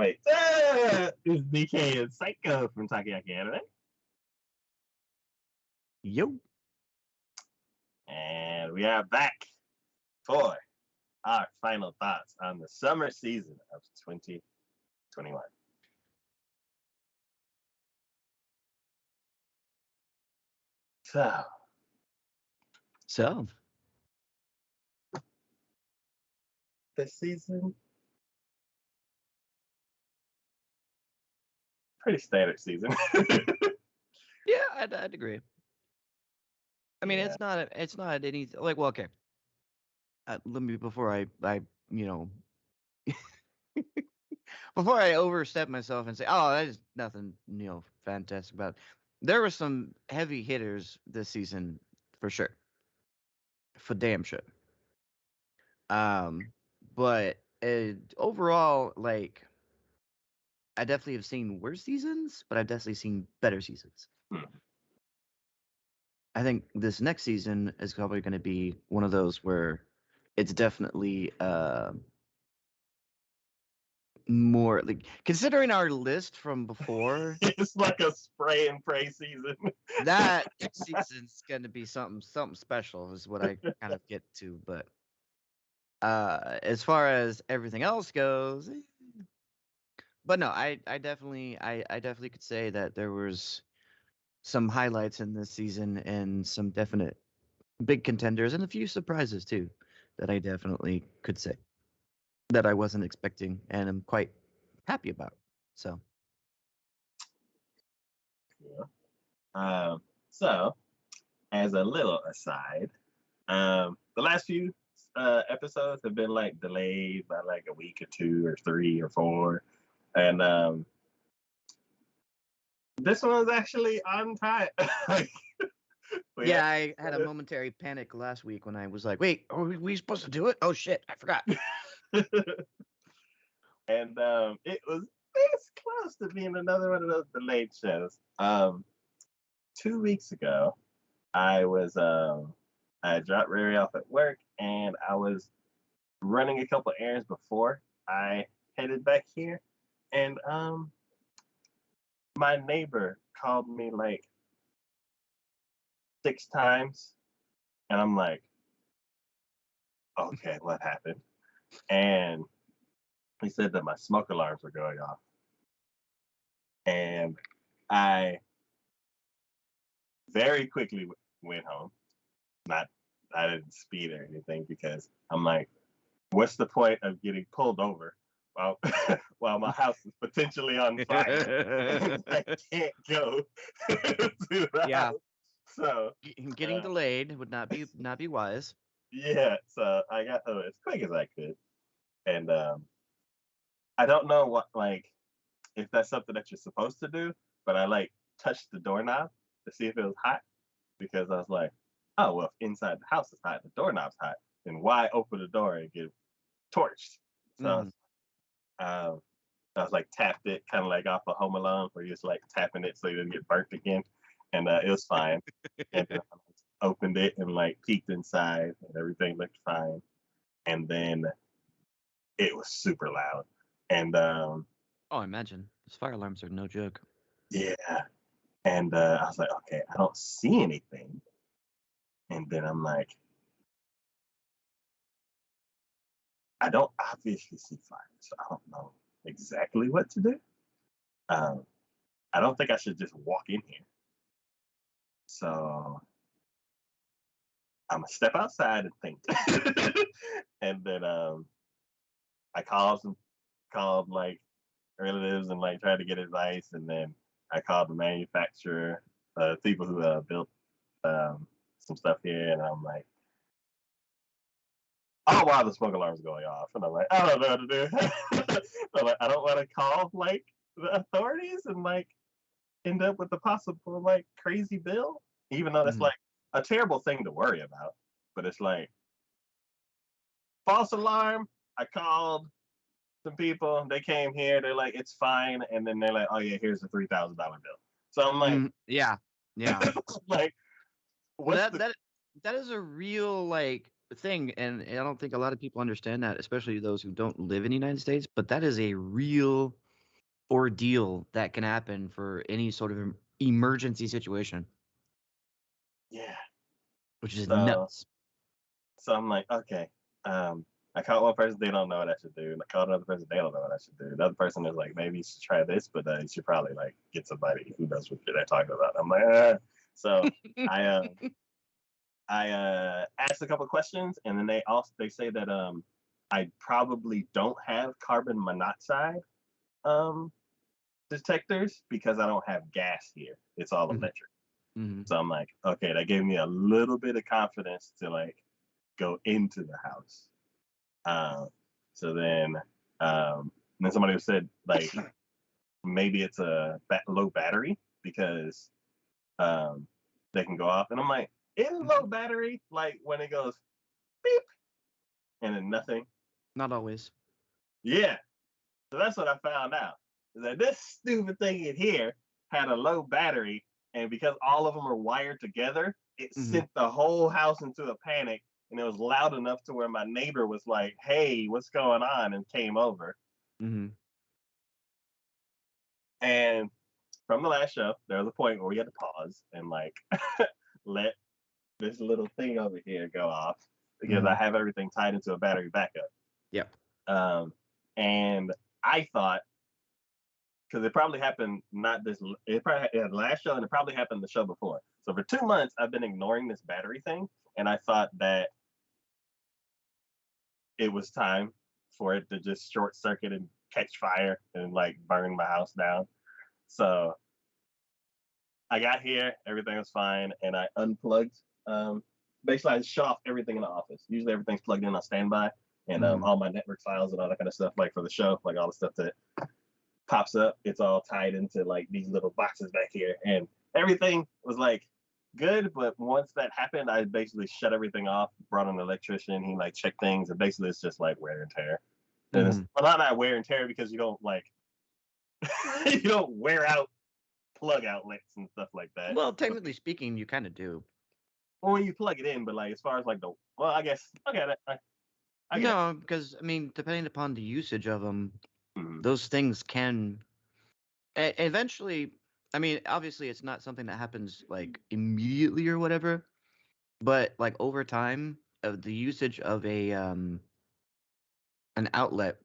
Wait. It's DK and Psycho from TacoYaki Anime. Yo. And we are back for our final thoughts on the summer season of 2021. So. This season, pretty standard season. Yeah, I'd agree. I mean, it's not anything like, well, okay. Let me before I before I overstep myself and say, oh, that is nothing, fantastic about it. There were some heavy hitters this season for sure, for damn sure. But overall, like, I definitely have seen worse seasons, but I've definitely seen better seasons. I think this next season is probably going to be one of those where it's definitely more like, considering our list from before. It's like a spray and pray season. That next season's going to be something special, is what I kind of get to. But as far as everything else goes, but no, I definitely could say that there was some highlights in this season and some definite big contenders and a few surprises too that I definitely could say that I wasn't expecting and I'm quite happy about. So, yeah. So, as a little aside, the last few episodes have been like delayed by like a week or 2 or 3 or 4, and this one was actually on time. Yeah, I had a momentary panic last week when I was like, wait, are we supposed to do it? Oh shit, I forgot. And it was close to being another one of those delayed shows. 2 weeks ago, I dropped Riri off at work and I was running a couple errands before I headed back here. And my neighbor called me like 6 times. And I'm like, okay, what happened? And he said that my smoke alarms were going off. And I very quickly went home. I didn't speed or anything because I'm like, what's the point of getting pulled over while my house is potentially on fire? I can't go to the house. So getting delayed would not be wise. Yeah, so I got home as quick as I could, and I don't know what, like, if that's something that you're supposed to do, but I like touched the doorknob to see if it was hot because I was like, oh well, if inside the house is hot, the doorknob's hot, then why open the door and get torched? So I was like tapped it, kind of like off of Home Alone, where you're just like tapping it so you didn't get burnt again, and it was fine. And then I opened it and like peeked inside, and everything looked fine. And then it was super loud, and I imagine those fire alarms are no joke. Yeah, and I was like, okay, I don't see anything, and then I'm like, I don't obviously see fire, so I don't know exactly what to do. I don't think I should just walk in here. So I'm gonna step outside and think. And then I called like relatives and like tried to get advice, and then I called the manufacturer, people who built some stuff here, and I'm like, oh wow, the smoke alarm's going off, and I'm like, I don't know what to do. I'm like, I don't want to call like the authorities and like end up with a possible like crazy bill, even though that's like a terrible thing to worry about. But it's like false alarm. I called some people. They came here. They're like, it's fine, and then they're like, oh yeah, here's a $3,000 bill. So I'm like, yeah. Like, that is a real like thing, and I don't think a lot of people understand that, especially those who don't live in the United States. But that is a real ordeal that can happen for any sort of emergency situation, Yeah. which is So nuts. so I'm like, okay. I called one person, they don't know what I should do. And I called another person, they don't know what I should do. The other person is like, maybe you should try this, but you should probably like get somebody who knows what they're talking about. I'm like, So I asked a couple of questions, and then they say that I probably don't have carbon monoxide um detectors because I don't have gas here. It's all Mhm. electric. Mhm. So I'm like, okay, that gave me a little bit of confidence to like go into the house. Um, so then somebody said like maybe it's a low battery because um, they can go off, and I'm like, is low battery like when it goes beep and then nothing? Not always. Yeah. So that's what I found out. Is that this stupid thing in here had a low battery, and because all of them are wired together, it Mhm. sent the whole house into a panic. And it was loud enough to where my neighbor was like, "Hey, what's going on?" and came over. Mhm. And from the last show, there was a point where we had to pause and like let this little thing over here go off because I Mhm. have everything tied into a battery backup. Yep. Um, and I thought because it probably happened not this it probably had last show and it probably happened the show before. So for 2 months I've been ignoring this battery thing, and I thought that it was time for it to just short circuit and catch fire and like burn my house down. So I got here, everything was fine, and I unplugged. Basically, I shut off everything in the office. Usually, everything's plugged in on standby, and Mhm. all my network files and all that kind of stuff, like for the show, like all the stuff that pops up, it's all tied into like these little boxes back here, and everything was like good. But once that happened, I basically shut everything off. Brought an electrician. He like checked things, and basically, it's just like wear and tear. And it's Mhm. well, not wear and tear because you don't like you don't wear out plug outlets and stuff like that. Well, technically speaking, you kind of do. Or when you plug it in, but like as far as like the well, I guess I get it. I get No, because I mean, depending upon the usage of them, it. Mm-hmm. those things can eventually. I mean, obviously, it's not something that happens like immediately or whatever, but like over time, the usage of a an outlet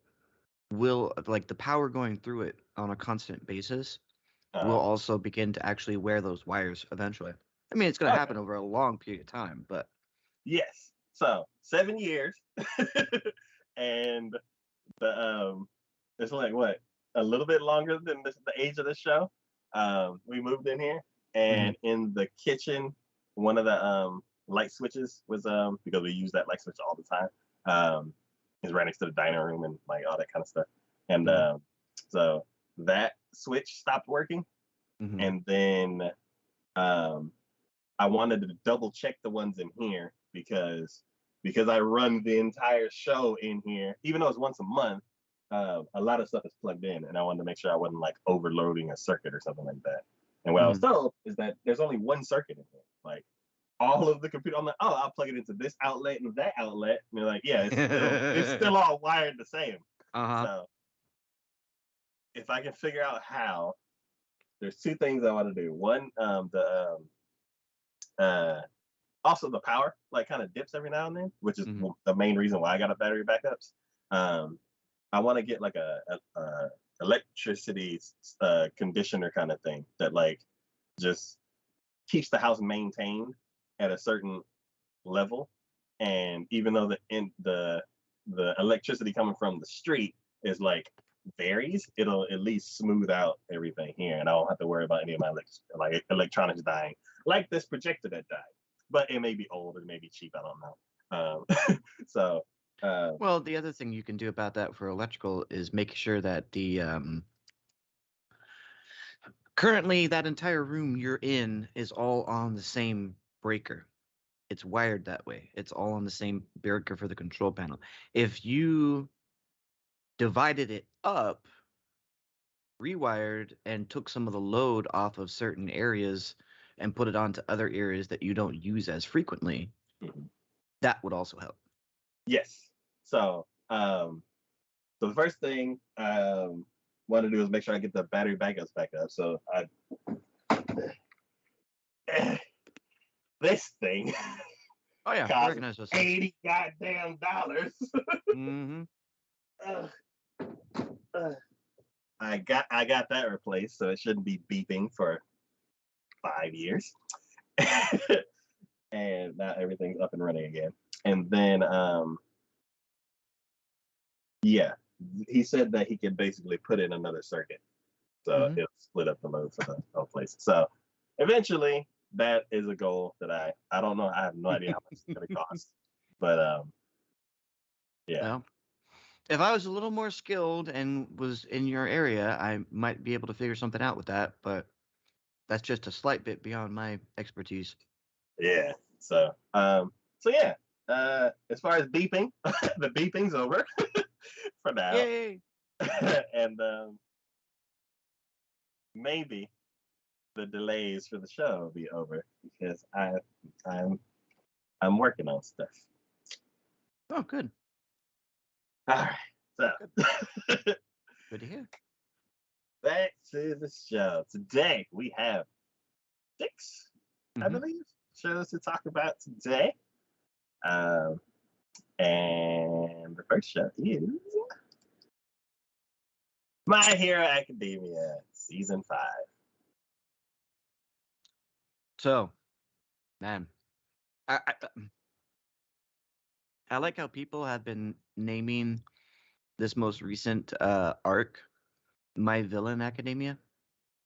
will like the power going through it on a constant basis will Uh, also begin to actually wear those wires eventually. I mean, it's going to okay. happen over a long period of time, but Yes. So 7 years, and the it's like what a little bit longer than the age of the show. We moved in here, mhm, and in the kitchen, one of the light switches was because we use that light switch all the time. Is right next to the dining room and like all that kind of stuff. And mhm, so that switch stopped working, mhm, and then um, I wanted to double check the ones in here because I run the entire show in here, even though it's once a month. A lot of stuff is plugged in, and I wanted to make sure I wasn't like overloading a circuit or something like that. And what I was mhm. told is that there's only one circuit in here. Like all of the computer, I'm like, oh, I'll plug it into this outlet and that outlet. And they're like, yeah, it's still all wired the same. Uh-huh. So if I can figure out how, there's two things I want to do. One, uh, also the power like kind of dips every now and then, which is Mhm, the main reason why I got a battery backups. Um, I want to get like a electricity conditioner kind of thing that like just keeps the house maintained at a certain level, and even though the electricity coming from the street is like varies, it'll at least smooth out everything here, and I don't have to worry about any of my like electronics dying, like this projector that died. But it may be old, it may be cheap, I don't know. So uh, Well, the other thing you can do about that for electrical is make sure that the currently that entire room you're in is all on the same breaker. It's wired that way. It's all on the same breaker for the control panel. If you divided it up, rewired, and took some of the load off of certain areas and put it onto other areas that you don't use as frequently, mhm. that would also help. Yes. So the first thing want to do is make sure I get the battery backups back up. So this thing Oh yeah, I cost recognize those things. $80 goddamn dollars. Mm-hmm. I got that replaced, so it shouldn't be beeping for 5 years. And now everything's up and running again. And then yeah, he said that he can basically put in another circuit. So it'll split up the load for the whole place. So eventually that is a goal that I don't know. I have no idea how much it's gonna cost. But yeah. Well, if I was a little more skilled and was in your area, I might be able to figure something out with that, but that's just a slight bit beyond my expertise. Yeah. So yeah. As far as beeping, the beeping's over for now. Yay! And maybe the delays for the show will be over because I'm working on stuff. Oh, good. All right. So Good to hear. back to the show. Today we have 6, I believe, shows to talk about today. And the first show is My Hero Academia Season 5. So, man, I, I I like how people have been naming this most recent arc My Villain Academia.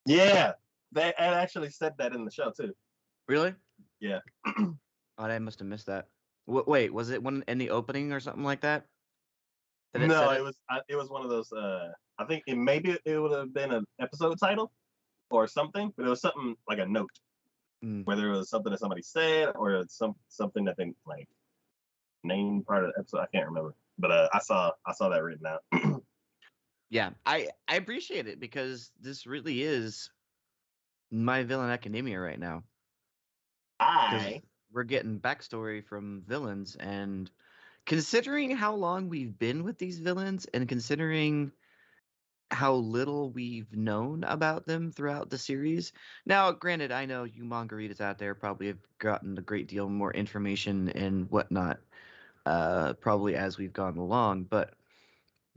Yeah, they actually said that in the show too. Really? Yeah. Oh, I must have missed that. Wait, was it one in the opening or something like that? No, it was one of those. I think it would have been an episode title or something, but it was something like a note, whether it was something that somebody said or something that they like named part of the episode. I can't remember, but I saw that written out. Yeah, I appreciate it because this really is My Villain Academia right now. Because we're getting backstory from villains, and considering how long we've been with these villains, and considering how little we've known about them throughout the series. Now, granted, I know you mangaritas out there probably have gotten a great deal more information and whatnot, probably as we've gone along, but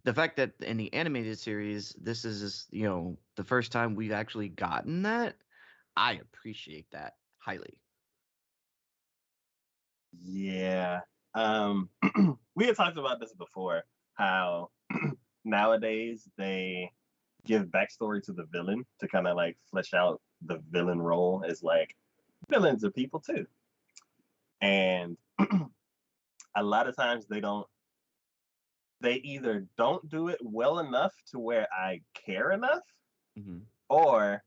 the fact that in the animated series, this is, the first time we've actually gotten that, I appreciate that highly. Yeah. We had talked about this before, how nowadays they give backstory to the villain to kind of like flesh out the villain role as like villains are people too. And a lot of times they either don't do it well enough to where I care enough, or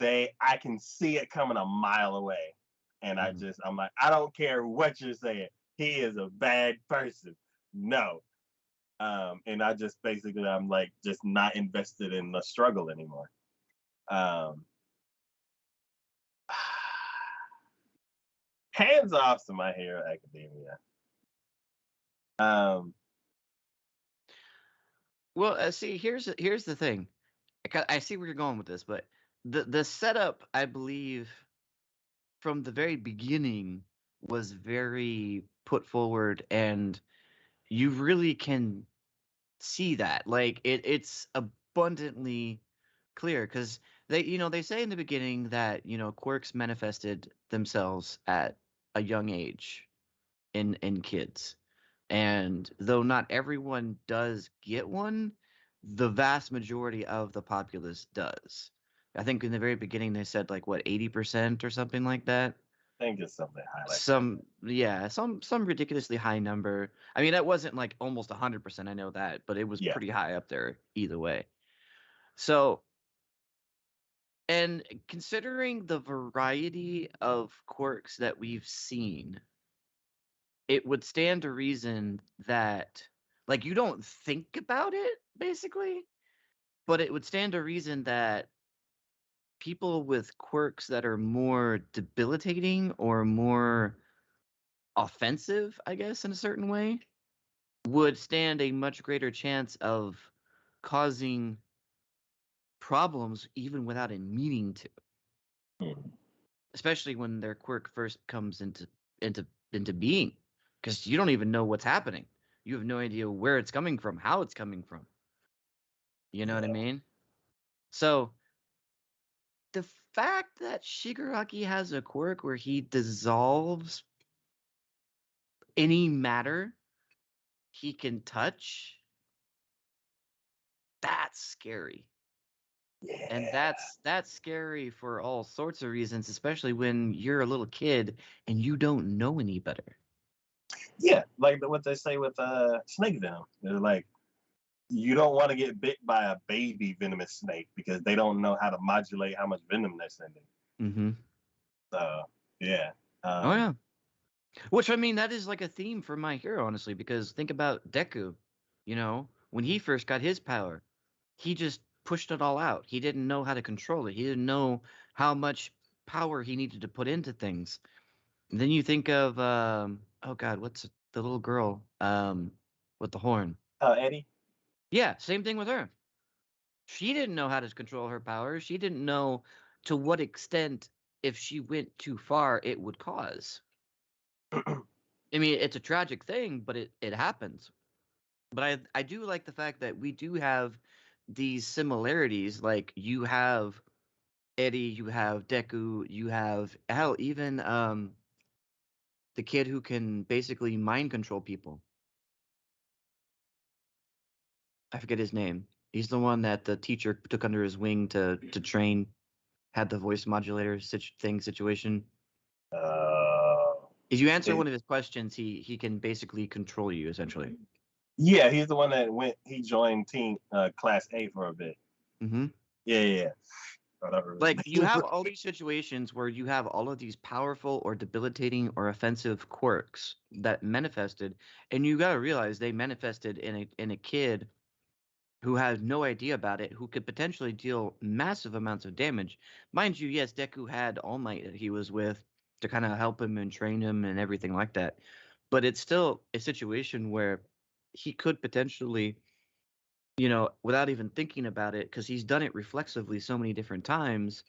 I can see it coming a mile away. And I'm like, I don't care what you're saying. He is a bad person. No. And I just basically I'm like just not invested in the struggle anymore. Hands off to My Hero Academia. Well, see, here's the thing. I see where you're going with this, but the setup, I believe, from the very beginning was very put forward, and you really can see that. Like it's abundantly clear because they say in the beginning that quirks manifested themselves at a young age in kids, and though not everyone does get one, the vast majority of the populace does. I think in the very beginning they said like what 80% or something like that. I think it's something high like Some ridiculously high number. I mean, that wasn't like almost 100%, I know that, but it was pretty high up there either way. So, and considering the variety of quirks that we've seen, it would stand to reason that, like, you don't think about it basically, but it would stand to reason that people with quirks that are more debilitating or more offensive, I guess, in a certain way, would stand a much greater chance of causing problems even without it meaning to. Hmm. Especially when their quirk first comes into being, because you don't even know what's happening. You have no idea where it's coming from, how it's coming from. You know what I Yeah. mean? So the fact that Shigaraki has a quirk where he dissolves any matter he can touch, that's scary. And Yeah. that's scary for all sorts of reasons, especially when you're a little kid and you don't know any better. Yeah. Like what they say with snake venom. They're like, you don't want to get bit by a baby venomous snake because they don't know how to modulate how much venom they're sending. Mm-hmm. So yeah. Oh Um, yeah. Which I mean, that is like a theme for My Hero, honestly, because think about Deku. You know, when he first got his power, he just pushed it all out. He didn't know how to control it. He didn't know how much power he needed to put into things. And then you think of oh God, the little girl with the horn? Eddie. Yeah, same thing with her. She didn't know how to control her powers. She didn't know to what extent, if she went too far, it would cause. I mean, it's a tragic thing, but it happens. But I do like the fact that we do have these similarities. Like you have Eddie, you have Deku, you have hell, even the kid who can basically mind control people. I forget his name. He's the one that the teacher took under his wing to train, had the voice modulator situation. Uh, If you answer it, one of his questions, he can basically control you essentially. yeah, he's the one that went. He joined team class A for a bit. Hmm. Yeah, yeah. Yeah. I don't Like you remember. have all these situations where you have all of these powerful or debilitating or offensive quirks that manifested, and you got to realize they manifested in a kid who had no idea about it, who could potentially deal massive amounts of damage. Mind you, yes, Deku had All Might that he was with to kind of help him and train him and everything like that, but it's still a situation where he could potentially, without even thinking about it, because he's done it reflexively so many different times,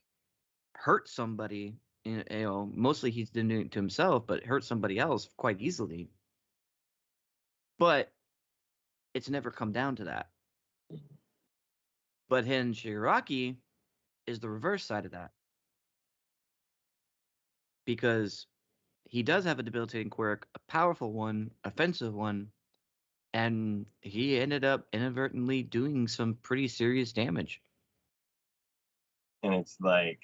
hurt somebody. Mostly he's doing it to himself, but hurt somebody else quite easily. But it's never come down to that. But Hen Shigaraki is the reverse side of that because he does have a debilitating quirk, a powerful one, offensive one, and he ended up inadvertently doing some pretty serious damage. And it's like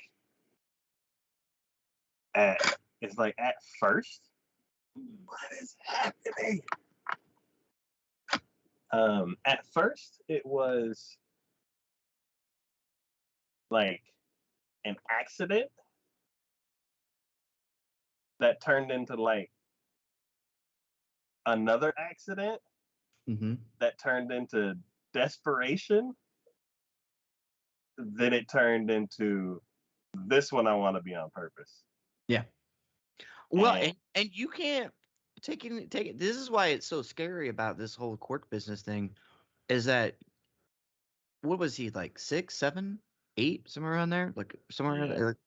at first, what is happening? At first, it was like an accident that turned into like another accident Mm-hmm. that turned into desperation. Then it turned into this one I want to be on purpose. Yeah. Well, And and you can't take it. This is why it's so scary about this whole quirk business thing. Is that what was he like 6, 7, 8, somewhere around there? Like yeah, somewhere.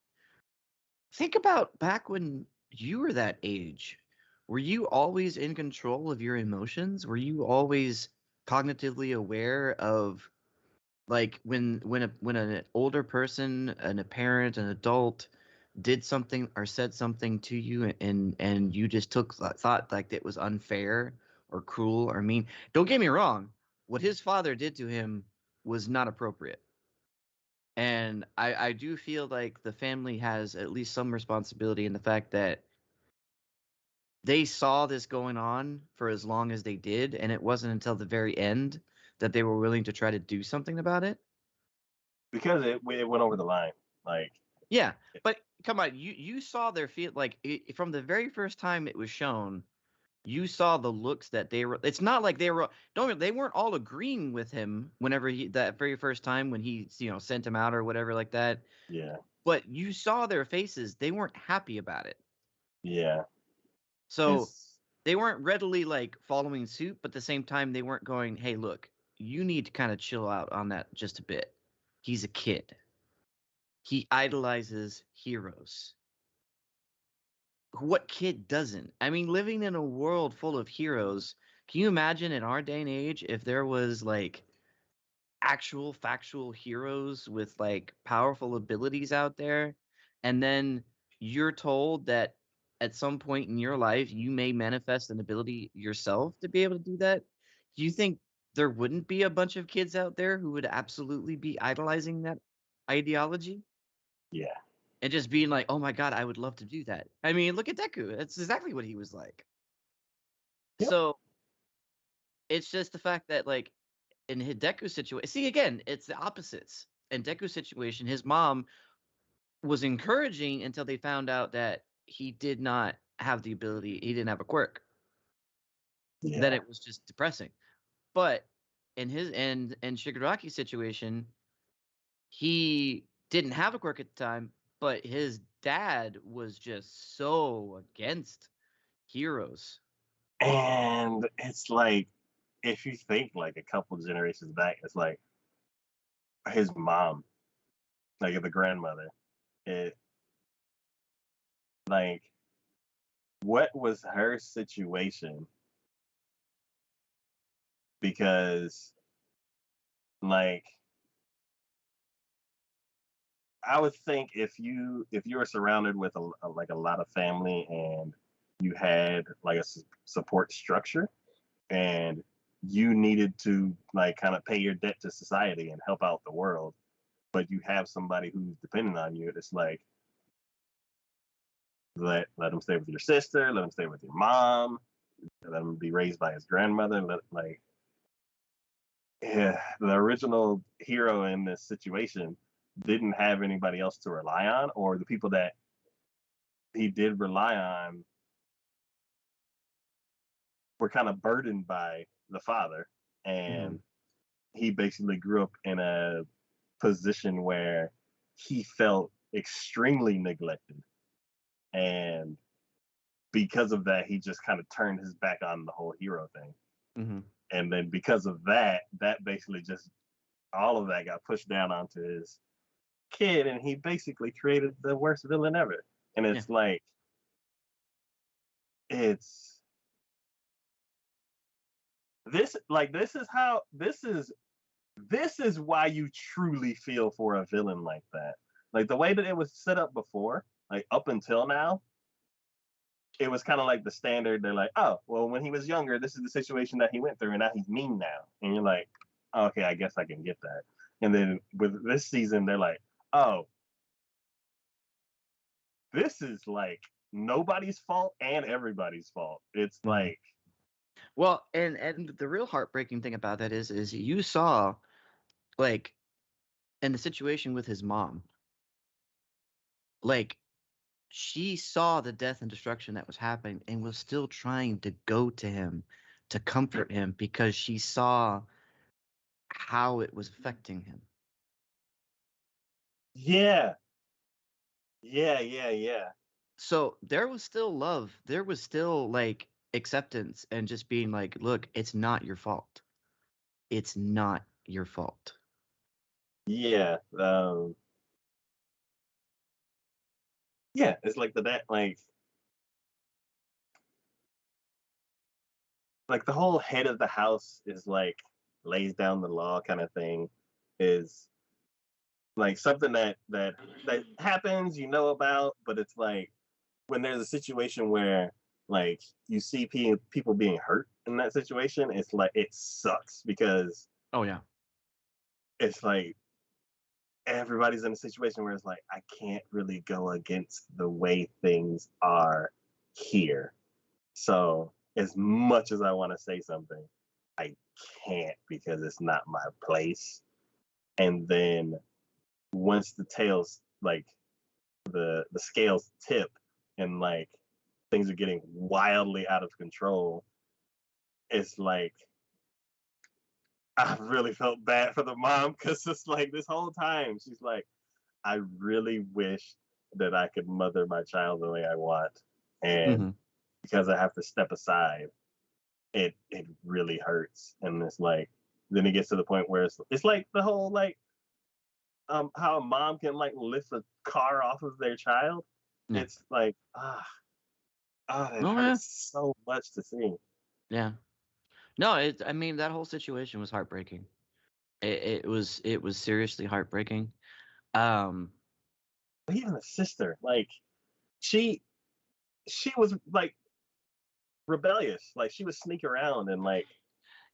Think about back when you were that age. Were you always in control of your emotions? Were you always cognitively aware of like when an older person, a parent, an adult did something or said something to you and you just thought like it was unfair or cruel or mean. Don't get me wrong. What his father did to him was not appropriate. And I do feel like the family has at least some responsibility in the fact that they saw this going on for as long as they did, and it wasn't until the very end that they were willing to try to do something about it. because it went over the line. Like, Yeah, but come on, you saw their feel like from the very first time it was shown, you saw the looks that they were. It's not like they were don't they weren't all agreeing with him whenever he that very first time when he sent him out or whatever like that. yeah, But you saw their faces; they weren't happy about it. yeah, So it's they weren't readily like following suit, but at the same time they weren't going, "Hey, look." you need to kind of chill out on that just a bit. He's a kid. He idolizes heroes. What kid doesn't? I mean, living in a world full of heroes, can you imagine in our day and age if there was like actual factual heroes with like powerful abilities out there, and then you're told that at some point in your life you may manifest an ability yourself to be able to do that? Do you think there wouldn't be a bunch of kids out there who would absolutely be idolizing that ideology Yeah. and just being like, oh my god, I would love to do that? I mean, look at Deku. That's exactly what he was like. Yep. So it's just the fact that like in Hideku's situation, see again, it's the opposites. In Deku's situation, his mom was encouraging until they found out that he did not have the ability, he didn't have a quirk. Then Yeah. it was just depressing. But in his and Shigaraki's situation, he didn't have a quirk at the time, but his dad was just so against heroes. And it's like, if you think like a couple generations back, it's like his mom, like the grandmother, it like what was her situation? Because like I would think if you were surrounded with like a lot of family and you had like a support structure and you needed to like kind of pay your debt to society and help out the world, but you have somebody who's dependent on you, it's like let him stay with your sister, let him stay with your mom, let him be raised by his grandmother. Like, yeah, the original hero in this situation didn't have anybody else to rely on, or the people that he did rely on were kind of burdened by the father. Mm-hmm. And he basically grew up in a position where he felt extremely neglected. And because of that, he just kind of turned his back on the whole hero thing. Mm-hmm. And then because of that, that basically just all of that got pushed down onto his kid, and he basically created the worst villain ever. And Yeah. it's like, it's this is how this is why you truly feel for a villain like that. Like the way that it was set up before, like up until now, it was kind of like the standard. They're like, oh, well, when he was younger, this is the situation that he went through, and now he's mean now. And you're like, oh, okay, I guess I can get that. And then with this season, they're like, oh, this is like nobody's fault and everybody's fault. It's Mm-hmm. like, Well, and the real heartbreaking thing about that is you saw like in the situation with his mom, like she saw the death and destruction that was happening and was still trying to go to him to comfort him because she saw how it was affecting him. yeah, yeah. So there was still love. There was still like acceptance and just being like, look, it's not your fault. It's not your fault. Yeah. Yeah, it's like that like the whole head of the house is like lays down the law kind of thing is like something that happens, you know about, but it's like when there's a situation where like you see people being hurt in that situation, it's like it sucks because Oh yeah. it's like everybody's in a situation where it's like I can't really go against the way things are here. So as much as I want to say something, I can't because it's not my place. And then once the tails like the scales tip and like things are getting wildly out of control, it's like I really felt bad for the mom because it's like this whole time she's like, I really wish that I could mother my child the way I want. And Mm-hmm. because I have to step aside, it really hurts. And it's like then it gets to the point where it's like the whole like how a mom can like lift a car off of their child. Yeah. It's like it Oh yeah. hurts so much to see. Yeah. No, I mean, that whole situation was heartbreaking. It was seriously heartbreaking. Um, But even the sister, like she she was like rebellious. Like she would sneak around and like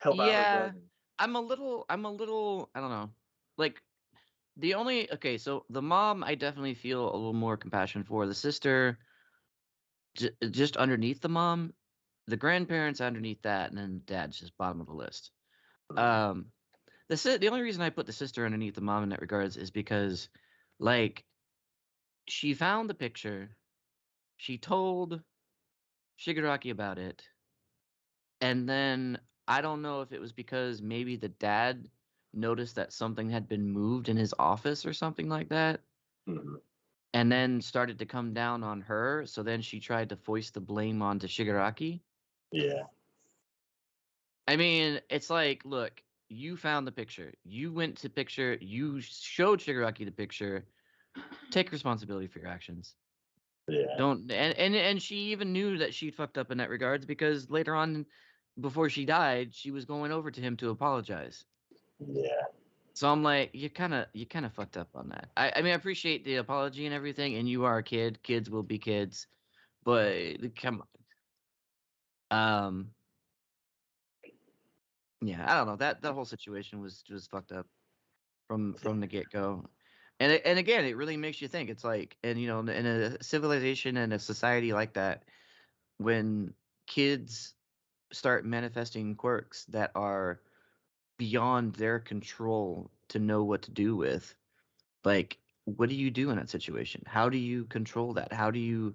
help out her yeah, brother. I'm a little, I don't know. Like okay, so the mom, I definitely feel a little more compassion for. The sister, just underneath the mom, the grandparents underneath that, and then dad's just bottom of the list. Mhm. Um, the only reason I put the sister underneath the mom in that regards is because, like, she found the picture, she told Shigaraki about it, and then I don't know if it was because maybe the dad noticed that something had been moved in his office or something like that, Mhm. and then started to come down on her. So then she tried to foist the blame onto Shigaraki. Yeah, I mean, it's like, look, you found the picture. You went to picture. You showed Shigaraki the picture. Take responsibility for your actions. yeah, Don't and she even knew that she'd fucked up in that regards because later on, before she died, she was going over to him to apologize. yeah, So I'm like, you kind of fucked up on that. I mean, I appreciate the apology and everything, and you are a kid. Kids will be kids, but come on. Yeah, I don't know. That whole situation was fucked up from the get go. And again, it really makes you think. It's like, and in a civilization and a society like that, when kids start manifesting quirks that are beyond their control to know what to do with, like, what do you do in that situation? How do you control that? How do you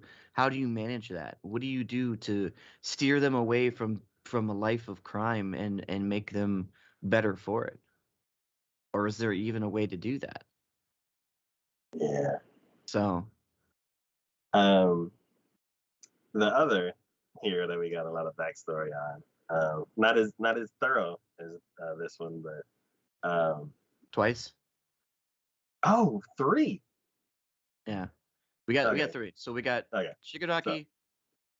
manage that? What do you do to steer them away from a life of crime and make them better for it? Or is there even a way to do that? yeah. So, Um, the other hero that we got a lot of backstory on, not as thorough as this one, but twice? oh, three. Yeah. We got Okay, three. So we got okay. So Shigaraki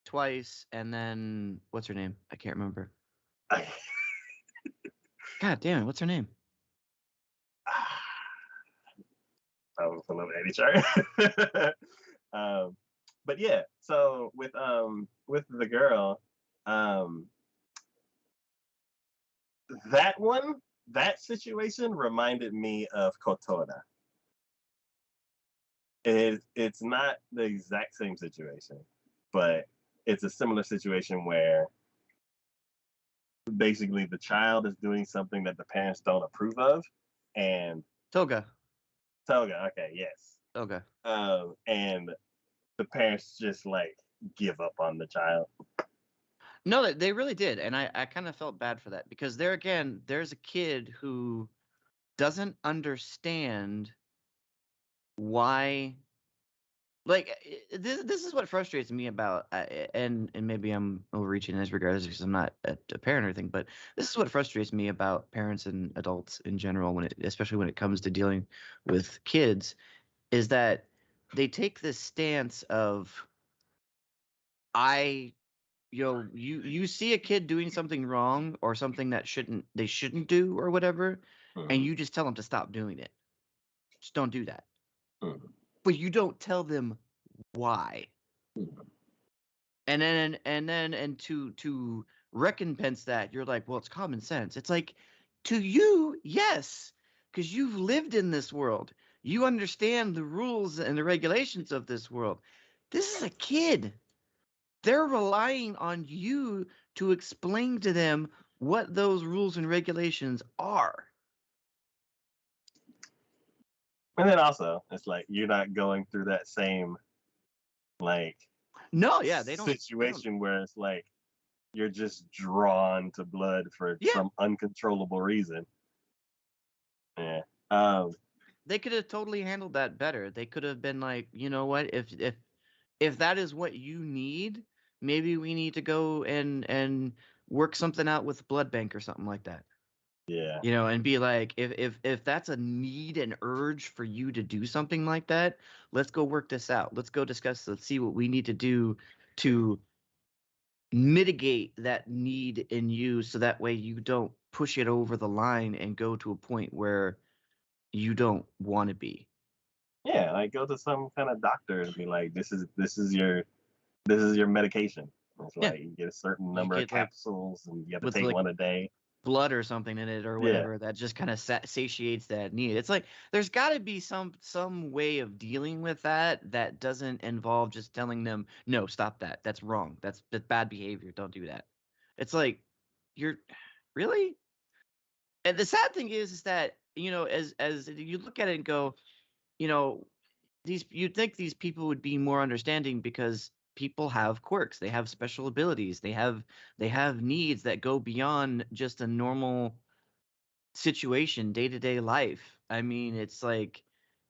twice, and then what's her name? I can't remember. I, God damn it, what's her name? I was a little Eddie chart. um, but yeah, so with the girl, um, that one, that situation reminded me of Kotora. It's not the exact same situation, but it's a similar situation where basically the child is doing something that the parents don't approve of, and Toga. Toga, okay, yes, Toga. and the parents just like give up on the child. No, they really did, and I kind of felt bad for that because there again, there's a kid who doesn't understand why. Like, this is what frustrates me about, and maybe I'm overreaching in this regard because I'm not a parent or anything, but this is what frustrates me about parents and adults in general, especially when it comes to dealing with kids, is that they take this stance of, I you see a kid doing something wrong or something that they shouldn't do or whatever, and Mhm, you just tell them to stop doing it. Just don't do that. mhm, But you don't tell them why. mhm. And to recompense that, you're like, well, it's common sense. It's like, to you, yes, because you've lived in this world. You understand the rules and the regulations of this world. This is a kid. They're relying on you to explain to them what those rules and regulations are. And then also, it's like you're not going through that same like No, yeah, they don't. situation where it's like you're just drawn to blood for Yeah, some uncontrollable reason. Yeah. Um, they could have totally handled that better. They could have been like, you know what, if that is what you need, maybe we need to go and work something out with blood bank or something like that. Yeah. And be like, if that's a need and urge for you to do something like that, let's go work this out. Let's go discuss. Let's see what we need to do to mitigate that need in you, so that way you don't push it over the line and go to a point where you don't want to be. Yeah, like go to some kind of doctor and be like, this is your medication. It's Yeah, like you get a certain you number of get like capsules and you have to with take like one a day. blood or something in it or Yeah. whatever that just kind of satiates that need. It's like there's got to be some way of dealing with that doesn't involve just telling them, no, stop that. That's wrong. That's bad behavior. Don't do that. It's like you're really. And the sad thing is that as you look at it and go, you know, you'd think these people would be more understanding because people have quirks, they have special abilities, they have needs that go beyond just a normal situation, day-to-day life. I mean, it's like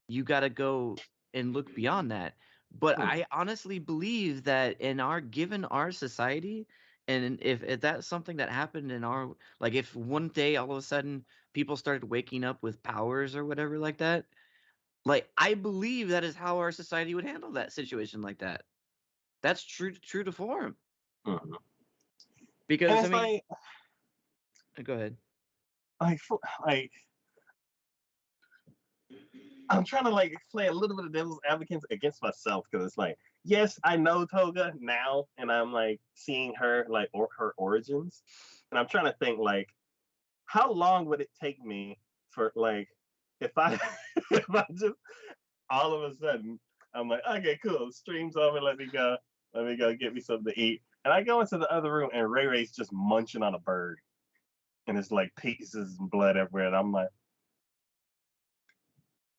you got to go and look beyond that. But Hmm. I honestly believe that in our given our society, and if that's something that happened in our, like, if one day all of a sudden people started waking up with powers or whatever like that, like, I believe that is how our society would handle that situation like that. That's true to form. Hmm. And Because I it's mean, like, go ahead. like, like I'm trying to like play a little bit of devil's advocate against myself because it's like, yes, I know Toga now, and I'm like seeing her like her origins, and I'm trying to think like, how long would it take me for like, if I if I just all of a sudden I'm like, okay, cool, stream's over, let me go get me something to eat, and I go into the other room and Ray Ray's just munching on a bird, and it's like pieces and blood everywhere, and I'm like,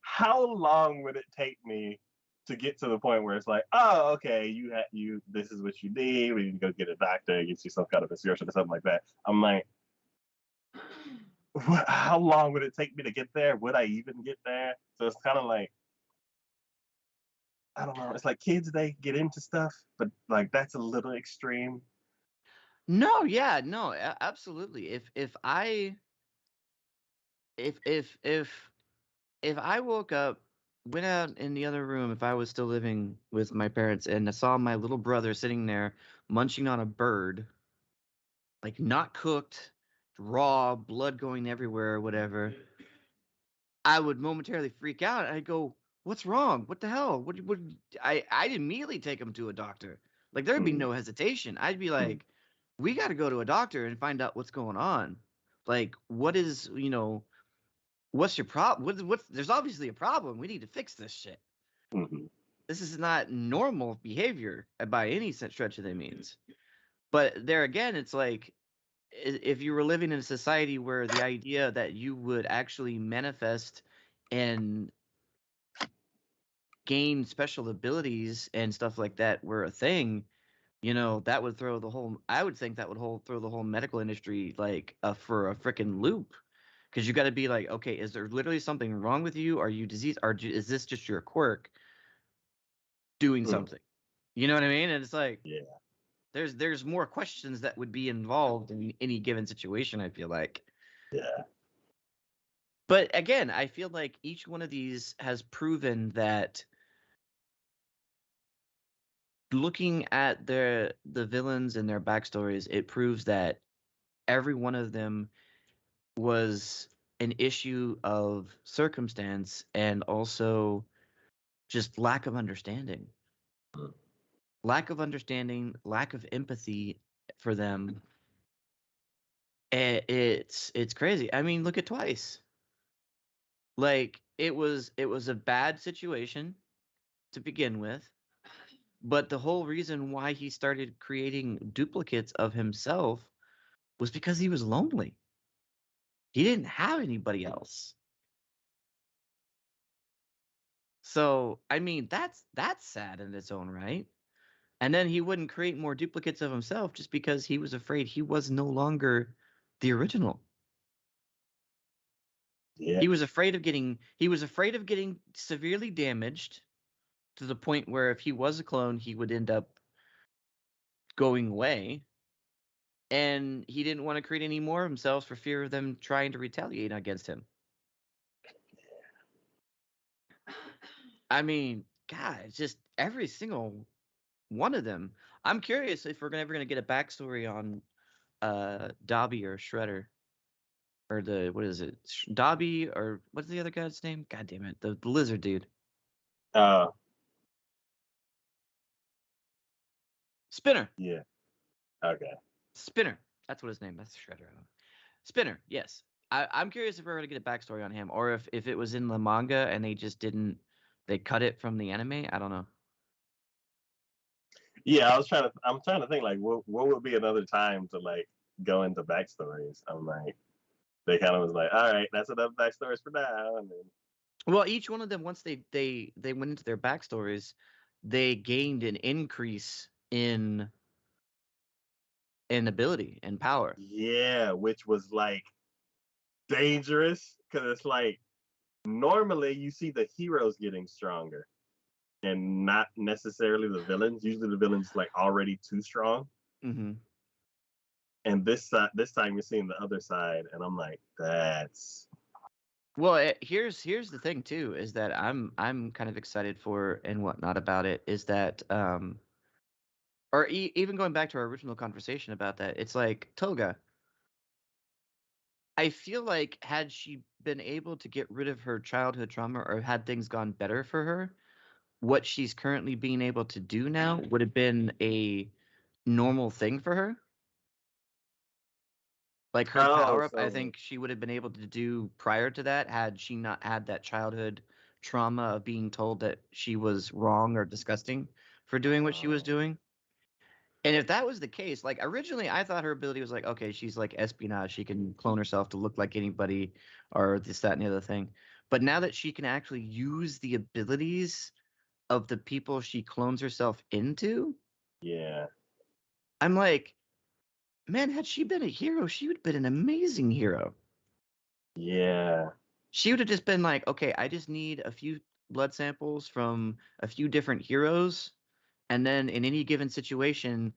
how long would it take me to get to the point where it's like, oh, okay, this is what you need. We need to go get a doctor, get you some kind of prescription or something like that. I'm like, how long would it take me to get there? Would I even get there? So it's kind of like, I don't know. It's like kids, they get into stuff, but like that's a little extreme. No, yeah, no, absolutely. If I woke up, went out in the other room, if I was still living with my parents, and I saw my little brother sitting there munching on a bird, like not cooked, raw, blood going everywhere or whatever, I would momentarily freak out. I'd go, "What's wrong? What the hell? What?" I'd immediately take him to a doctor. Like there'd be Mm, no hesitation. I'd be mm, like, "We got to go to a doctor and find out what's going on. Like, what is, what's your problem? What's there's obviously a problem. We need to fix this shit. mhm, This is not normal behavior by any stretch of the means." But there again, it's like if you were living in a society where the idea that you would actually manifest and gain special abilities and stuff like that were a thing, that would throw the whole. I would think that would throw the whole medical industry like for a freaking loop, because you got to be like, okay, is there literally something wrong with you? Are you diseased? Is this just your quirk doing mm. something? You know what I mean? And it's like Yeah, there's more questions that would be involved in any given situation, I feel like. yeah. But again, I feel like each one of these has proven that looking at the villains and their backstories, it proves that every one of them was an issue of circumstance and also just lack of understanding. Mm. Lack of understanding, lack of empathy for them. It's crazy. I mean, look at Twice. Like it was a bad situation to begin with, but the whole reason why he started creating duplicates of himself was because he was lonely. He didn't have anybody else. So, I mean, that's sad in its own right. And then he wouldn't create more duplicates of himself just because he was afraid he was no longer the original. Yeah. He was afraid of getting severely damaged to the point where if he was a clone, he would end up going away. and he didn't want to create any more himself for fear of them trying to retaliate against him. I mean, God, it's just every single one of them. I'm curious if we're ever gonna get a backstory on Dobby or Shredder or the what is it, Dobby or what's the other guy's name? God damn it, the lizard dude, Uh, Spinner. yeah. Okay. Spinner. That's what his name. That's Shredder. Spinner. Yes. I'm curious if we're gonna get a backstory on him, or if it was in the manga and they just didn't. They cut it from the anime. I don't know. Yeah, I'm trying to think like what would be another time to like go into backstories. I'm like they kind of was like, all right, that's enough backstories for now, and then Well, each one of them, once they went into their backstories, they gained an increase in ability and power. yeah, which was like dangerous because it's like normally you see the heroes getting stronger and not necessarily the villains. Usually the villains like already too strong. Mm-hmm. And this time you're seeing the other side, and I'm like, that's Well, here's the thing too, is that I'm kind of excited for and whatnot about it is that or even going back to our original conversation about that, it's like Toga. I feel like had she been able to get rid of her childhood trauma or had things gone better for her, what she's currently being able to do now would have been a normal thing for her. Like her oh power up, I so think she would have been able to do prior to that had she not had that childhood trauma of being told that she was wrong or disgusting for doing what she was oh, doing. And if that was the case, like originally I thought her ability was like, okay, she's like espionage. She can clone herself to look like anybody or this, that, and the other thing. But now that she can actually use the abilities of the people she clones herself into, yeah, I'm like, man, had she been a hero, she would have been an amazing hero. yeah, She would have just been like, okay, I just need a few blood samples from a few different heroes, and then in any given situation,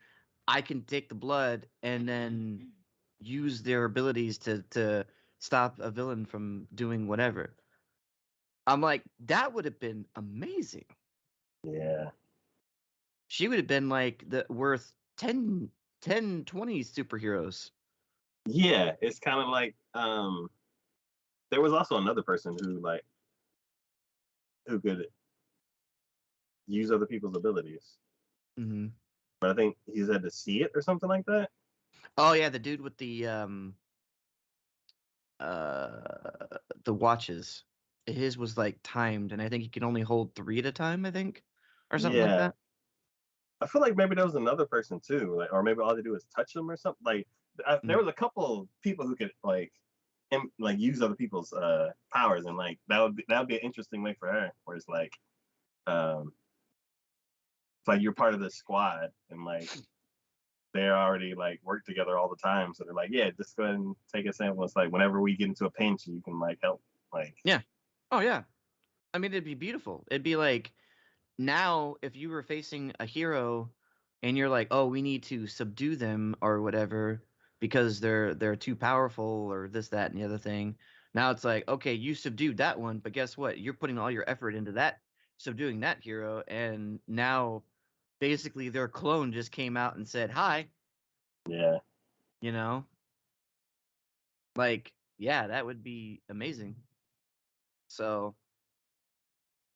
I can take the blood and then use their abilities to stop a villain from doing whatever. I'm like, that would have been amazing. yeah, She would have been like the worth 20 superheroes. yeah. It's kind of like there was also another person who like who could use other people's abilities, Hmm. but I think he had to see it or something like that. Oh yeah, the dude with the watches. His was like timed, and I think he could only hold three at a time. I think, or something like Yeah, that. I feel like maybe there was another person too, like, or maybe all they do is touch them or something. Like, there Mm. was a couple people who could like use other people's powers, and like that would be an interesting way for her, where um, it's like you're part of this squad, and like they're already like work together all the time, so they're like, yeah, just go ahead and take a sample. It's like whenever we get into a pinch, you can like help. Like, Yeah. Oh yeah. I mean, it'd be beautiful. It'd be like now if you were facing a hero and you're like, oh, we need to subdue them or whatever because they're too powerful or this, that, and the other thing. Now it's like, okay, you subdued that one, but guess what? You're putting all your effort into that subduing that hero, and now basically their clone just came out and said hi. yeah, You know, like yeah, that would be amazing. So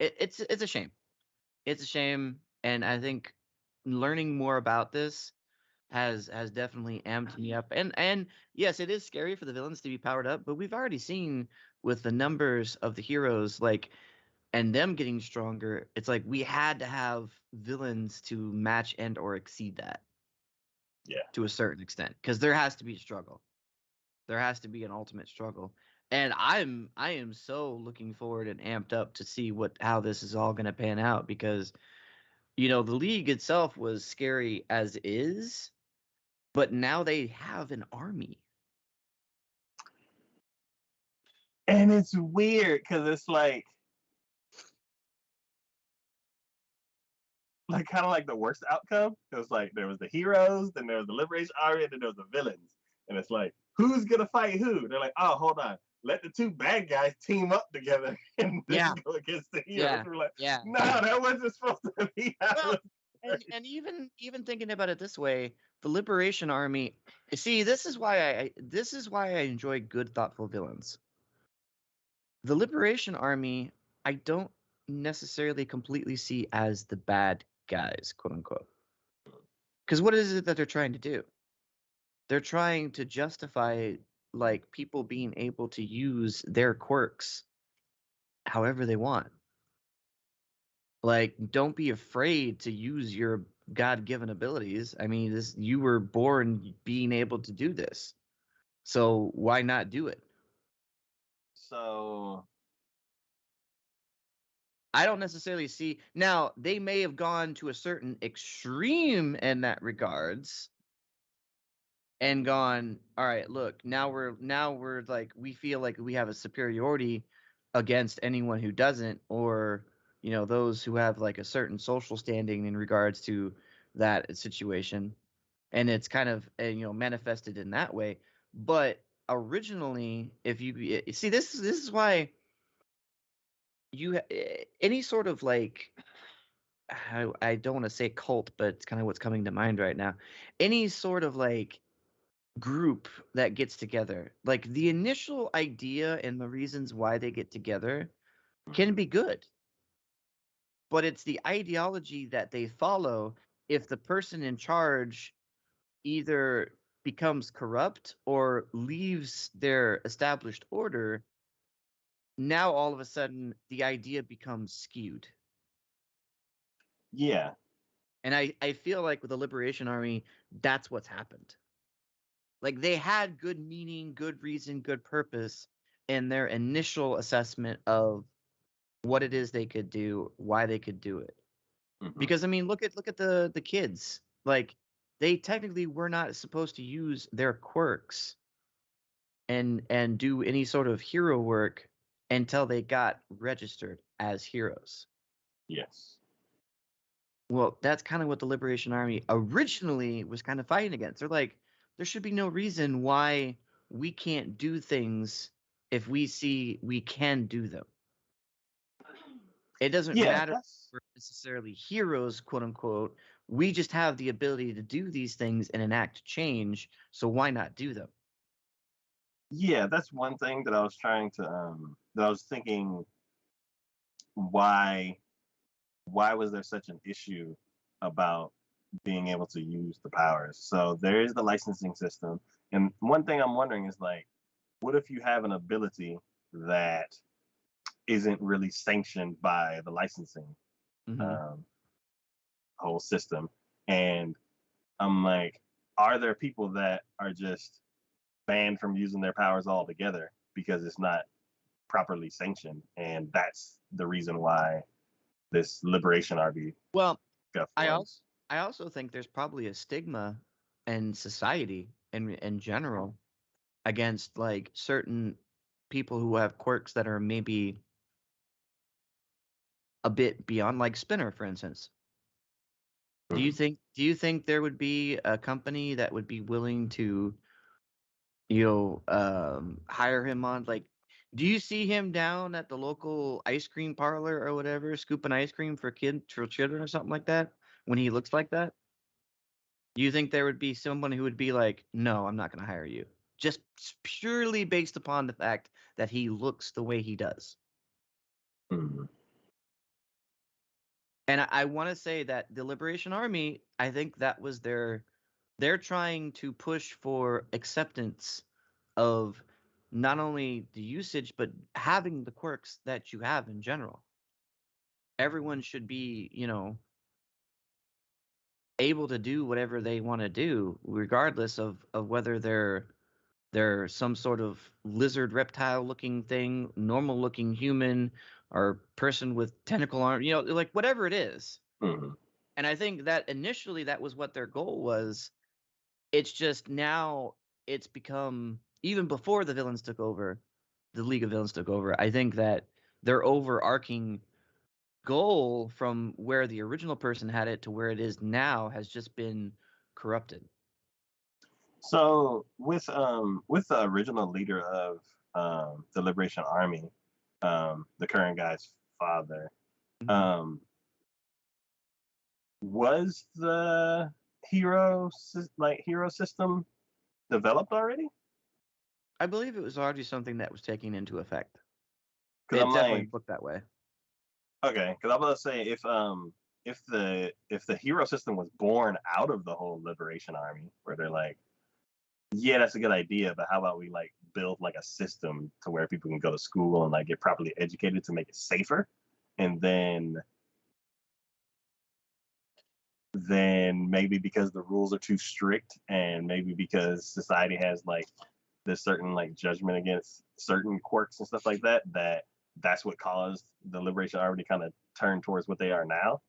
it's a shame. It's a shame, and I think learning more about this has definitely amped me up. And yes, it is scary for the villains to be powered up, but we've already seen with the numbers of the heroes, like and them getting stronger, it's like we had to have villains to match and or exceed that yeah, to a certain extent, because there has to be a struggle. There has to be an ultimate struggle. And I am so looking forward and amped up to see what how this is all going to pan out because the league itself was scary as is, but now they have an army. and it's weird because it's like like kind of like the worst outcome. It was like there was the heroes, then there was the Liberation Army, and then there was the villains. And it's like, who's gonna fight who? They're like, oh, hold on, let the two bad guys team up together and Yeah, then go against the heroes. yeah, We're like, yeah. no, that wasn't supposed to be how Well, it was. and even thinking about it this way, the Liberation Army. See, this is why I enjoy good, thoughtful villains. The Liberation Army, I don't necessarily completely see as the bad guys, quote unquote. Because what is it that they're trying to do? They're trying to justify like people being able to use their quirks however they want. Like, don't be afraid to use your God-given abilities. I mean, this you were born being able to do this. So why not do it? So I don't necessarily see now they may have gone to a certain extreme in that regards and gone, all right, look, now we're like we feel like we have a superiority against anyone who doesn't, or those who have like a certain social standing in regards to that situation, and it's kind of manifested in that way. But originally, if you see, this is why any sort of like I don't want to say cult, but it's kind of what's coming to mind right now. Any sort of like group that gets together, like the initial idea and the reasons why they get together can be good, but it's the ideology that they follow. If the person in charge either becomes corrupt or leaves their established order, now all of a sudden the idea becomes skewed. yeah, And I feel like with the Liberation Army, that's what's happened. Like they had good meaning, good reason, good purpose in their initial assessment of what it is they could do, why they could do it. hmm, Because I mean, look at the kids. Like they technically were not supposed to use their quirks and do any sort of hero work until they got registered as heroes. yes, Well, that's kind of what the Liberation Army originally was kind of fighting against. They're like, there should be no reason why we can't do things if we see we can do them. It doesn't yeah. matter if That's we're necessarily heroes, quote unquote. We just have the ability to do these things and enact change. So why not do them? yeah, that's one thing that I was trying to that I was thinking why why was there such an issue about being able to use the powers? So there is the licensing system, and one thing I'm wondering is like, what if you have an ability that isn't really sanctioned by the licensing Hmm. um, whole system? And I'm like, are there people that are just banned from using their powers altogether because it's not properly sanctioned? And that's the reason why this Liberation Army Well, got I formed. also I also think there's probably a stigma in society in general against like certain people who have quirks that are maybe a bit beyond, like Spinner, for instance. Mhm. Do you think there would be a company that would be willing to, hire him on, like, do you see him down at the local ice cream parlor or whatever, scooping ice cream for children or something like that when he looks like that? Do you think there would be someone who would be like, "No, I'm not going to hire you." Just purely based upon the fact that he looks the way he does. Mhm. And I want to say that the Liberation Army, I think that was they're trying to push for acceptance of not only the usage but having the quirks that you have in general. Everyone should be, able to do whatever they want to do, regardless of whether they're some sort of lizard reptile looking thing, normal looking human, or person with tentacle arm, like whatever it is. Mhm. And I think that initially that was what their goal was. It's just now it's become, even before the villains took over, the League of Villains took over. I think that their overarching goal from where the original person had it to where it is now has just been corrupted. So with the original leader of the Liberation Army, the current guy's father, Mhm. um, was the hero system developed already? I believe it was already something that was taken into effect. Because It I'm definitely like, looked that way. okay, because I'm gonna say if the hero system was born out of the whole Liberation Army, where they're like, yeah, that's a good idea, but how about we like build like a system to where people can go to school and like get properly educated to make it safer, and then maybe because the rules are too strict, and maybe because society has like this certain like judgment against certain quirks and stuff like that, that's what caused the Liberation Army to kind of turn towards what they are now.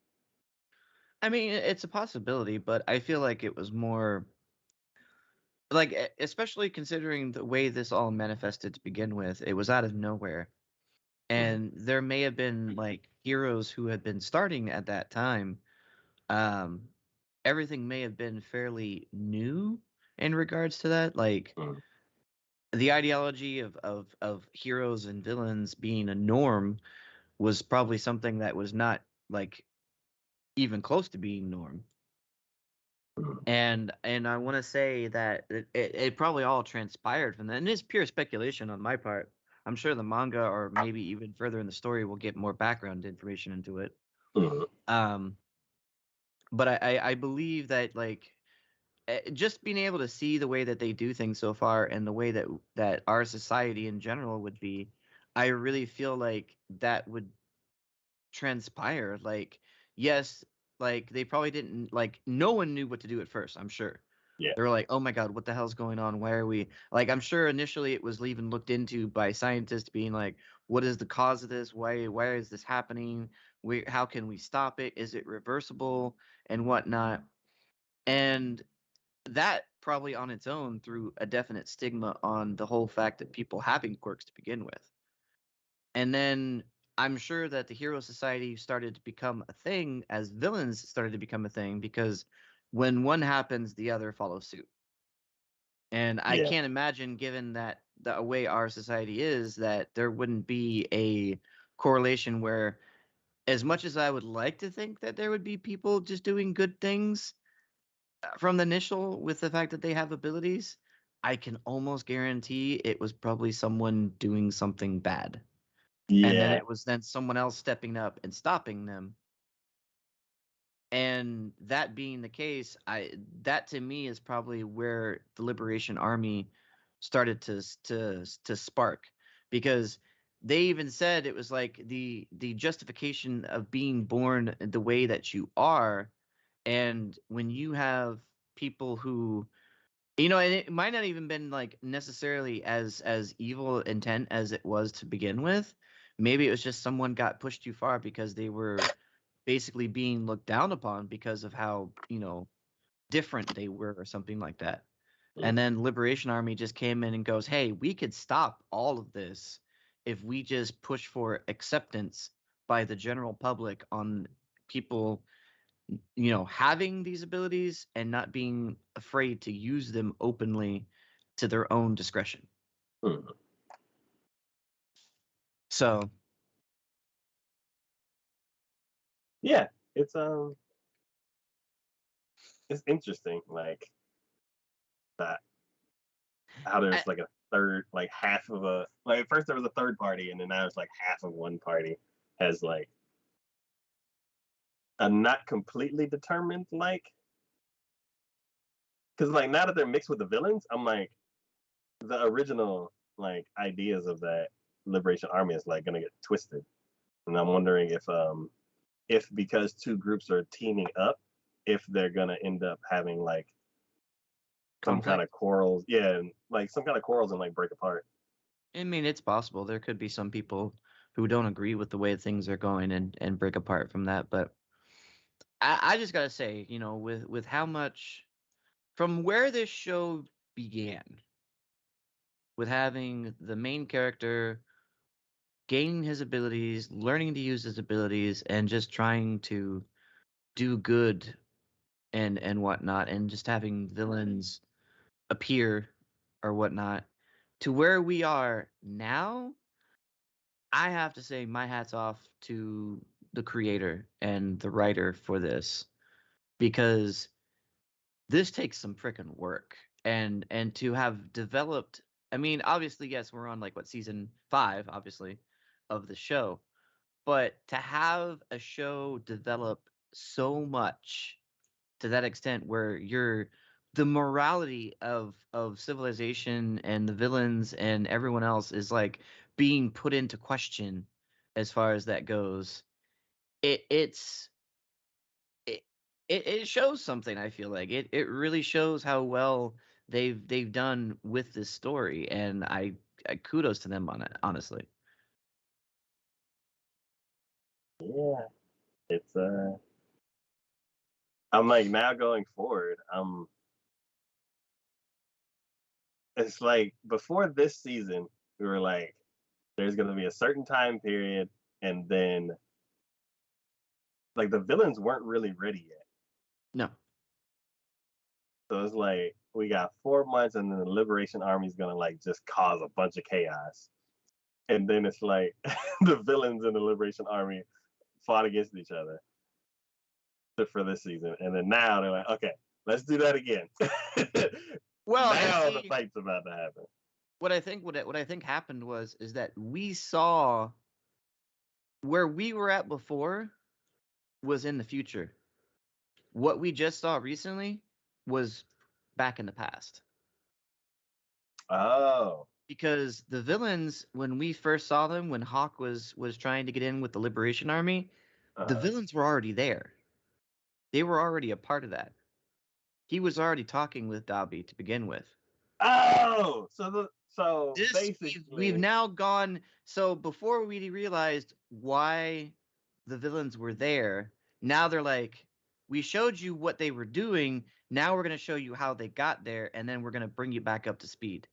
I mean, it's a possibility, but I feel like it was more like, especially considering the way this all manifested to begin with, it was out of nowhere. Mm, And there may have been like heroes who had been starting at that time. Um, Everything may have been fairly new in regards to that. Like mm, the ideology of heroes and villains being a norm was probably something that was not like even close to being norm. mm, And I want to say that it probably all transpired from that. And it's pure speculation on my part. I'm sure the manga or maybe even further in the story will get more background information into it. mm, Um, but I believe that like just being able to see the way that they do things so far and the way that our society in general would be, I really feel like that would transpire. Like, yes, like they probably didn't like no one knew what to do at first, I'm sure. yeah, They were like, "Oh my God, what the hell's going on? Why are we like?" I'm sure initially it was even looked into by scientists, being like, "What is the cause of this? Why is this happening? How can we stop it? Is it reversible and whatnot?" And that probably on its own threw a definite stigma on the whole fact that people having quirks to begin with. And then I'm sure that the Hero Society started to become a thing as villains started to become a thing because when one happens, the other follows suit. And I yeah, can't imagine, given that the way our society is, that there wouldn't be a correlation where, as much as I would like to think that there would be people just doing good things from the initial with the fact that they have abilities, I can almost guarantee it was probably someone doing something bad. And then yeah, it was then someone else stepping up and stopping them. And that being the case, I that to me is probably where the Liberation Army started to spark, because they even said it was like the justification of being born the way that you are. And when you have people who, and it might not even been like necessarily as evil intent as it was to begin with. Maybe it was just someone got pushed too far because they were basically being looked down upon because of how, different they were or something like that. And mm, then Liberation Army just came in and goes, "Hey, we could stop all of this if we just push for acceptance by the general public on people, having these abilities and not being afraid to use them openly to their own discretion." mm. So, Yeah. It's interesting, like that how I, there's like a third, like half of a like first there was a third party, and then now it's like half of one party has like a not completely determined like because like now that they're mixed with the villains, I'm like the original like ideas of that Liberation Army is like gonna get twisted, and I'm wondering if because two groups are teaming up, if they're gonna end up having like some kind of conflict. quarrels, yeah, and like some kind of quarrels and like break apart. I mean, it's possible. There could be some people who don't agree with the way things are going and break apart from that. But I just gotta say, with how much from where this show began, with having the main character gaining his abilities, learning to use his abilities, and just trying to do good and whatnot, and just having villains appear or whatnot. To where we are now, I have to say my hat's off to the creator and the writer for this, because this takes some freaking work. And to have developed, I mean, obviously, yes, we're on like what, season 5, obviously, of the show, but to have a show develop so much to that extent where you're the morality of civilization and the villains and everyone else is like being put into question as far as that goes. It's it, it shows something. I feel like it really shows how well they've done with this story, and I kudos to them on it, honestly. Yeah, it's I'm like now going forward. It's like before this season, we were like, there's gonna be a certain time period, and then like the villains weren't really ready yet. No. So it's like we got 4 months, and then the Liberation Army is gonna like just cause a bunch of chaos, and then it's like the villains in the Liberation Army fought against each other for this season, and then now they're like, okay, let's do that again. Well, and Now the see, fight's about to happen. what I think happened was is that we saw where we were at before was in the future. What we just saw recently was back in the past. Oh, Because the villains, when we first saw them, when Hawk was trying to get in with the Liberation Army, the uh-huh. villains were already there. They were already a part of that. He was already talking with Dobby to begin with. Oh, so This we've basically, now gone, so before we realized why the villains were there, now they're like, we showed you what they were doing, now we're going to show you how they got there, and then we're going to bring you back up to speed.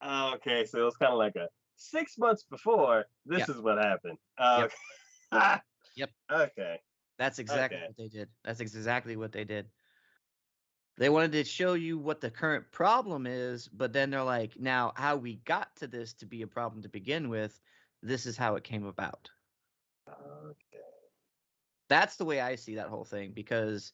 okay, so it was kind of like a 6 months before. This Yep. is what happened. Yep. Okay, Yep. okay, That's exactly okay. what they did. That's exactly what they did. They wanted to show you what the current problem is, but then they're like, now how we got to this to be a problem to begin with, this is how it came about. Okay. That's the way I see that whole thing, because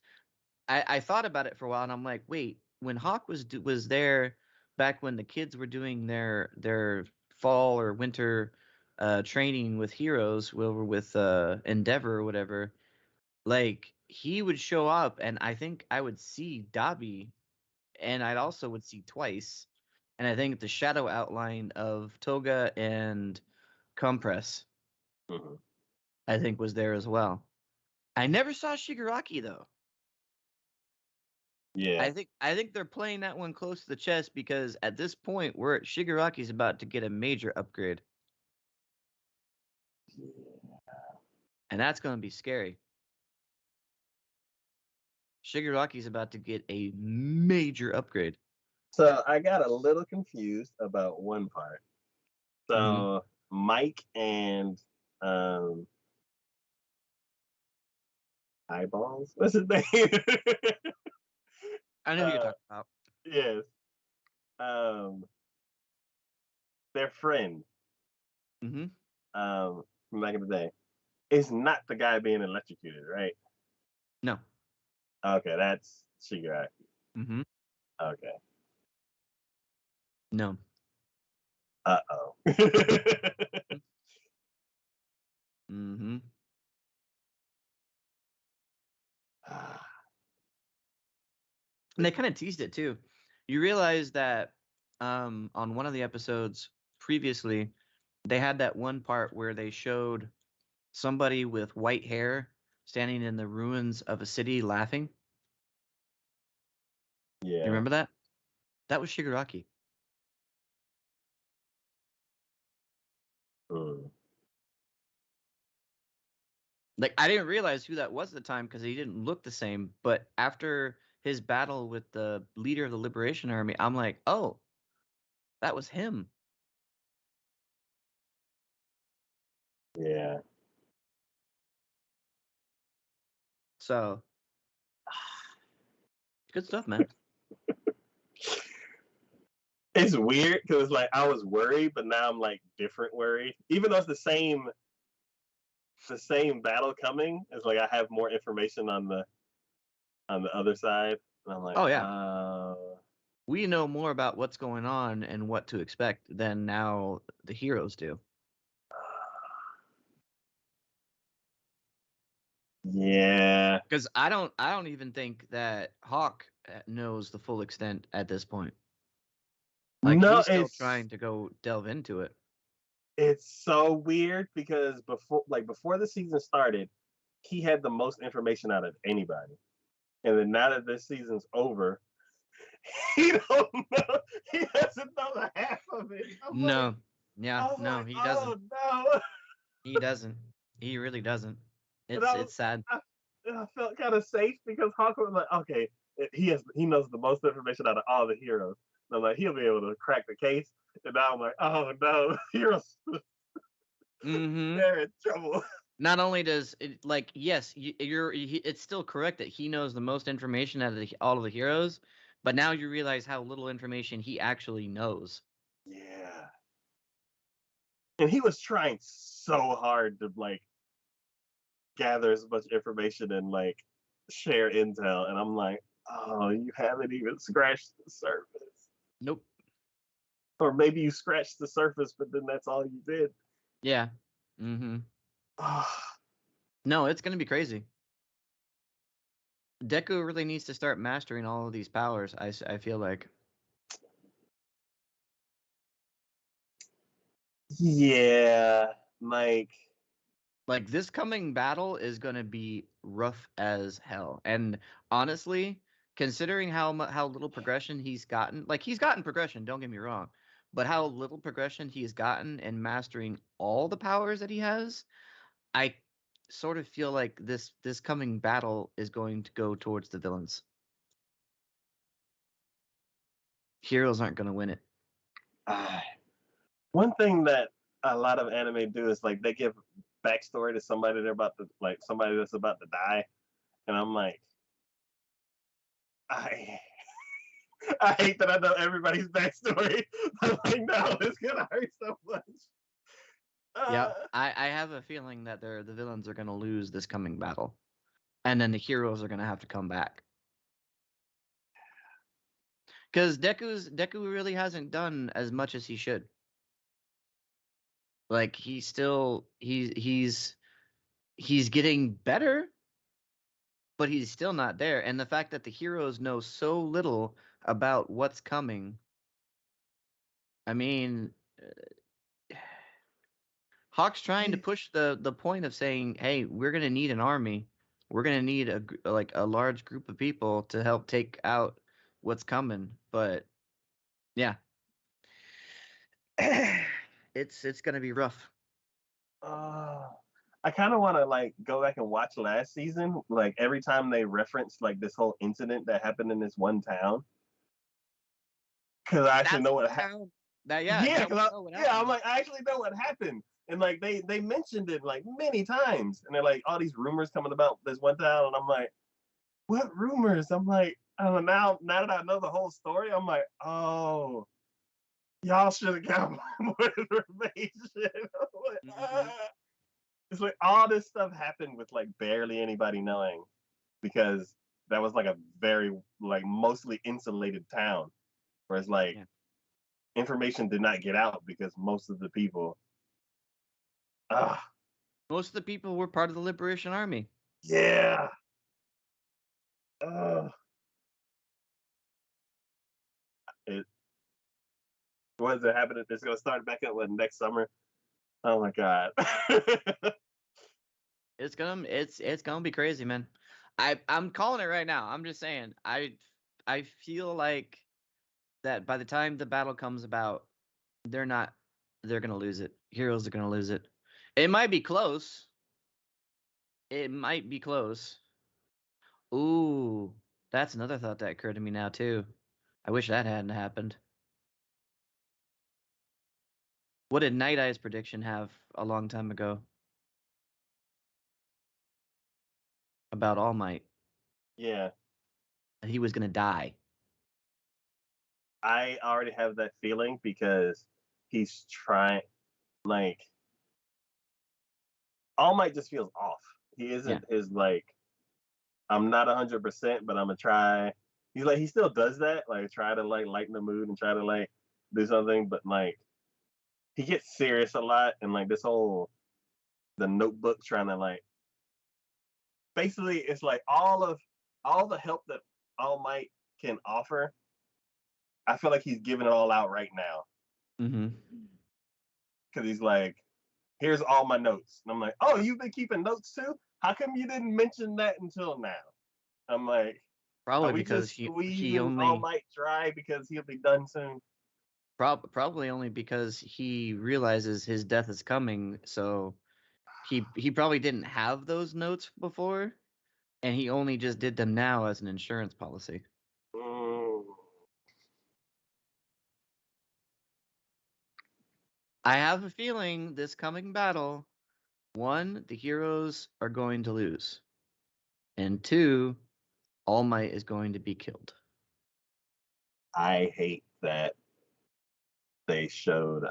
I thought about it for a while and I'm like, wait, when Hawk was there back when the kids were doing their fall or winter training with heroes, over with Endeavor or whatever, like he would show up and I think I would see Dobby, and I'd also would see Twice, and I think the shadow outline of Toga and Compress Mhm. I think was there as well. I never saw Shigaraki though. Yeah. I think they're playing that one close to the chest, because at this point we're Shigaraki's about to get a major upgrade, and that's going to be scary. Shigaraki's about to get a major upgrade. So I got a little confused about one part. Hmm. So Mike and um eyeballs. What's his name? I know who you're uh, talking about. yes. Um, their friend Hmm. from back in the day is not the guy being electrocuted, right? No. Okay, that's Shigaraki. Hmm. Okay. No. Uh oh. Hmm. And they kind of teased it too. You realize that on one of the episodes previously, they had that one part where they showed somebody with white hair standing in the ruins of a city laughing. You Yeah. remember that? That was Shigaraki. Mm. Like, I didn't realize who that was at the time because he didn't look the same. But after his battle with the leader of the Liberation Army, I'm like, oh, that was him. Yeah. So, good stuff, man. It's weird because like I was worried, but now I'm like different worried. Even though it's the same battle coming, it's like I have more information on the other side. And I'm like, Oh yeah, we know more about what's going on and what to expect than now the heroes do. yeah. Because I don't even think that Hawk knows the full extent at this point. Like No, he's still it's trying to go delve into it. it's so weird because before the season started, he had the most information out of anybody. And then now that this season's over, he don't know. He doesn't know the half of it. No, yeah, I'm no, like, he oh doesn't. no. He doesn't. He really doesn't. And It's sad. I felt kind of safe because Hawk was like, okay, he knows the most information out of all the heroes. And I'm like, he'll be able to crack the case. And now I'm like, oh no, heroes, Mm-hmm. they're in trouble. Not only does it, like, yes, it's still correct that he knows the most information out of all of the heroes, but now you realize how little information he actually knows. Yeah. And he was trying so hard to like gather as much information and like share intel. And I'm like, oh, you haven't even scratched the surface. Nope. Or maybe you scratched the surface, but then that's all you did. Yeah. Mm-hmm. No, it's gonna be crazy. Deku really needs to start mastering all of these powers. I feel like Yeah, like this coming battle is gonna be rough as hell. And honestly, considering how little progression he's gotten, like he's gotten progression. Don't get me wrong, but how little progression he's gotten in mastering all the powers that he has, I sort of feel like this coming battle is going to go towards the villains. Heroes aren't gonna win it. uh, one thing that a lot of anime do is like they give backstory to somebody they're about to like somebody that's about to die, and I'm like, I I hate that I know everybody's backstory. I'm like, no, it's gonna hurt so much. Yeah, Uh, I have a feeling that the villains are gonna lose this coming battle, and then the heroes are gonna have to come back. Because Deku really hasn't done as much as he should. Like he's getting better, but he's still not there. And the fact that the heroes know so little about what's coming, I mean, Hawk's trying to push the point of saying, "Hey, we're gonna need an army. We're gonna need like a large group of people to help take out what's coming." But yeah, it's gonna be rough. uh, I kind of want to like go back and watch last season. Like every time they reference like this whole incident that happened in this one town, because I actually That's know what the happened. town. That yeah, Yeah, now we because know what yeah, I'm happened. like I actually know what happened, and like they mentioned it like many times, and they're like all these rumors coming about this one town, and I'm like, what rumors? I'm like, oh, now that I know the whole story, I'm like, oh, y'all should have got more information. Like, Hmm. it's like all this stuff happened with like barely anybody knowing because that was like a very like mostly insulated town, whereas like Yeah, information did not get out because most of the people, ah, most of the people were part of the Liberation Army. yeah, uh, it what is it happening? It's gonna start back up what, next summer. Oh my god. It's gonna be crazy, man. I'm calling it right now. I'm just saying. I feel like that by the time the battle comes about, they're not they're gonna lose it. Heroes are gonna lose it. It might be close. It might be close. Ooh, that's another thought that occurred to me now too. I wish that hadn't happened. What did Night Eye's prediction have a long time ago? about All Might. Yeah, That he was gonna die. I already have that feeling because he's trying. Like All Might just feels off. He Yeah. isn't his like. I'm not 100%, but I'm gonna try. He's like he still does that, like try to like lighten the mood and try to like do something, but like he gets serious a lot, and like this whole the Notebook trying to like basically it's like all the help that All Might can offer. I feel like he's giving it all out right now Mm-hmm. because he's like, here's all my notes, and I'm like, oh, you've been keeping notes too? How come you didn't mention that until now? I'm like, are Probably we because just he squeezing All only Might dry because he'll be done soon? probably only because he realizes his death is coming. So he probably didn't have those notes before, and he only just did them now as an insurance policy. Mm, I have a feeling this coming battle, one, the heroes are going to lose, and two, All Might is going to be killed. I hate that they showed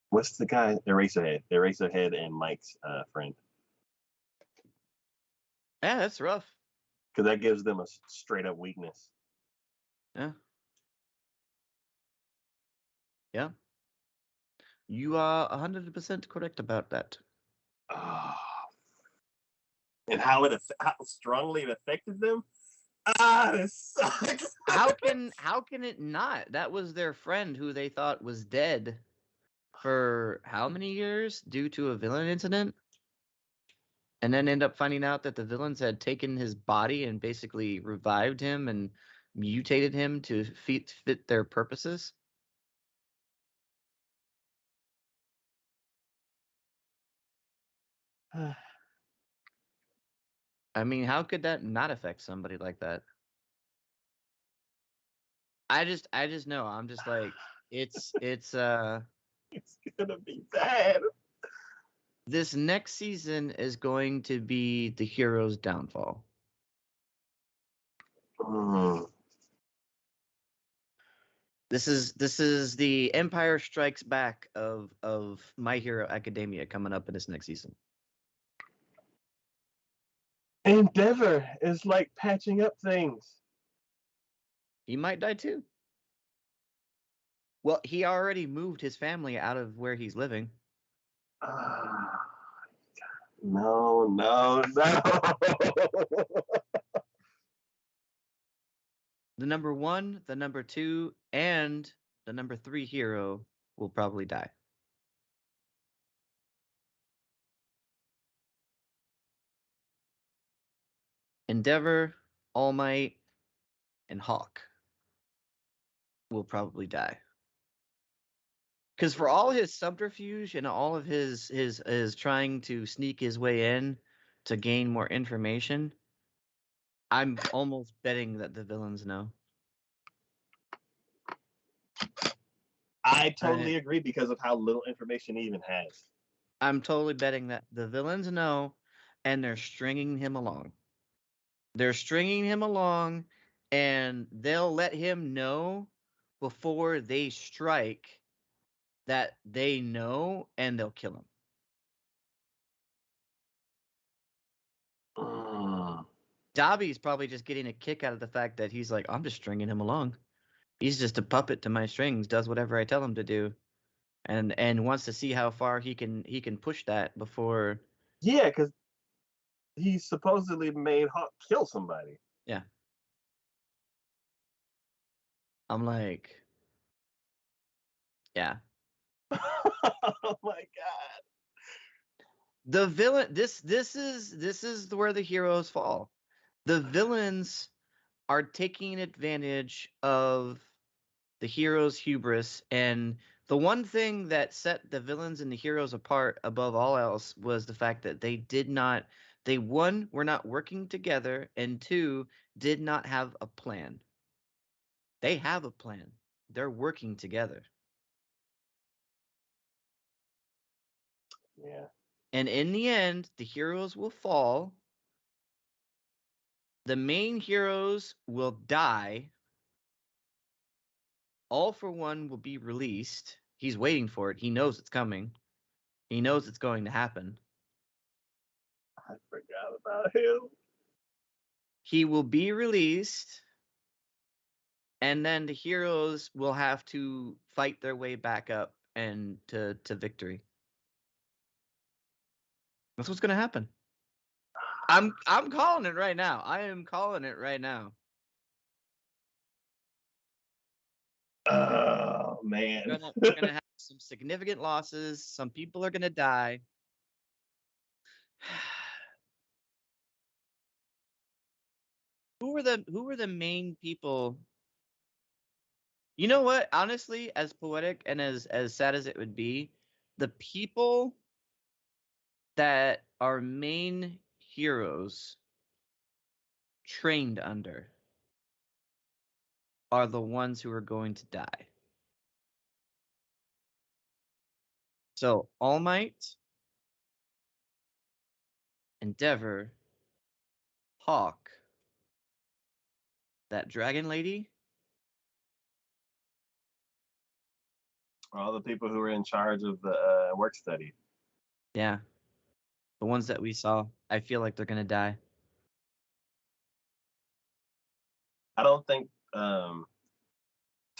what's the guy? Eraserhead and Mike's friend, Yeah, that's rough. because that gives them a straight up weakness. Yeah, yeah. You are 100% correct about that. Oh, and how strongly it affected them. This sucks. How can it not? That was their friend who they thought was dead for how many years due to a villain incident? And then end up finding out that the villains had taken his body and basically revived him and mutated him to fit their purposes. I mean, how could that not affect somebody like that? I just know. I'm just like it's It's gonna be bad. this next season is going to be the hero's downfall. Mm, This is the Empire Strikes Back of My Hero Academia coming up in this next season. Endeavor is like patching up things. He might die too. Well, he already moved his family out of where he's living. Ah, no, no, no. The number 1, the number 2, and the number 3 hero will probably die. Endeavor, All Might, and Hawk will probably die. Because for all his subterfuge and all of his trying to sneak his way in to gain more information, I'm almost betting that the villains know. I I, totally agree because of how little information he even has. I'm totally betting that the villains know, and they're stringing him along. They're stringing him along, and they'll let him know before they strike that they know, and they'll kill him. Mm. Dobby's probably just getting a kick out of the fact that he's like, I'm just stringing him along. He's just a puppet to my strings, does whatever I tell him to do, and wants to see how far he can push that before. Yeah, because he supposedly made Hawk kill somebody. Yeah, I'm like, yeah. Oh my god. The villain. This is where the heroes fall. The villains are taking advantage of the heroes' hubris, and the one thing that set the villains and the heroes apart above all else was the fact that they one, were not working together, and two, did not have a plan. They have a plan. They're working together. Yeah. And in the end, the heroes will fall. The main heroes will die. All for One will be released. He's waiting for it. He knows it's coming. He knows it's going to happen. I forgot about him. He will be released, and then the heroes will have to fight their way back up and to victory. That's what's going to happen. I'm calling it right now. I am calling it right now. Oh man. We're gonna have some significant losses. Some people are gonna die. Who were the main people? You know what? Honestly, as poetic and as sad as it would be, the people that our main heroes trained under are the ones who are going to die. So All Might, Endeavor, Hawk, that dragon lady. All the people who were in charge of the work study. Yeah. The ones that we saw. I feel like they're gonna die. I don't think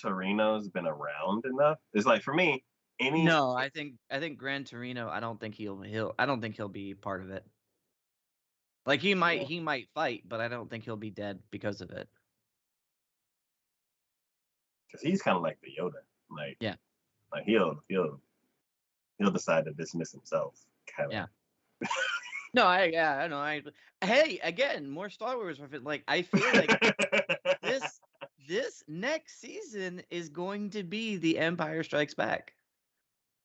Torino's been around enough. It's like for me, No, I think Gran Torino. I don't think he'll be part of it. Like he might fight, but I don't think he'll be dead because of it. because he's kind of like the Yoda. Yeah, Like he'll decide to dismiss himself. Kind of. yeah. No, I know. Hey, again, more Star Wars reference. Like I feel like this next season is going to be the Empire Strikes Back.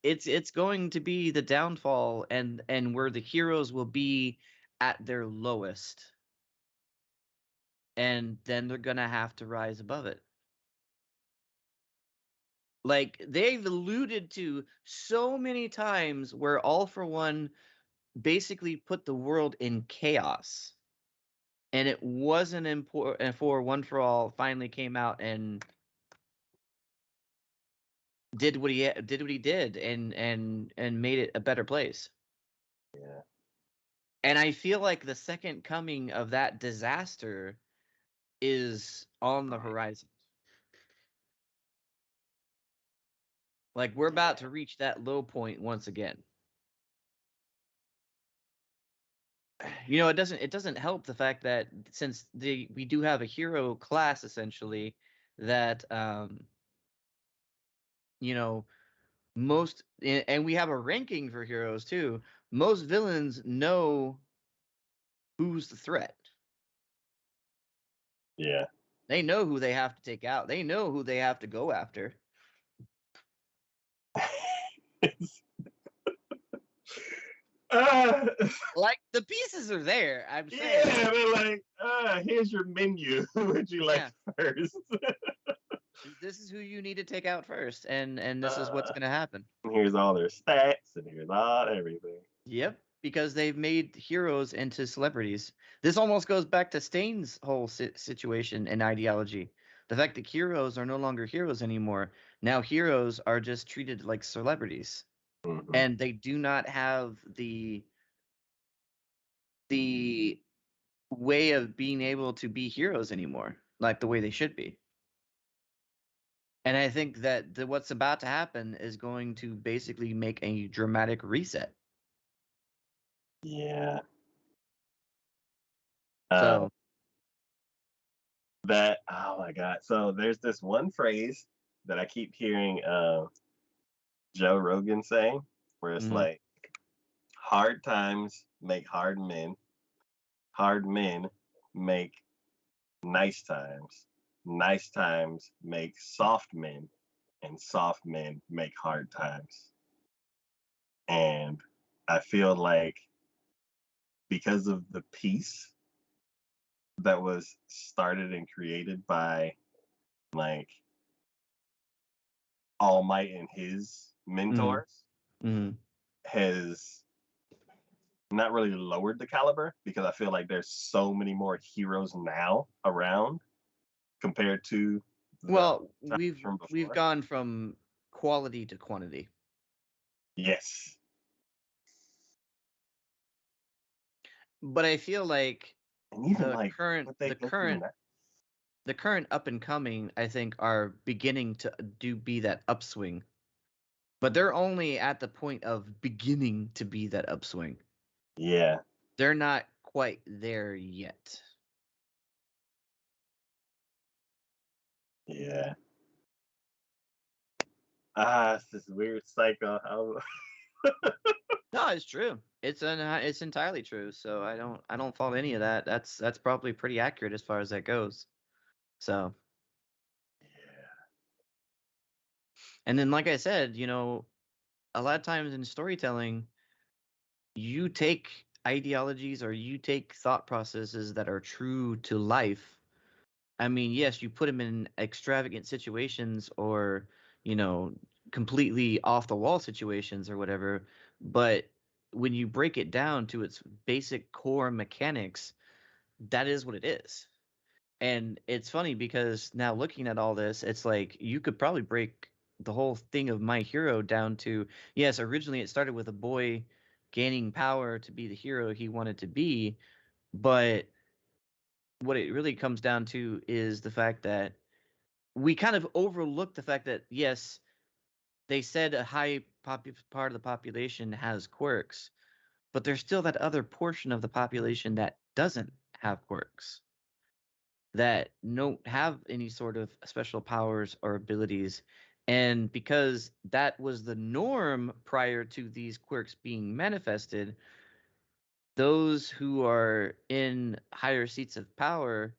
It's going to be the downfall and where the heroes will be at their lowest, and then they're gonna have to rise above it. Like they've alluded to so many times where All for One basically put the world in chaos, and it wasn't important for One for All finally came out and did what he did and made it a better place. Yeah. And I feel like the second coming of that disaster is on the horizon. Like we're about to reach that low point once again. You know, it doesn't help the fact that since we do have a hero class essentially that you know most and we have a ranking for heroes too. Most villains know who's the threat. Yeah. They know who they have to take out. They know who they have to go after. uh, Like the pieces are there. I'm saying. yeah, they're like, here's your menu. Who would you like first? This is who you need to take out first, and this is what's going to happen. Here's all their stats, and here's all everything. Yep, because they've made heroes into celebrities. This almost goes back to Stain's whole situation and ideology. The fact that heroes are no longer heroes anymore. Now heroes are just treated like celebrities, and they do not have the way of being able to be heroes anymore, like the way they should be. And I think that what's about to happen is going to basically make a dramatic reset. Yeah. So that oh my god. So there's this one phrase that I keep hearing Joe Rogan saying, where it's like, hard times make hard men make nice times make soft men, and soft men make hard times. And I feel like because of the peace that was started and created by like All Might and his mentors has not really lowered the caliber because I feel like there's so many more heroes now around compared to the Well, time we've from we've before. gone from quality to quantity. Yes. But I feel like And even the like current what they the go through current now. the current up and coming, I think, are beginning to do be that upswing. But they're only at the point of beginning to be that upswing. Yeah. They're not quite there yet. Yeah. Ah, it's this weird cycle. No, it's true. It's entirely true. So I don't fault any of that. That's probably pretty accurate as far as that goes. So, Yeah. and then like I said, a lot of times in storytelling, you take ideologies or you take thought processes that are true to life. I mean, yes, you put them in extravagant situations or, you know, completely off the wall situations or whatever, but when you break it down to its basic core mechanics, that is what it is. And it's funny because now looking at all this, it's like you could probably break the whole thing of My Hero down to yes, originally it started with a boy gaining power to be the hero he wanted to be, but what it really comes down to is the fact that we kind of overlook the fact that yes, they said a high part of the population has quirks, but there's still that other portion of the population that doesn't have quirks, that don't have any sort of special powers or abilities. And because that was the norm prior to these quirks being manifested, those who are in higher seats of power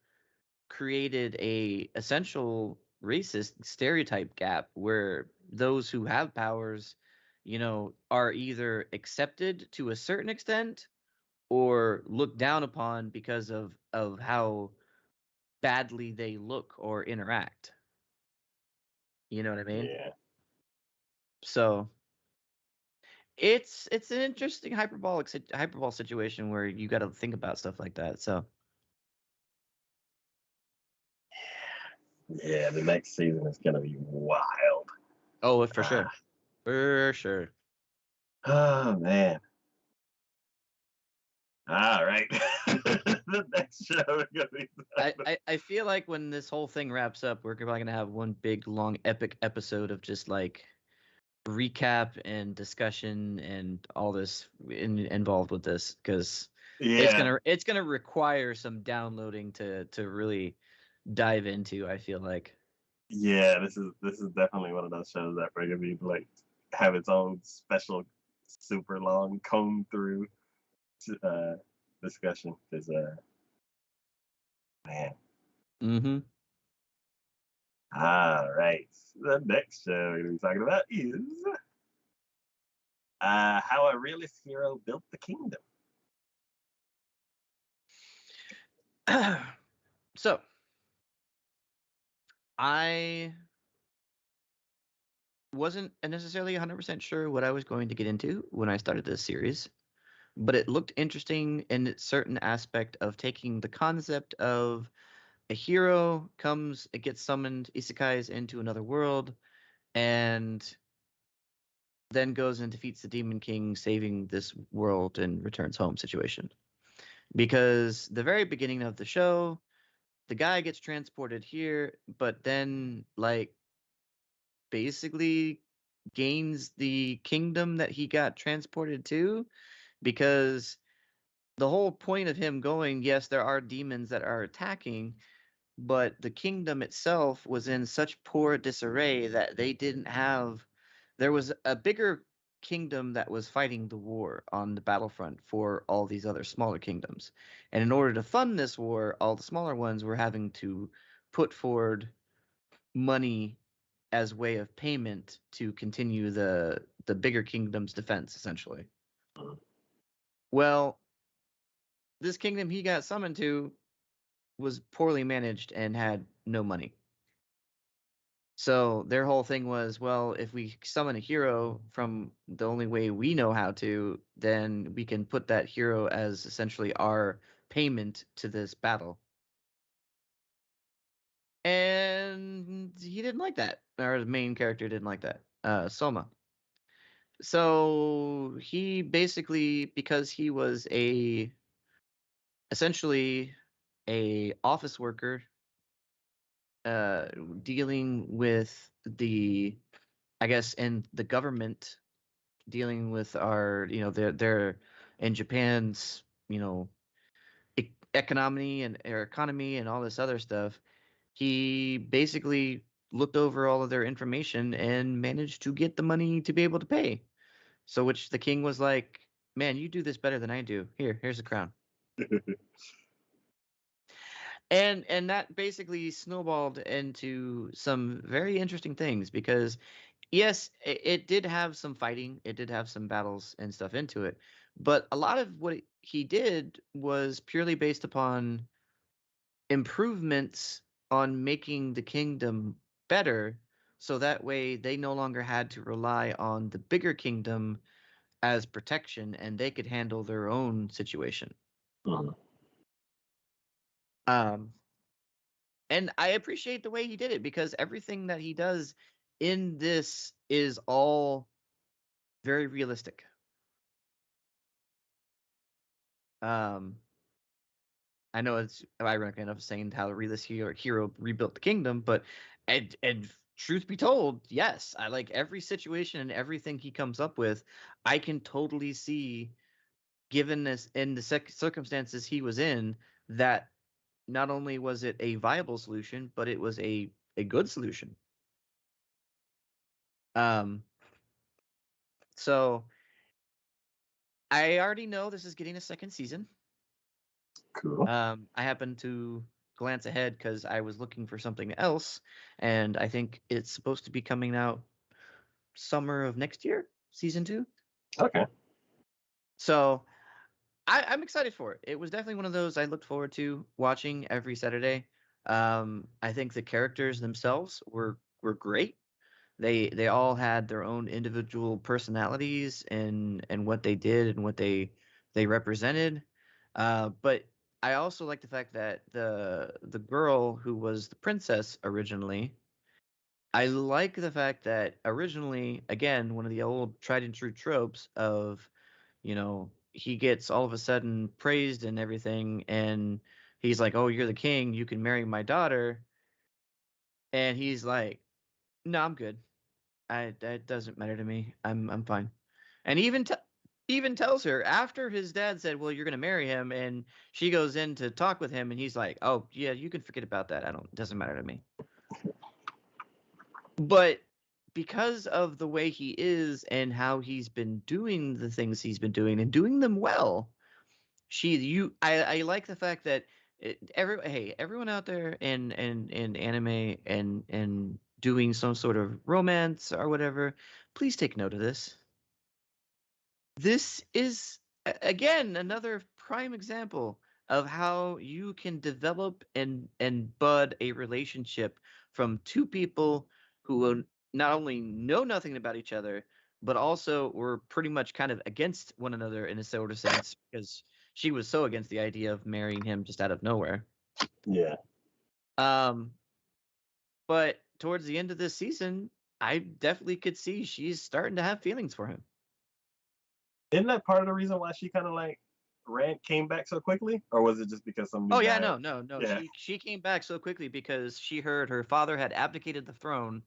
created a essential racist stereotype gap where those who have powers, are either accepted to a certain extent or looked down upon because of how badly they look or interact. You know what I mean? Yeah. So it's an interesting hyperbole situation where you got to think about stuff like that. So Yeah. The next season is gonna be wild. oh, for Ah. sure, for sure. Oh man. All right. The next show is gonna be I feel like when this whole thing wraps up, we're probably gonna have one big long epic episode of just like recap and discussion and all this involved with this because it's yeah. gonna require some downloading to really dive into. I feel like. Yeah, this is definitely one of those shows that are gonna be like have its own special super long comb through uh discussion because man. Mm-hmm. All right. The next show we're gonna be talking about is how a realist hero built the kingdom. So I wasn't necessarily 100% sure what I was going to get into when I started this series, but it looked interesting in its certain aspect of taking the concept of a hero comes, it gets summoned, isekais into another world, and then goes and defeats the Demon King, saving this world and returns home situation. Because the very beginning of the show, the guy gets transported here, but then like basically gains the kingdom that he got transported to because the whole point of him going, yes, there are demons that are attacking, but the kingdom itself was in such poor disarray that they didn't have. There was a bigger kingdom that was fighting the war on the battlefront for all these other smaller kingdoms. And in order to fund this war, all the smaller ones were having to put forward money as way of payment to continue the bigger kingdom's defense, essentially. Well, this kingdom he got summoned to was poorly managed and had no money. So their whole thing was, well, if we summon a hero from the only way we know how to, then we can put that hero as essentially our payment to this battle. And he didn't like that. Our main character didn't like that. Soma. So he basically, because he was essentially a office worker, dealing with I guess, in the government, dealing with our, they're in Japan's, economy and their economy and all this other stuff. He basically looked over all of their information and managed to get the money to be able to pay. So, which the king was like, "Man, you do this better than I do. Here's the crown." And that basically snowballed into some very interesting things because yes, it did have some fighting, it did have some battles and stuff into it, but a lot of what he did was purely based upon improvements on making the kingdom better, so that way they no longer had to rely on the bigger kingdom as protection and they could handle their own situation. Mhm. Um, and I appreciate the way he did it because everything that he does in this is all very realistic. Um, I know it's ironic enough saying how the realistic hero rebuilt the kingdom, but and truth be told, yes, I like every situation and everything he comes up with. I can totally see, given this in the circumstances he was in, that not only was it a viable solution, but it was a good solution. Um, so I already know this is getting a second season. Cool. I happened to glance ahead because I was looking for something else, and I think it's supposed to be coming out summer of next year, season 2. Okay. So I'm excited for it. It was definitely one of those I looked forward to watching every Saturday. I think the characters themselves were great. They all had their own individual personalities and what they did and what they represented. But I also like the fact that the girl who was the princess originally, I like the fact that originally, again, one of the old tried and true tropes of, he gets all of a sudden praised and everything, and he's like, "Oh, you're the king, you can marry my daughter," and he's like, "No, I'm good. It doesn't matter to me. I'm fine." And even tells her after his dad said, "Well, you're gonna marry him," and she goes in to talk with him, and he's like, "Oh yeah, you can forget about that. It doesn't matter to me." But because of the way he is and how he's been doing the things he's been doing and doing them well, I like the fact that everyone out there in anime and doing some sort of romance or whatever, please take note of this. This is again another prime example of how you can develop and bud a relationship from two people who will not only know nothing about each other, but also were pretty much kind of against one another in a sort of sense because she was so against the idea of marrying him just out of nowhere. Yeah. Um, but towards the end of this season, I definitely could see she's starting to have feelings for him. Isn't that part of the reason why she kind of like came back so quickly, or was it just because some new Oh yeah, guy? no. Yeah. She came back so quickly because she heard her father had abdicated the throne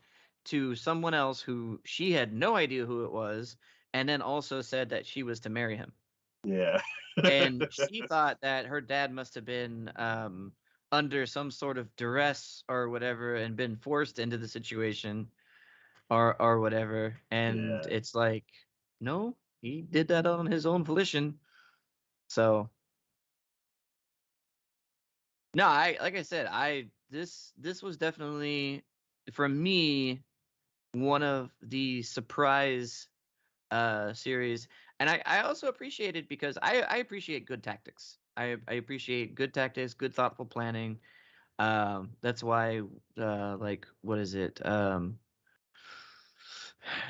to someone else who she had no idea who it was, and then also said that she was to marry him. Yeah. And she thought that her dad must have been under some sort of duress or whatever and been forced into the situation or whatever. And Yeah. it's like, no, he did that on his own volition. So no, I like I said, I this was definitely for me one of the surprise series. And I also appreciate it because I appreciate good tactics. I appreciate good tactics, good thoughtful planning. That's why, like, what is it?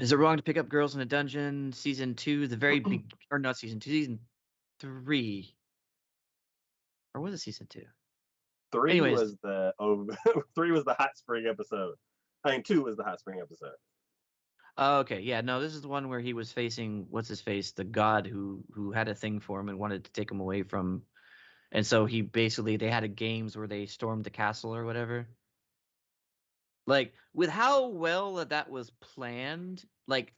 Is it wrong to pick up girls in a dungeon? Season 2, the very big, or not season 2, season 3, or was it season 2? Three Anyways, was the three was the hot spring episode. I mean, two was the hot spring episode. oh, okay, yeah, no, this is the one where he was facing what's his face, the god who had a thing for him and wanted to take him away from, and so he basically they had a games where they stormed the castle or whatever. Like with how well that was planned, like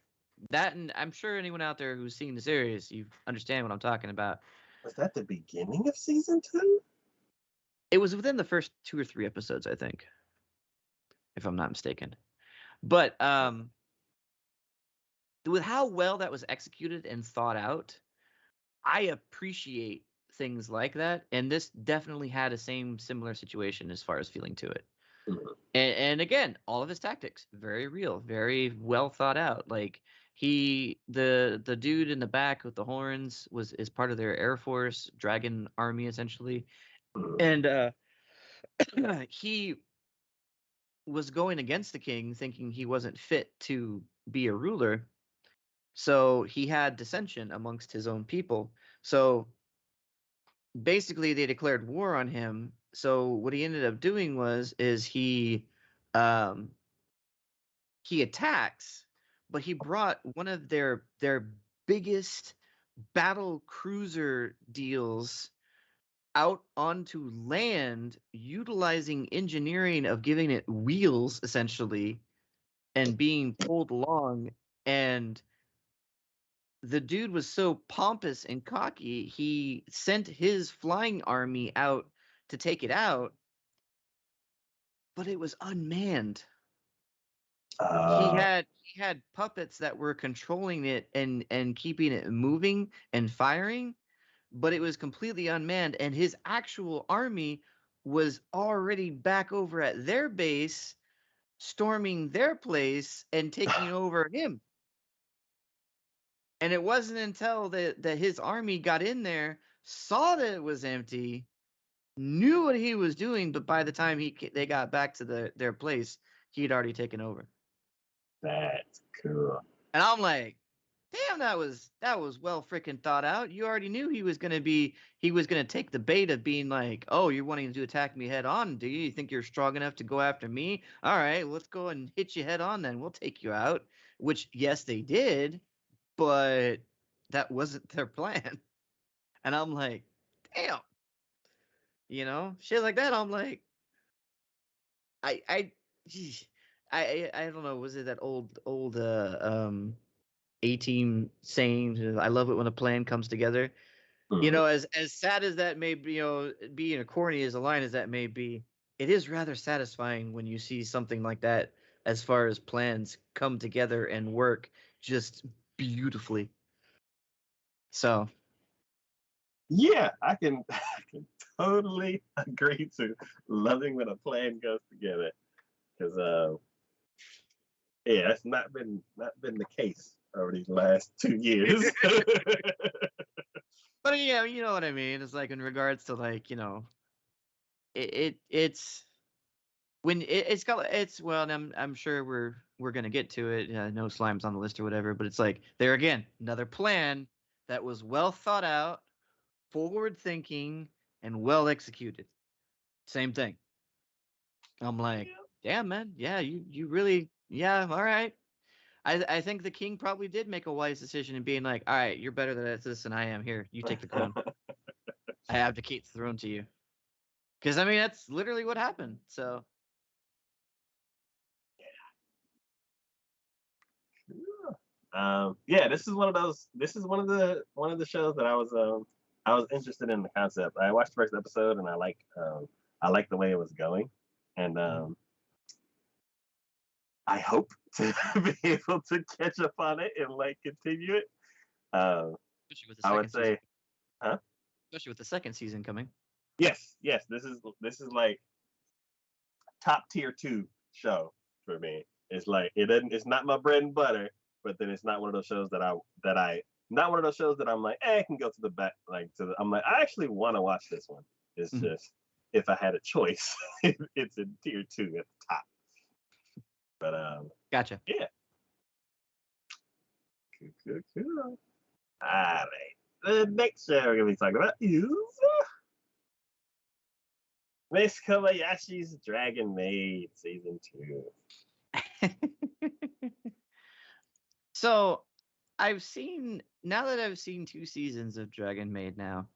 that, and I'm sure anyone out there who's seen the series, you understand what I'm talking about. Was that the beginning of season 2? It was within the first 2 or 3 episodes, I think, if I'm not mistaken. But with how well that was executed and thought out, I appreciate things like that. And this definitely had a similar situation as far as feeling to it. Mm-hmm. And again, all of his tactics, very real, very well thought out. Like the dude in the back with the horns is part of their Air Force Dragon Army essentially. And he was going against the king thinking he wasn't fit to be a ruler. So he had dissension amongst his own people. So basically they declared war on him. So what he ended up doing is um he attacks, but he brought one of their biggest battle cruiser deals out onto land, utilizing engineering of giving it wheels essentially and being pulled along. And the dude was so pompous and cocky, he sent his flying army out to take it out, but it was unmanned. He had puppets that were controlling it and keeping it moving and firing, but it was completely unmanned, and his actual army was already back over at their base, storming their place and taking over him. And it wasn't until that his army got in there, saw that it was empty, knew what he was doing, but by the time they got back to their place, he had already taken over. That's cool. And I'm like, damn, that was well freaking thought out. You already knew he was gonna take the bait of being like, oh, you're wanting to attack me head on, do you? You think you're strong enough to go after me? All right, let's go and hit you head on then. We'll take you out. Which yes, they did, but that wasn't their plan. And I'm like, damn, shit like that. I'm like, I, geez, I don't know. Was it that old A-team saying, I love it when a plan comes together. Mm-hmm. As sad as that may be, being a corny as a line as that may be, it is rather satisfying when you see something like that as far as plans come together and work just beautifully. So Yeah, I can totally agree to loving when a plan goes together, because yeah, that's not been the case over these last 2 years. but yeah, you know what I mean. It's like in regards to like, it's when it's well, and I'm sure we're gonna get to it. No slimes on the list or whatever, but it's like there again, another plan that was well thought out, forward thinking, and well executed. Same thing. I'm like, damn man, yeah, you really, yeah, all right. I think the king probably did make a wise decision in being like, all right, you're better at this than I am. Here, you take the crown. I abdicate the throne to you. Because I mean, that's literally what happened. So Yeah, this is one of those. This is one of the shows that I was interested in the concept. I watched the first episode and I like the way it was going, and I hope to be able to catch up on it and like continue it. especially with the I second would season, say, huh? especially with the second season coming. Yes, yes. This is like top tier 2 show for me. It's like it doesn't. It's not my bread and butter, but then it's not one of those shows that I not one of those shows that I'm like, I can go to the back, like to the. I'm like, I actually want to watch this one. It's Mhm. just if I had a choice, it's in tier 2 at the top. But Gotcha. yeah, cool. All right. The next show we're gonna be talking about is Miss Kobayashi's Dragon Maid season 2. So now that I've seen 2 seasons of Dragon Maid now,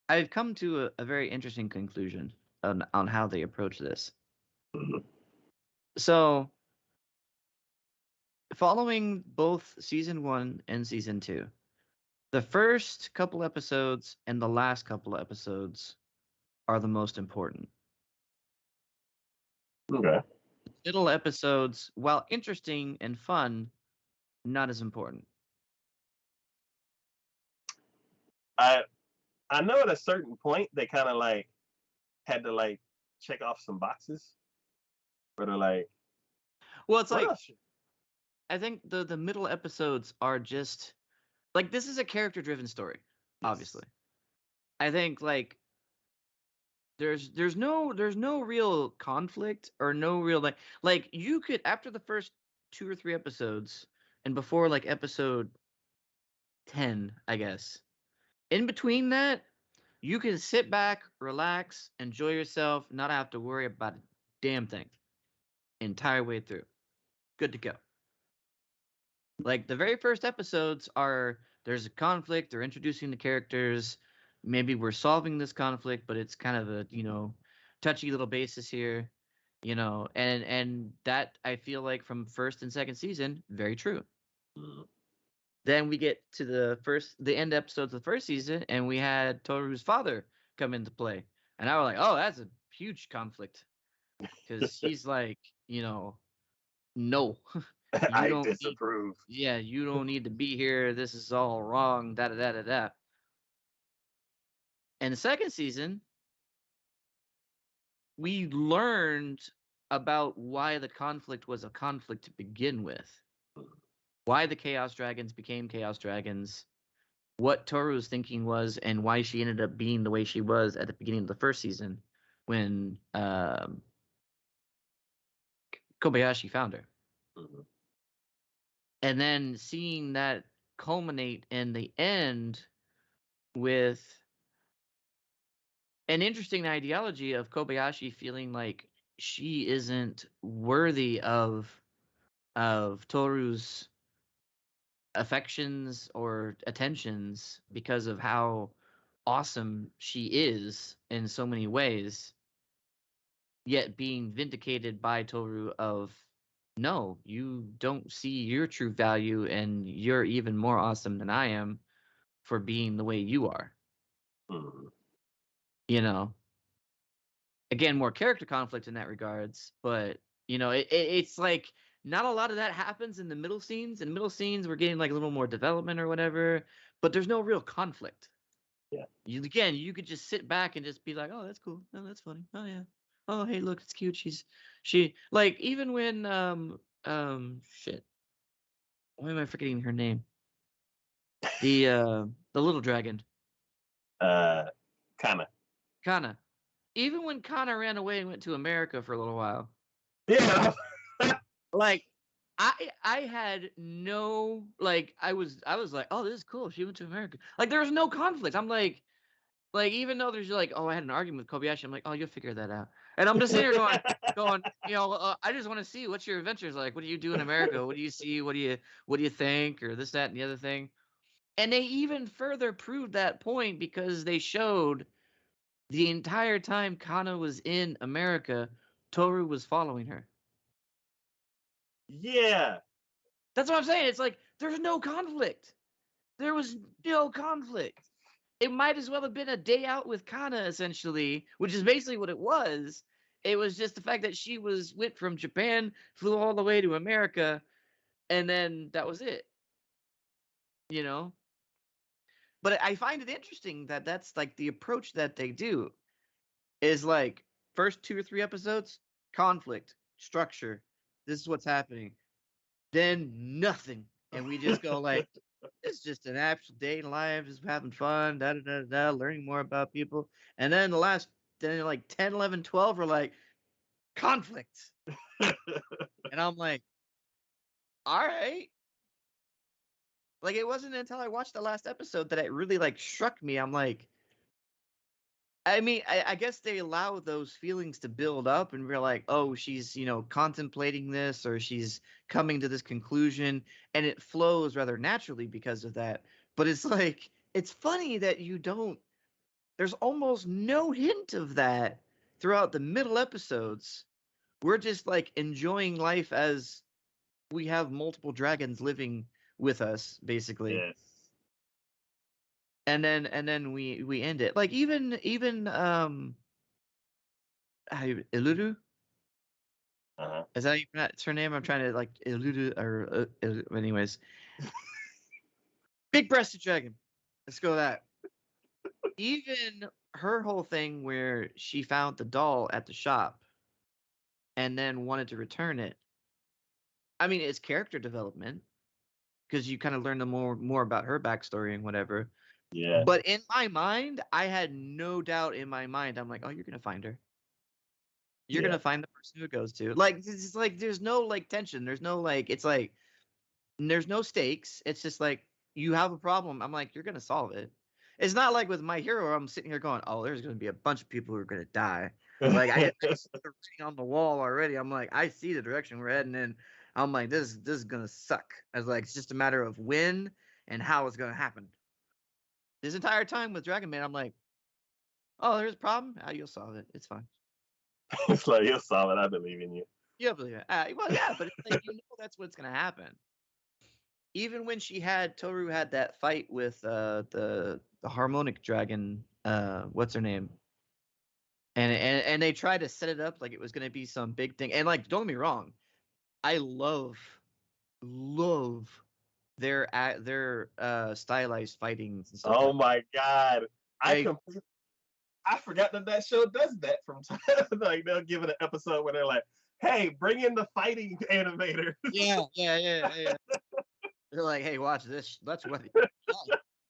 I've come to a very interesting conclusion on how they approach this. Mhm. So, following both season 1 and season 2, the first couple episodes and the last couple episodes are the most important. Okay. Middle episodes, while interesting and fun, not as important. I I know at a certain point they kind of like had to like check off some boxes, but they're like, Well, it's what like else? I think the middle episodes are just like this is a character driven story, Yes. obviously. I think like there's no real conflict or no real like you could after the first 2 or 3 episodes and before like episode 10, I guess. In between that, you can sit back, relax, enjoy yourself, not have to worry about a damn thing entire way through. Good to go. Like the very first episodes are there's a conflict, they're introducing the characters, maybe we're solving this conflict, but it's kind of a, touchy little basis here, and that I feel like from first and second season, very true. Mhm. Then we get to the end episodes of the first season, and we had Toru's father come into play. And I was like, oh, that's a huge conflict. Because he's like, no, you I don't need, disapprove. yeah, you don't need to be here. This is all wrong. Da da da da da. And the second season, we learned about why the conflict was a conflict to begin with. Why the Chaos Dragons became Chaos Dragons, what Toru's thinking was, and why she ended up being the way she was at the beginning of the first season when Kobayashi found her. Mhm. And then seeing that culminate in the end with an interesting ideology of Kobayashi feeling like she isn't worthy of Toru's affections or attentions because of how awesome she is in so many ways, yet being vindicated by Toru of no, you don't see your true value and you're even more awesome than I am for being the way you are. Mhm. You know, again, more character conflict in that regards, but it's like not a lot of that happens in the middle scenes. In middle scenes, we're getting like a little more development or whatever, but there's no real conflict. Yeah. You could just sit back and just be like, oh, that's cool. Oh, that's funny. Oh yeah. Oh hey, look, it's cute. She like even when shit. Why am I forgetting her name? The little dragon, Uh, kind of. Kana. Even when Kana ran away and went to America for a little while, Yeah. like I had no like I was like, oh, this is cool. She went to America. Like there was no conflict. I'm like even though there's like, oh, I had an argument with Kobayashi. I'm like, oh, you'll figure that out. And I'm just sitting here going, I just want to see what's your adventures like. What do you do in America? What do you see? What do you think? Or this, that, and the other thing. And they even further proved that point because they showed the entire time Kana was in America, Toru was following her. Yeah. That's what I'm saying. It's like there's no conflict. There was no conflict. It might as well have been a day out with Kana, essentially, which is basically what it was. It was just the fact that she went from Japan, flew all the way to America, and then that was it. You know? But I find it interesting that that's like the approach that they do is like first 2 or 3 episodes, conflict, structure. This is what's happening. Then nothing. And we just go like, it's just an actual day in life, just having fun, da da da da, learning more about people. And then the last then like 10, 11, 12 were like conflict. And I'm like, all right. Like, it wasn't until I watched the last episode that it really like struck me. I'm like, I mean, I guess they allow those feelings to build up, and we're like, oh, she's, contemplating this, or she's coming to this conclusion, and it flows rather naturally because of that. But it's like, it's funny that there's almost no hint of that throughout the middle episodes. We're just like enjoying life as we have multiple dragons living with us, basically. Yes. And then we end it. Like even Iluru? Uh-huh. Is that how you pronounce her name? I'm trying to like Iluru or anyways. Big breasted dragon. Let's go with that. Even her whole thing where she found the doll at the shop and then wanted to return it. I mean, it's character development because you kind of learn the more about her backstory and whatever. Yeah. But in my mind, I had no doubt in my mind. I'm like, oh, you're gonna find her. You're Yeah. gonna find the person who it goes to. Like it's like there's no like tension. There's no like it's like there's no stakes. It's just like you have a problem. I'm like, you're gonna solve it. It's not like with My Hero, where I'm sitting here going, oh, there's gonna be a bunch of people who are gonna die. Like I see the writing on the wall already. I'm like, I see the direction we're heading in. I'm like, this is gonna suck. I was like, it's just a matter of when and how it's gonna happen. This entire time with Dragon Man, I'm like, oh, there's a problem. Ah, you'll solve it. It's fine. It's like, you'll solve it. I believe in you. Yeah, believe it. Well, yeah, but it's like that's what's gonna happen. Even when Toru had that fight with the harmonic dragon, what's her name? And they tried to set it up like it was gonna be some big thing. And like, don't get me wrong, I love their stylized fightings and stuff. Oh my god. Like, I forgot that show does that from time. Like they'll give it an episode where they're like, "Hey, bring in the fighting animator." yeah. They're like, hey, watch this. Let's what?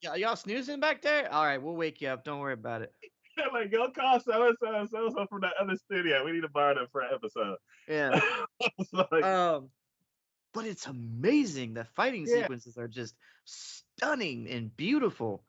Y'all snoozing back there? All right, we'll wake you up. Don't worry about it. They're like, go call so and so and so and so from that other studio. We need to borrow them for an episode. Yeah. It's like, But it's amazing. The fighting sequences are just stunning and beautiful.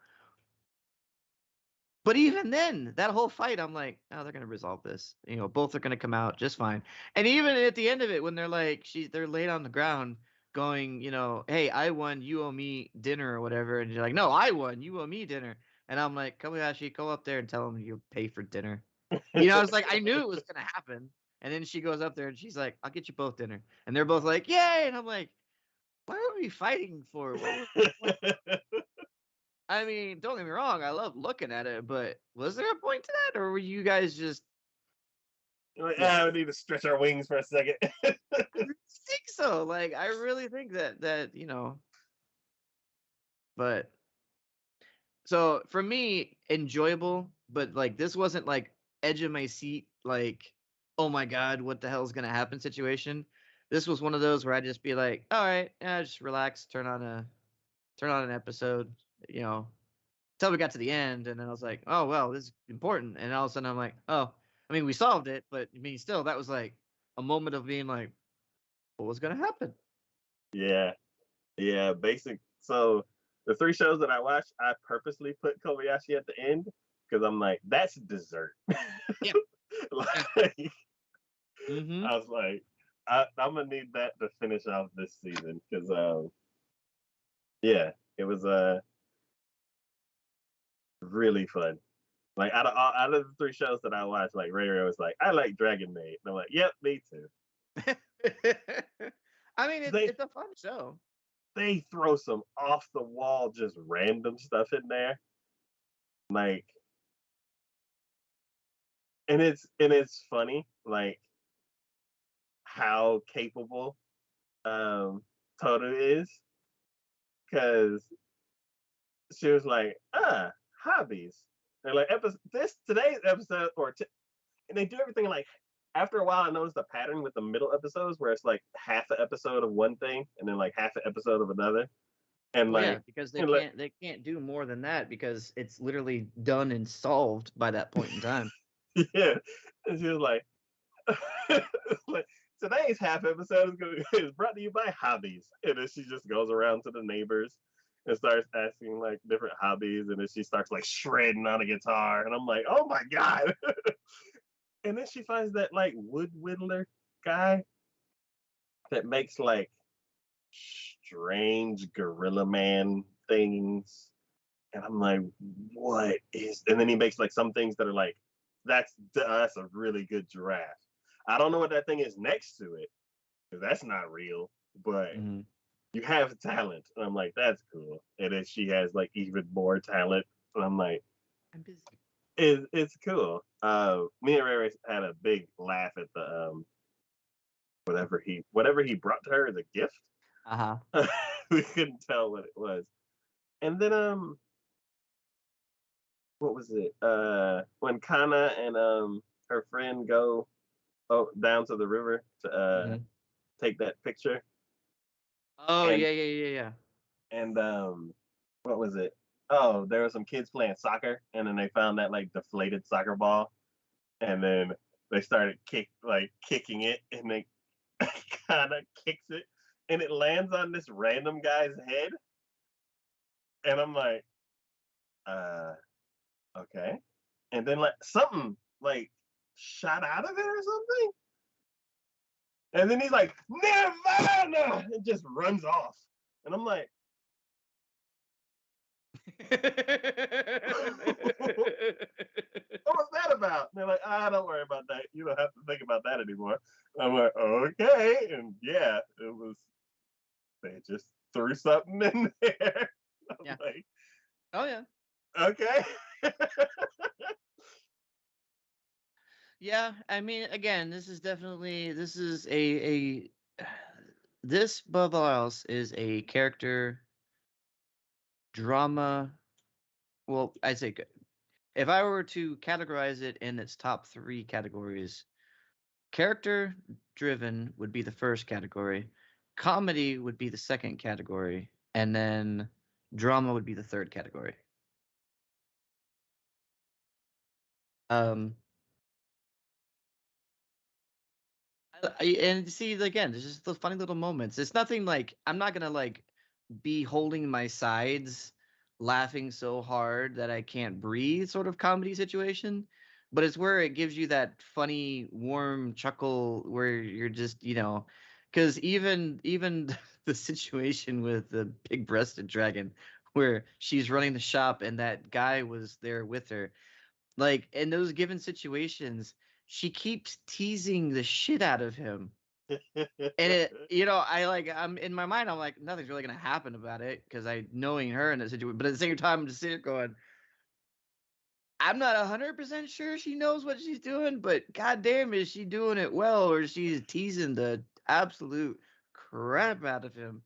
But even then, that whole fight, I'm like, oh, they're gonna resolve this. Both are gonna come out just fine. And even at the end of it, when they're like, they're laid on the ground, going, hey, I won, you owe me dinner or whatever, and you're like, no, I won, you owe me dinner. And I'm like, Kobayashi, go up there and tell him you'll pay for dinner. It's like I knew it was gonna happen. And then she goes up there and she's like, I'll get you both dinner. And they're both like, yay! And I'm like, what are we fighting for? I mean, don't get me wrong, I love looking at it, but was there a point to that, or were you guys just like, we need to stretch our wings for a second. I think so. Like, I really think that but so for me, enjoyable, but like this wasn't like edge of my seat, like, oh my god, what the hell's gonna happen situation. This was one of those where I'd just be like, all right, just relax, turn on an episode, until we got to the end, and then I was like, oh well, this is important, and all of a sudden I'm like, oh, I mean, we solved it, but I mean, still, that was like a moment of being like, what was gonna happen? Yeah, basic. So the 3 shows that I watched, I purposely put Kobayashi at the end because I'm like, that's dessert. Yeah. Like, Mm-hmm. I was like, I'm gonna need that to finish off this season because, yeah, it was really fun. Like out of the 3 shows that I watched, like Ray Ray was like, I like Dragon Maid, and I'm like, yep, me too. I mean, it's a fun show. They throw some off the wall, just random stuff in there, like, and it's funny, like how capable Toru is, because she was like, hobbies. They're like, today's episode, and they do everything like. After a while, I noticed a pattern with the middle episodes where it's like half an episode of one thing and then like half an episode of another. And Well, yeah, because they can't do more than that because it's literally done and solved by that point in time. Yeah, and she was like, like today's half episode is brought to you by hobbies, and then she just goes around to the neighbors and starts asking like different hobbies, and then she starts like shredding on a guitar, and I'm like, oh my god! And then she finds that like wood whittler guy that makes like strange gorilla man things. And I'm like, what is? And then he makes like some things that are like, that's a really good giraffe. I don't know what that thing is next to it because that's not real, but Mhm. you have talent. And I'm like, that's cool. And then she has like even more talent. And I'm like, I'm busy. it's cool. Me and Ray Ray had a big laugh at the whatever he brought to her as a gift. Uh-huh. We couldn't tell what it was. And then what was it? When Kana and her friend go down to the river to Mhm. take that picture, Oh, and yeah, yeah, yeah, yeah. and what was it? Oh, there were some kids playing soccer, and then they found that like deflated soccer ball, and then they started kicking it, and they Kana kicks it, and it lands on this random guy's head, and I'm like, uh, okay, and then like something like shot out of it or something. And then he's like, Nirvana! And just runs off. And I'm like, what was that about? And they're like, don't worry about that. You don't have to think about that anymore. I'm like, okay. And yeah, it was, they just threw something in there. I'm Yeah. like, Oh, yeah. okay. Yeah, I mean, again, this is a this above all else is a character drama. Well, I say if I were to categorize it in its top three categories, character driven would be the first category, comedy would be the second category, and then drama would be the third category. Um, and see again, there's just the funny little moments. It's nothing like I'm not gonna like be holding my sides, laughing so hard that I can't breathe sort of comedy situation. But it's where it gives you that funny, warm chuckle where you're just, because even the situation with the big-breasted dragon, where she's running the shop and that guy was there with her, like in those given situations, she keeps teasing the shit out of him. And I'm in my mind, I'm like, nothing's really gonna happen about it because I knowing her in that situation. But at the same time, I'm just sitting there going, I'm not 100% sure she knows what she's doing, but goddamn, is she doing it well, or she's teasing the absolute crap out of him.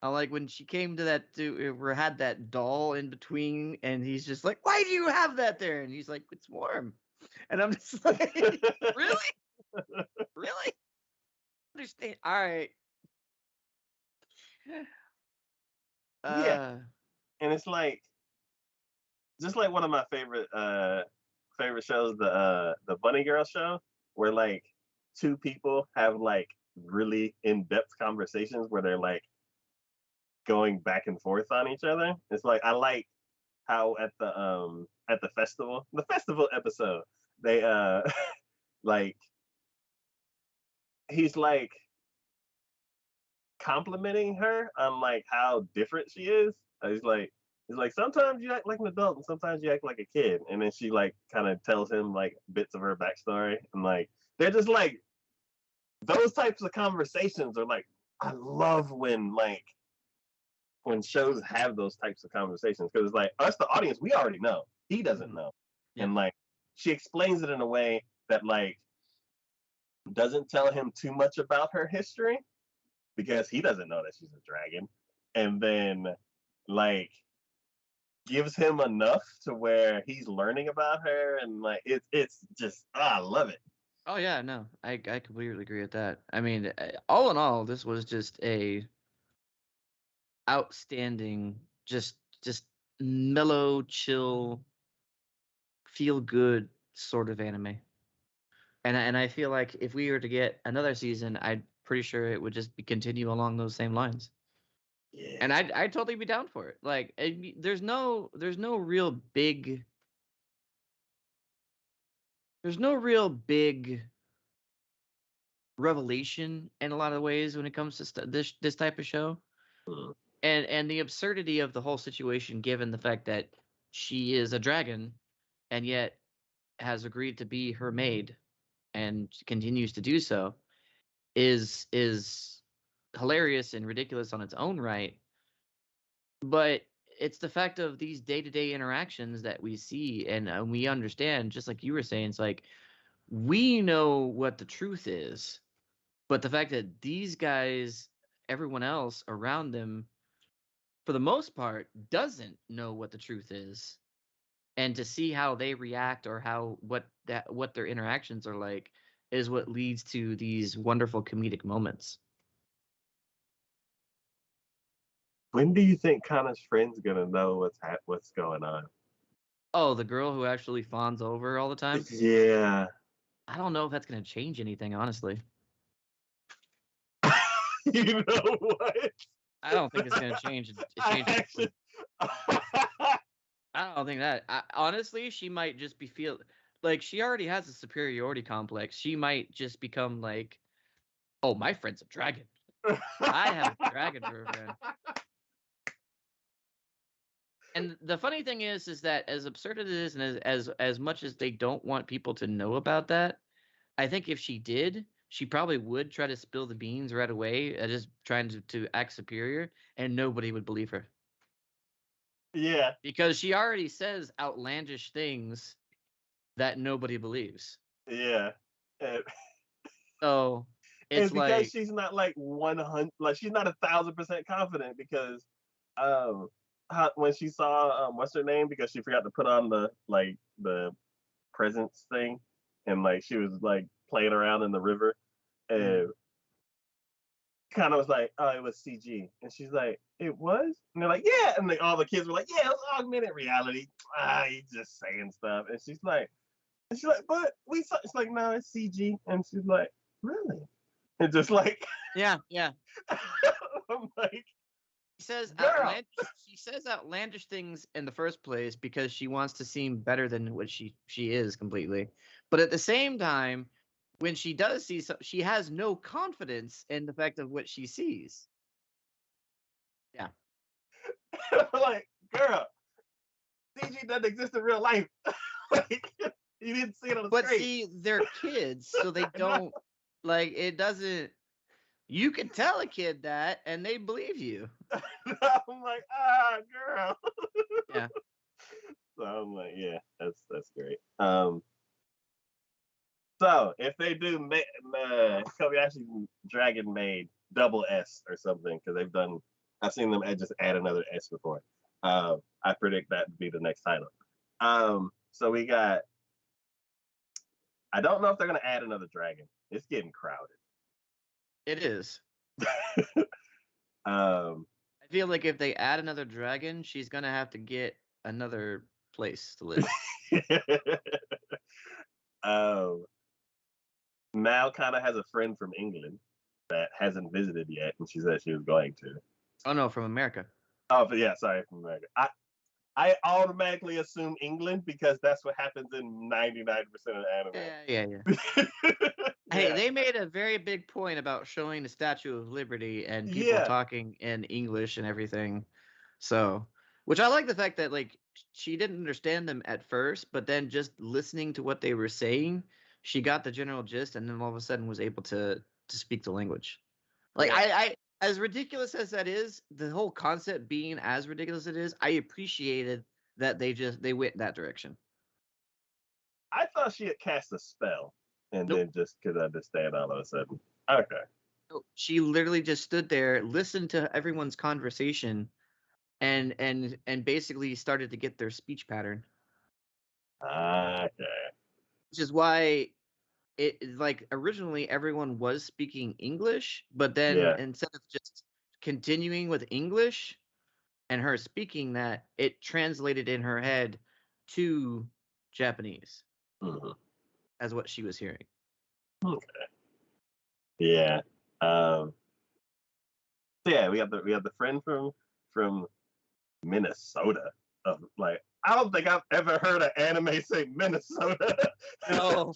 I like when she came to that where had that doll in between, and he's just like, "Why do you have that there?" And he's like, "It's warm," and I'm just like, "Really, really? Understand? All right." Yeah. Uh, And it's like, just like one of my favorite shows, the Bunny Girl show, where like two people have like really in-depth conversations where they're like going back and forth on each other. It's like I like how at the festival episode, they like he's like complimenting her on like how different she is. He's like sometimes you act like an adult and sometimes you act like a kid. And then she like kind of tells him like bits of her backstory, and like they're just like those types of conversations are like I love when shows have those types of conversations because it's like us, the audience, we already know. He doesn't mhm, know. yeah. And like she explains it in a way that like doesn't tell him too much about her history because he doesn't know that she's a dragon. And then like gives him enough to where he's learning about her and like it's just I love it. Oh yeah, no, I completely agree with that. I mean, all in all, this was just a outstanding, just mellow, chill, feel good. sort of anime. And I feel like if we were to get another season, I'm pretty sure it would just continue along those same lines. Yeah. And I'd totally be down for it. Like there's no real big revelation in a lot of ways when it comes to this type of show. Mm. And the absurdity of the whole situation, given the fact that she is a dragon and yet has agreed to be her maid and continues to do so, is hilarious and ridiculous on its own right. But it's the fact of these day-to-day interactions that we see and we understand, just like you were saying. It's like we know what the truth is, but the fact that these guys, everyone else around them, for the most part, doesn't know what the truth is, and to see how they react or what their interactions are like is what leads to these wonderful comedic moments. When do you think Connor's friend's gonna know what's going on? Oh, the girl who actually fawns over all the time? Yeah. I don't know if that's going to change anything, honestly. You know what? I don't think it's going to change. I actually. I don't think that. Honestly, she might just be like she already has a superiority complex. She might just become like, oh, my friend's a dragon. I have a dragon for a friend. And the funny thing is that as absurd as it is, and as much as they don't want people to know about that, I think if she did, she probably would try to spill the beans right away, just trying to act superior, and nobody would believe her. Yeah. Because she already says outlandish things that nobody believes. Yeah. And, So and it's because like, she's not like 100, like she's not 1,000% confident because um when she saw what's her name, because she forgot to put on the presents thing, and like she was like playing around in the river, and kind of was like, oh, it was CG, and she's like, it was, and they're like, yeah, and all the kids were like, yeah, it was augmented reality. He's just saying stuff, and she's like, but we saw. It's like, no, it's CG, and she's like, really, and just like, yeah. I'm like, girl. She says outlandish things in the first place because she wants to seem better than what she is completely. But at the same time, when she does see she has no confidence in the fact of what she sees. Yeah. Like, girl, CG doesn't exist in real life. Like, you didn't see it on the But screen. see, they're kids, so they don't like it doesn't you can tell a kid that and they believe you. I'm like, girl. Yeah. So I'm like, yeah, that's great. So if they do Kobayashi Dragon made double S or something, because I've seen them just add another S before. I predict that to be the next title. So we got. I don't know if they're gonna add another dragon. It's getting crowded. It is. Um, I feel like if they add another dragon, she's gonna have to get another place to live. um, Mal kind of has a friend from England that hasn't visited yet, and she said she was going to. Oh no, from America. Oh, but yeah, sorry, from America. I automatically assume England because that's what happens in 99% of anime. Yeah. Hey, Yeah. they made a very big point about showing the Statue of Liberty and people Yeah. talking in English and everything. So, which I like the fact that like she didn't understand them at first, but then just listening to what they were saying, she got the general gist, and then all of a sudden was able to speak the language. Like Yeah. I as ridiculous as that is, the whole concept being as ridiculous as it is, I appreciated that they went that direction. I thought she had cast a spell and Nope. then just could understand all of a sudden. Okay. She literally just stood there, listened to everyone's conversation, and basically started to get their speech pattern. Okay. Which is why it like originally everyone was speaking English, but then Yeah. instead of just continuing with English and her speaking that, it translated in her head to Japanese. Mhm. as what she was hearing. Okay. Yeah. Um, yeah, we have the friend from Minnesota. Of like, I don't think I've ever heard an anime say Minnesota. No,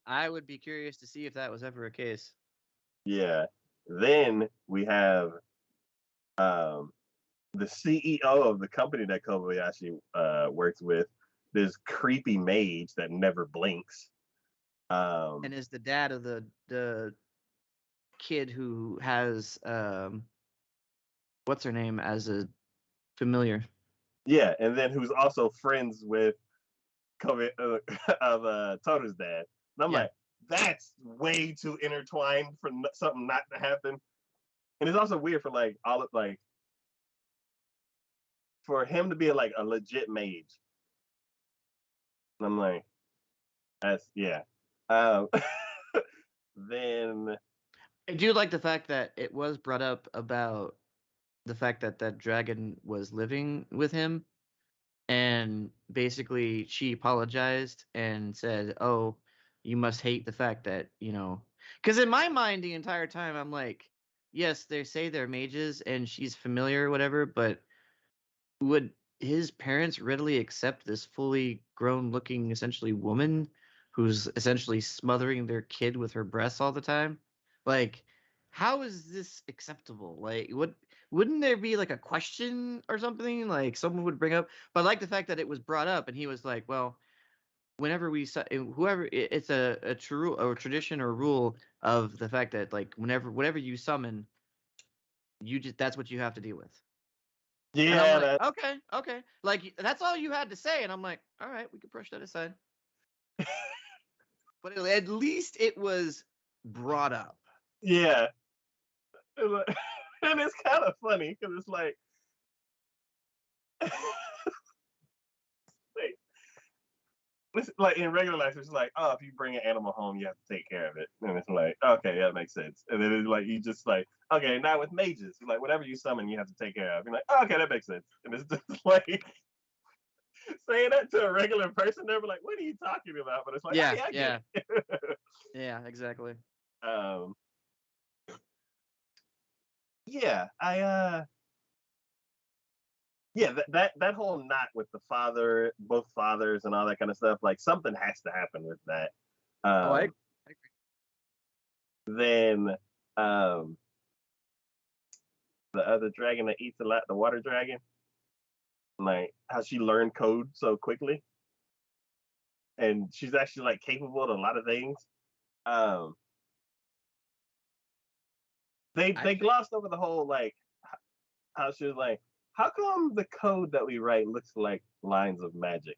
I would be curious to see if that was ever a case. Yeah. Then we have um the CEO of the company that Kobayashi works with, this creepy mage that never blinks. And is the dad of the kid who has what's her name as a familiar. Yeah, and then who's also friends with Kobe of Toto's dad. And I'm Yeah. like, that's way too intertwined for something not to happen. And it's also weird for like all of like for him to be like a legit mage. And I'm like, that's yeah. Um, then I do like the fact that it was brought up about the fact that that dragon was living with him, and basically she apologized and said, "Oh, you must hate the fact that, you know," because in my mind the entire time I'm like, yes, they say they're mages and she's familiar or whatever, but would his parents readily accept this fully grown looking essentially woman who's essentially smothering their kid with her breasts all the time? Like, how is this acceptable? Like, wouldn't there be like a question or something like someone would bring up? But I like the fact that it was brought up and he was like, well, whenever whoever it's a true or tradition or rule of the fact that like whatever you summon, you just that's what you have to deal with. And I'm yeah, like, that okay, okay. Like that's all you had to say. And I'm like, all right, we can brush that aside. But at least it was brought up. yeah. And it's kind of funny because it's like it's like in regular life, it's like, oh, if you bring an animal home, you have to take care of it. And it's like, okay, yeah, that makes sense. And then it's like, you just like, okay, now with mages, like, whatever you summon, you have to take care of. You're like, oh, okay, that makes sense. And it's just like saying that to a regular person, they're like, what are you talking about? But it's like, oh, Yeah, yeah, I get yeah, it. yeah, exactly. um, yeah, yeah, that whole knot with the father, both fathers, and all that kind of stuff, like something has to happen with that. Oh, I Um, agree. then um, the other dragon that eats a lot, the water dragon, like how she learned code so quickly, and she's actually like capable of a lot of things. Um, they glossed over the whole like how she was like, how come the code that we write looks like lines of magic?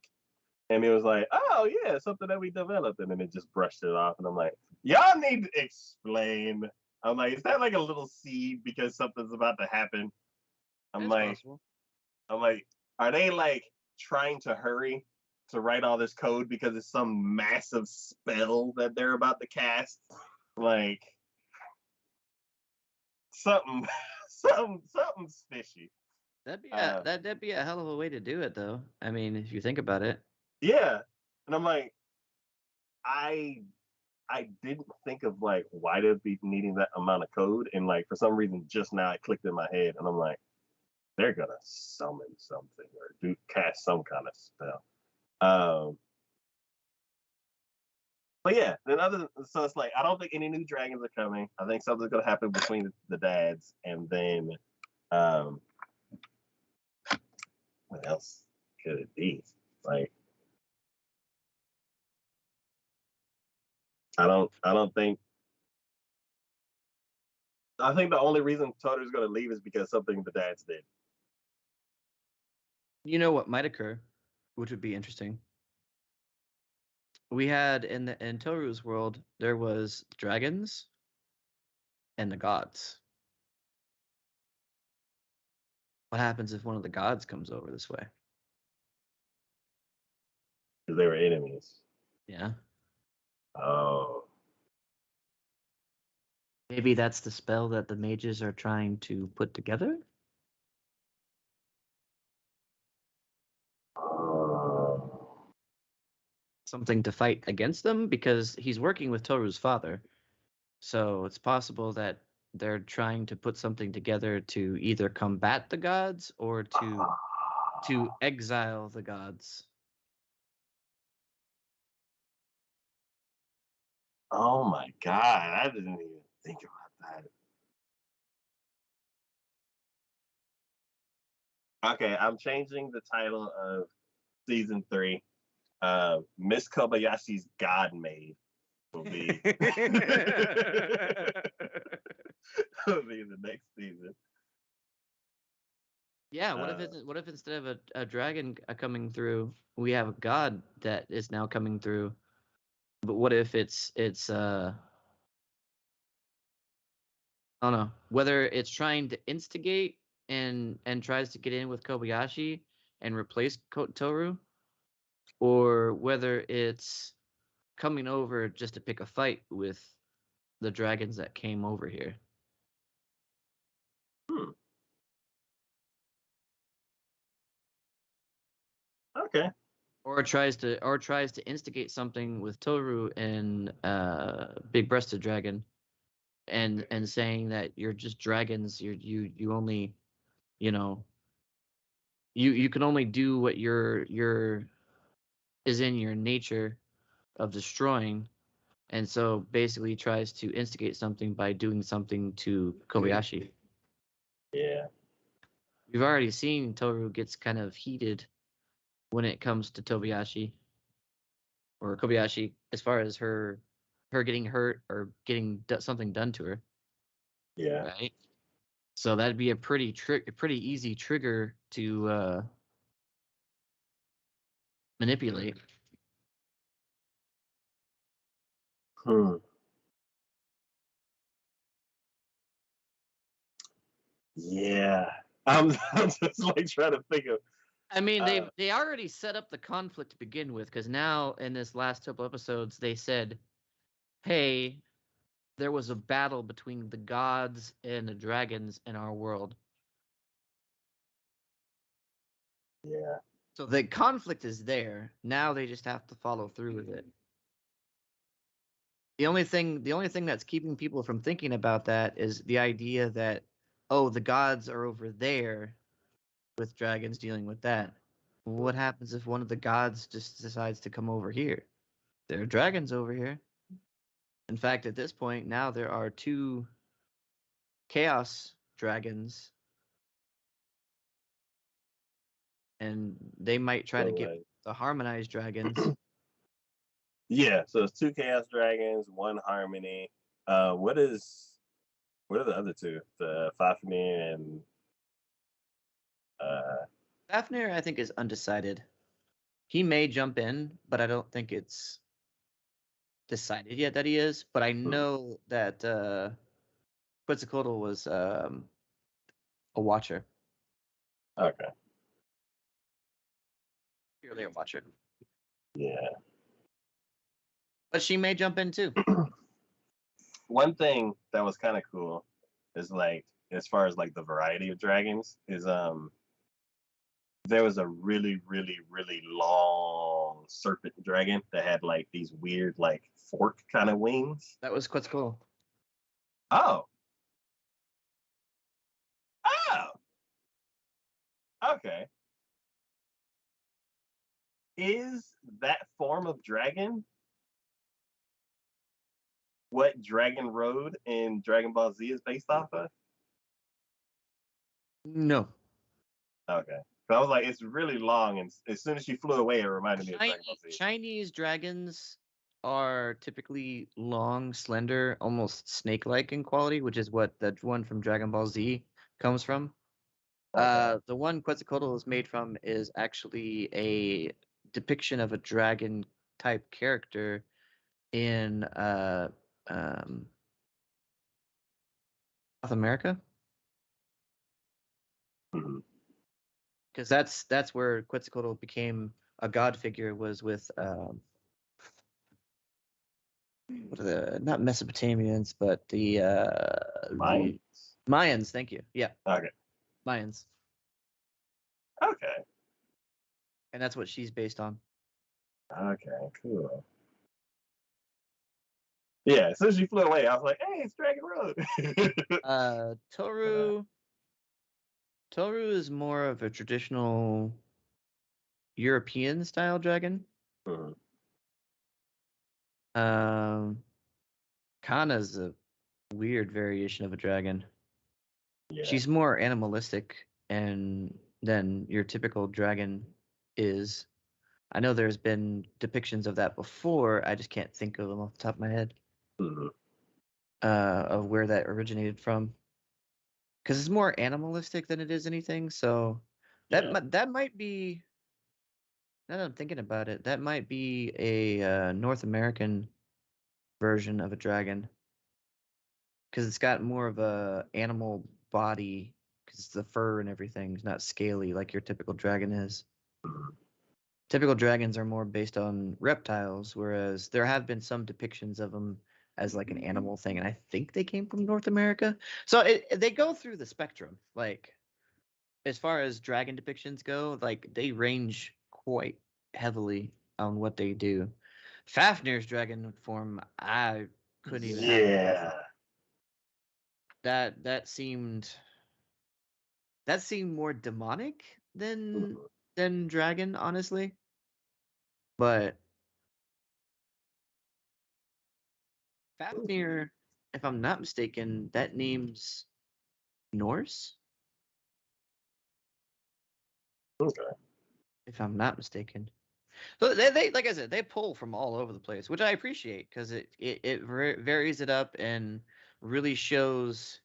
And it was like, oh yeah, something that we developed, and then it just brushed it off. And I'm like, y'all need to explain. I'm like, is that like a little seed because something's about to happen? I'm It's like, possible. I'm like, are they like trying to hurry to write all this code because it's some massive spell that they're about to cast? Like something, something's fishy. Uh, That'd be a hell of a way to do it, though. I mean, if you think about it. yeah, and I'm like, I I didn't think of like why they'd be needing that amount of code, and like for some reason just now it clicked in my head, and I'm like, they're gonna summon something or do cast some kind of spell. Um, but yeah, then so it's like I don't think any new dragons are coming. I think something's gonna happen between the dads, and then um, what else could it be? Like I don't think. I think the only reason Toto's gonna leave is because something the dads did. You know what might occur, which would be interesting. We had in Toru's world, there was dragons and the gods. What happens if one of the gods comes over this way? Because they were enemies. Yeah. Oh, Maybe that's the spell that the mages are trying to put together? oh. something to fight against them because he's working with Toru's father. So it's possible that they're trying to put something together to either combat the gods or to exile the gods. Oh my god, I didn't even think about that. Okay, I'm changing the title of season 3. Miss Kobayashi's God Maid will be will be the next season. Yeah, what if instead of a dragon coming through, we have a god that is now coming through? But what if it's I don't know, whether it's trying to instigate and tries to get in with Kobayashi and replace Toru, or whether it's coming over just to pick a fight with the dragons that came over here. Hmm. Okay. Or tries to instigate something with Toru and Big Breasted Dragon and saying that you're just dragons, you only, you know, you can only do what your is in your nature of destroying, and so basically tries to instigate something by doing something to Kobayashi. Yeah. We've already seen Toru gets kind of heated when it comes to Tobayashi or Kobayashi as far as her getting hurt or getting something done to her. Yeah. Right. So that'd be a pretty easy trigger to manipulate. Hmm. Yeah. I'm just like trying to think of. I mean, they already set up the conflict to begin with because now in this last couple episodes they said, "Hey, there was a battle between the gods and the dragons in our world." Yeah. So the conflict is there. Now they just have to follow through with it. The only thing that's keeping people from thinking about that is the idea that, oh, the gods are over there with dragons dealing with that. What happens if one of the gods just decides to come over here? There are dragons over here. In fact, at this point, now there are 2 chaos dragons, and they might try to So get like, the harmonized dragons. yeah. So it's 2 Chaos Dragons, 1 Harmony. What are the other 2? The Fafnir and uh. Fafnir, I think, is undecided. He may jump in, but I don't think it's decided yet that he is. But I know that Quetzalcoatl was a watcher, Okay. purely a watcher. Yeah. But she may jump in too. One thing that was kind of cool is like as far as like the variety of dragons is there was a really really long serpent dragon that had like these weird like fork kind of wings. That was Quetzalcoatl. Oh. Oh. Okay. Is that form of dragon what Dragon Road in Dragon Ball Z is based off of? No. Okay. So I was like, it's really long, and as soon as she flew away, it reminded me of Dragon Ball Z. Chinese dragons are typically long, slender, almost snake-like in quality, which is what the one from Dragon Ball Z comes from. Okay. The one Quetzalcoatl is made from is actually a depiction of a dragon type character in um, South America, Mhm. because that's where Quetzalcoatl became a god figure, was with what are the, not Mesopotamians, but Mine? the Mayans. Thank you. Yeah, Okay. Mayans, Okay. and that's what she's based on. Okay, cool. Yeah, as soon as you flew away, I was like, "Hey, it's Dragon Road." Uh, uh, Toru Toru is more of a traditional European style dragon. mhm, Um, Kana's a weird variation of a dragon. yeah. She's more animalistic and than your typical dragon is. I know there's been depictions of that before. I just can't think of them off the top of my head. Mhm, Of where that originated from, because it's more animalistic than it is anything. So yeah. that might be. Now that I'm thinking about it, that might be a North American version of a dragon because it's got more of a animal body because the fur and everything is not scaly like your typical dragon is. Mhm, Typical dragons are more based on reptiles, whereas there have been some depictions of them as like an animal thing, and I think they came from North America. So they go through the spectrum. Like as far as dragon depictions go, like they range quite heavily on what they do. Fafnir's dragon form, I couldn't even have a guess. yeah. That that seemed more demonic Mhm, than dragon, honestly. But Fafnir, if I'm not mistaken, that name's Norse, okay. if I'm not mistaken. So they like I said, they pull from all over the place, which I appreciate because it varies it up and really shows.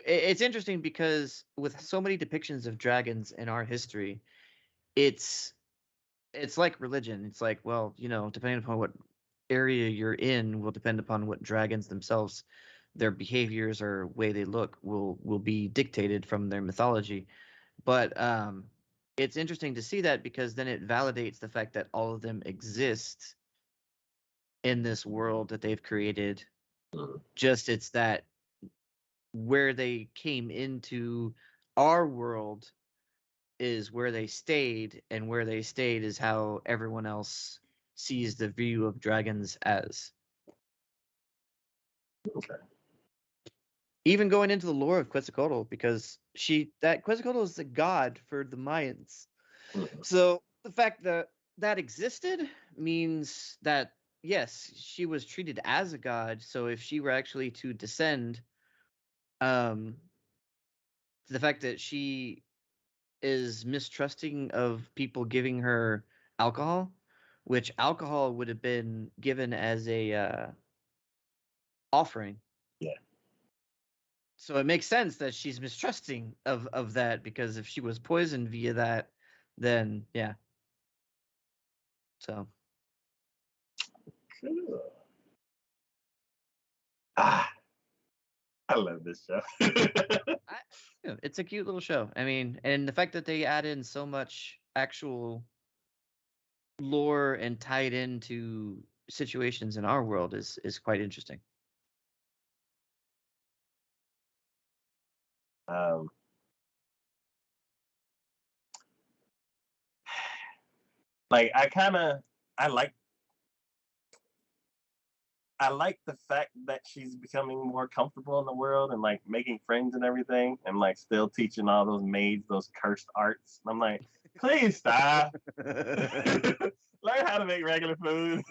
It's interesting because with so many depictions of dragons in our history, it's it's like religion. It's like, well, depending upon what area you're in, will depend upon what dragons themselves, their behaviors or way they look will be dictated from their mythology. But it's interesting to see that because then it validates the fact that all of them exist in this world that they've created. Mhm, Just it's that where they came into our world is where they stayed, and where they stayed is how everyone else sees the view of dragons as. okay. Even going into the lore of Quetzalcoatl, because that Quetzalcoatl is the god for the Mayans. Mhm, So the fact that that existed means that yes, she was treated as a god. So if she were actually to descend, um, the fact that she is mistrusting of people giving her alcohol, which alcohol would have been given as a offering. yeah. So it makes sense that she's mistrusting of that because if she was poisoned via that, then yeah. So Cool. Ah, I love this show. I, it's a cute little show. I mean, and the fact that they add in so much actual lore and tie it into situations in our world is quite interesting. um, like I like I like the fact that she's becoming more comfortable in the world and like making friends and everything, and like still teaching all those maids those cursed arts. And I'm like, please stop. Learn how to make regular food.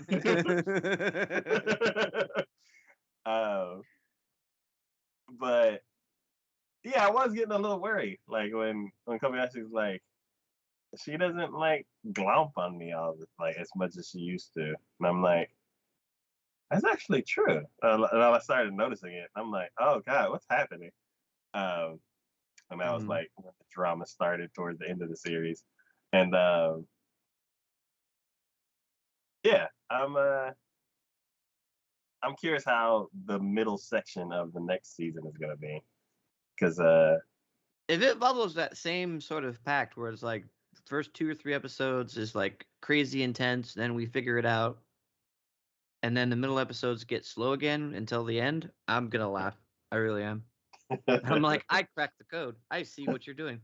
um, but yeah, I was getting a little worried, like when Kobayashi was like, she doesn't like glomp on me all the, like as much as she used to, and I'm like, that's actually true. And I started noticing it. I'm like, oh god, what's happening? Um, and that was Mhm. like when the drama started towards the end of the series. And yeah, I'm curious how the middle section of the next season is gonna be because If it follows that same sort of pact where it's like the first 2 or 3 episodes is like crazy intense, then we figure it out, and then the middle episodes get slow again until the end, I'm gonna laugh. I really am. I'm like, I cracked the code. I see what you're doing.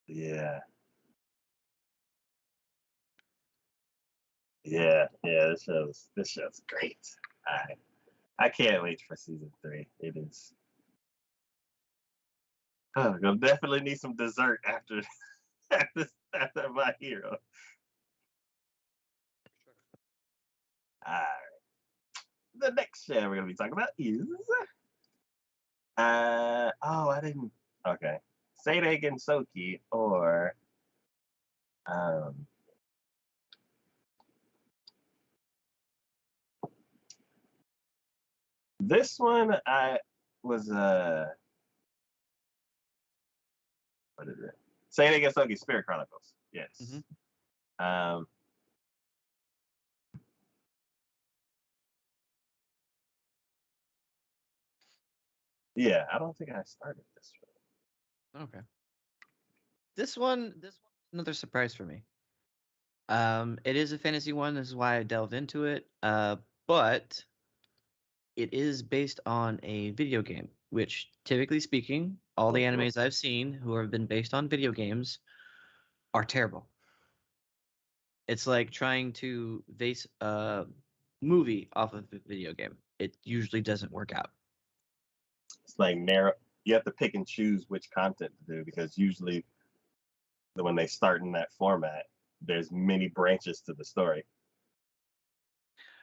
yeah, Yeah, yeah, this show's great. I can't wait for season 3. It is. Oh, gonna definitely need some dessert after after my hero. Alright. The next show we're gonna be talking about is I didn't okay. Sadek and Soki or um this one I was what is it? Sadek and Soki Spirit Chronicles. Mm-hmm. Yes. Um yeah, I don't think I started this Okay. This one, another surprise for me. It is a fantasy one. This is why I delved into it. But it is based on a video game, which typically speaking, all the one. animes I've seen who have been based on video games are terrible. It's like trying to base a movie off of a video game. It usually doesn't work out. It's like narrow. You have to pick and choose which content to do because usually when they start in that format, there's many branches to the story.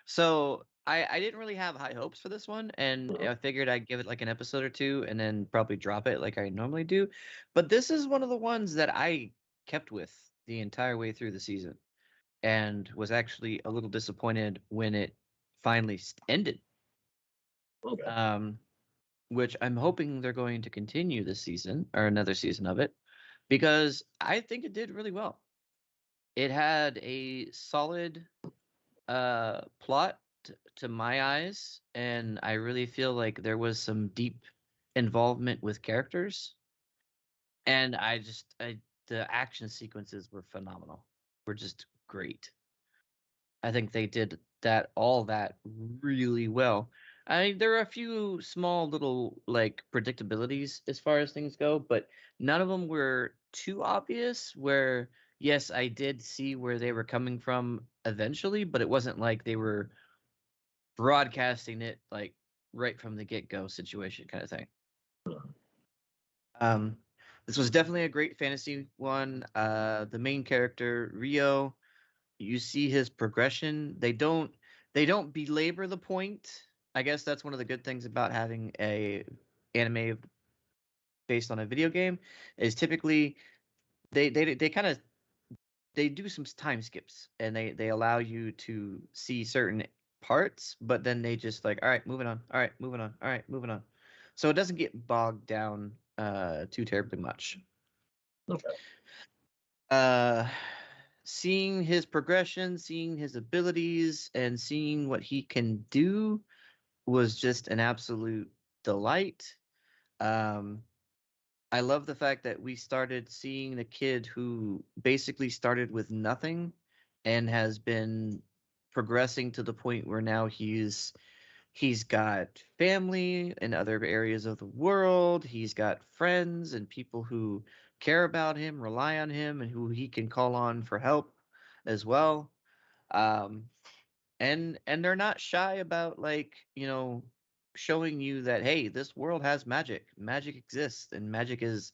So I didn't really have high hopes for this one, and Mhm. I figured I'd give it like an episode or two and then probably drop it like I normally do. But this is one of the ones that I kept with the entire way through the season and was actually a little disappointed when it finally ended. Okay. Um, which I'm hoping they're going to continue this season or another season of it because I think it did really well. It had a solid plot to my eyes, and I really feel like there was some deep involvement with characters, and the action sequences were phenomenal. Were just great. I think they did all that really well. I mean, there are a few small little like predictabilities as far as things go, but none of them were too obvious. Where yes, I did see where they were coming from eventually, but it wasn't like they were broadcasting it like right from the get-go situation kind of thing. Um, this was definitely a great fantasy one. The main character Rio, you see his progression. They don't belabor the point. I guess that's one of the good things about having a anime based on a video game is typically they kind of they do some time skips and they allow you to see certain parts, but then they just like, all right, moving on, all right, moving on, all right, moving on. So it doesn't get bogged down too terribly much. Okay. Uh seeing his progression, seeing his abilities, and seeing what he can do was just an absolute delight. Um I love the fact that we started seeing the kid who basically started with nothing and has been progressing to the point where now he's got family in other areas of the world. He's got friends and people who care about him, rely on him, and who he can call on for help as well. Um, and they're not shy about like showing you that hey, this world has magic. Magic exists, and magic is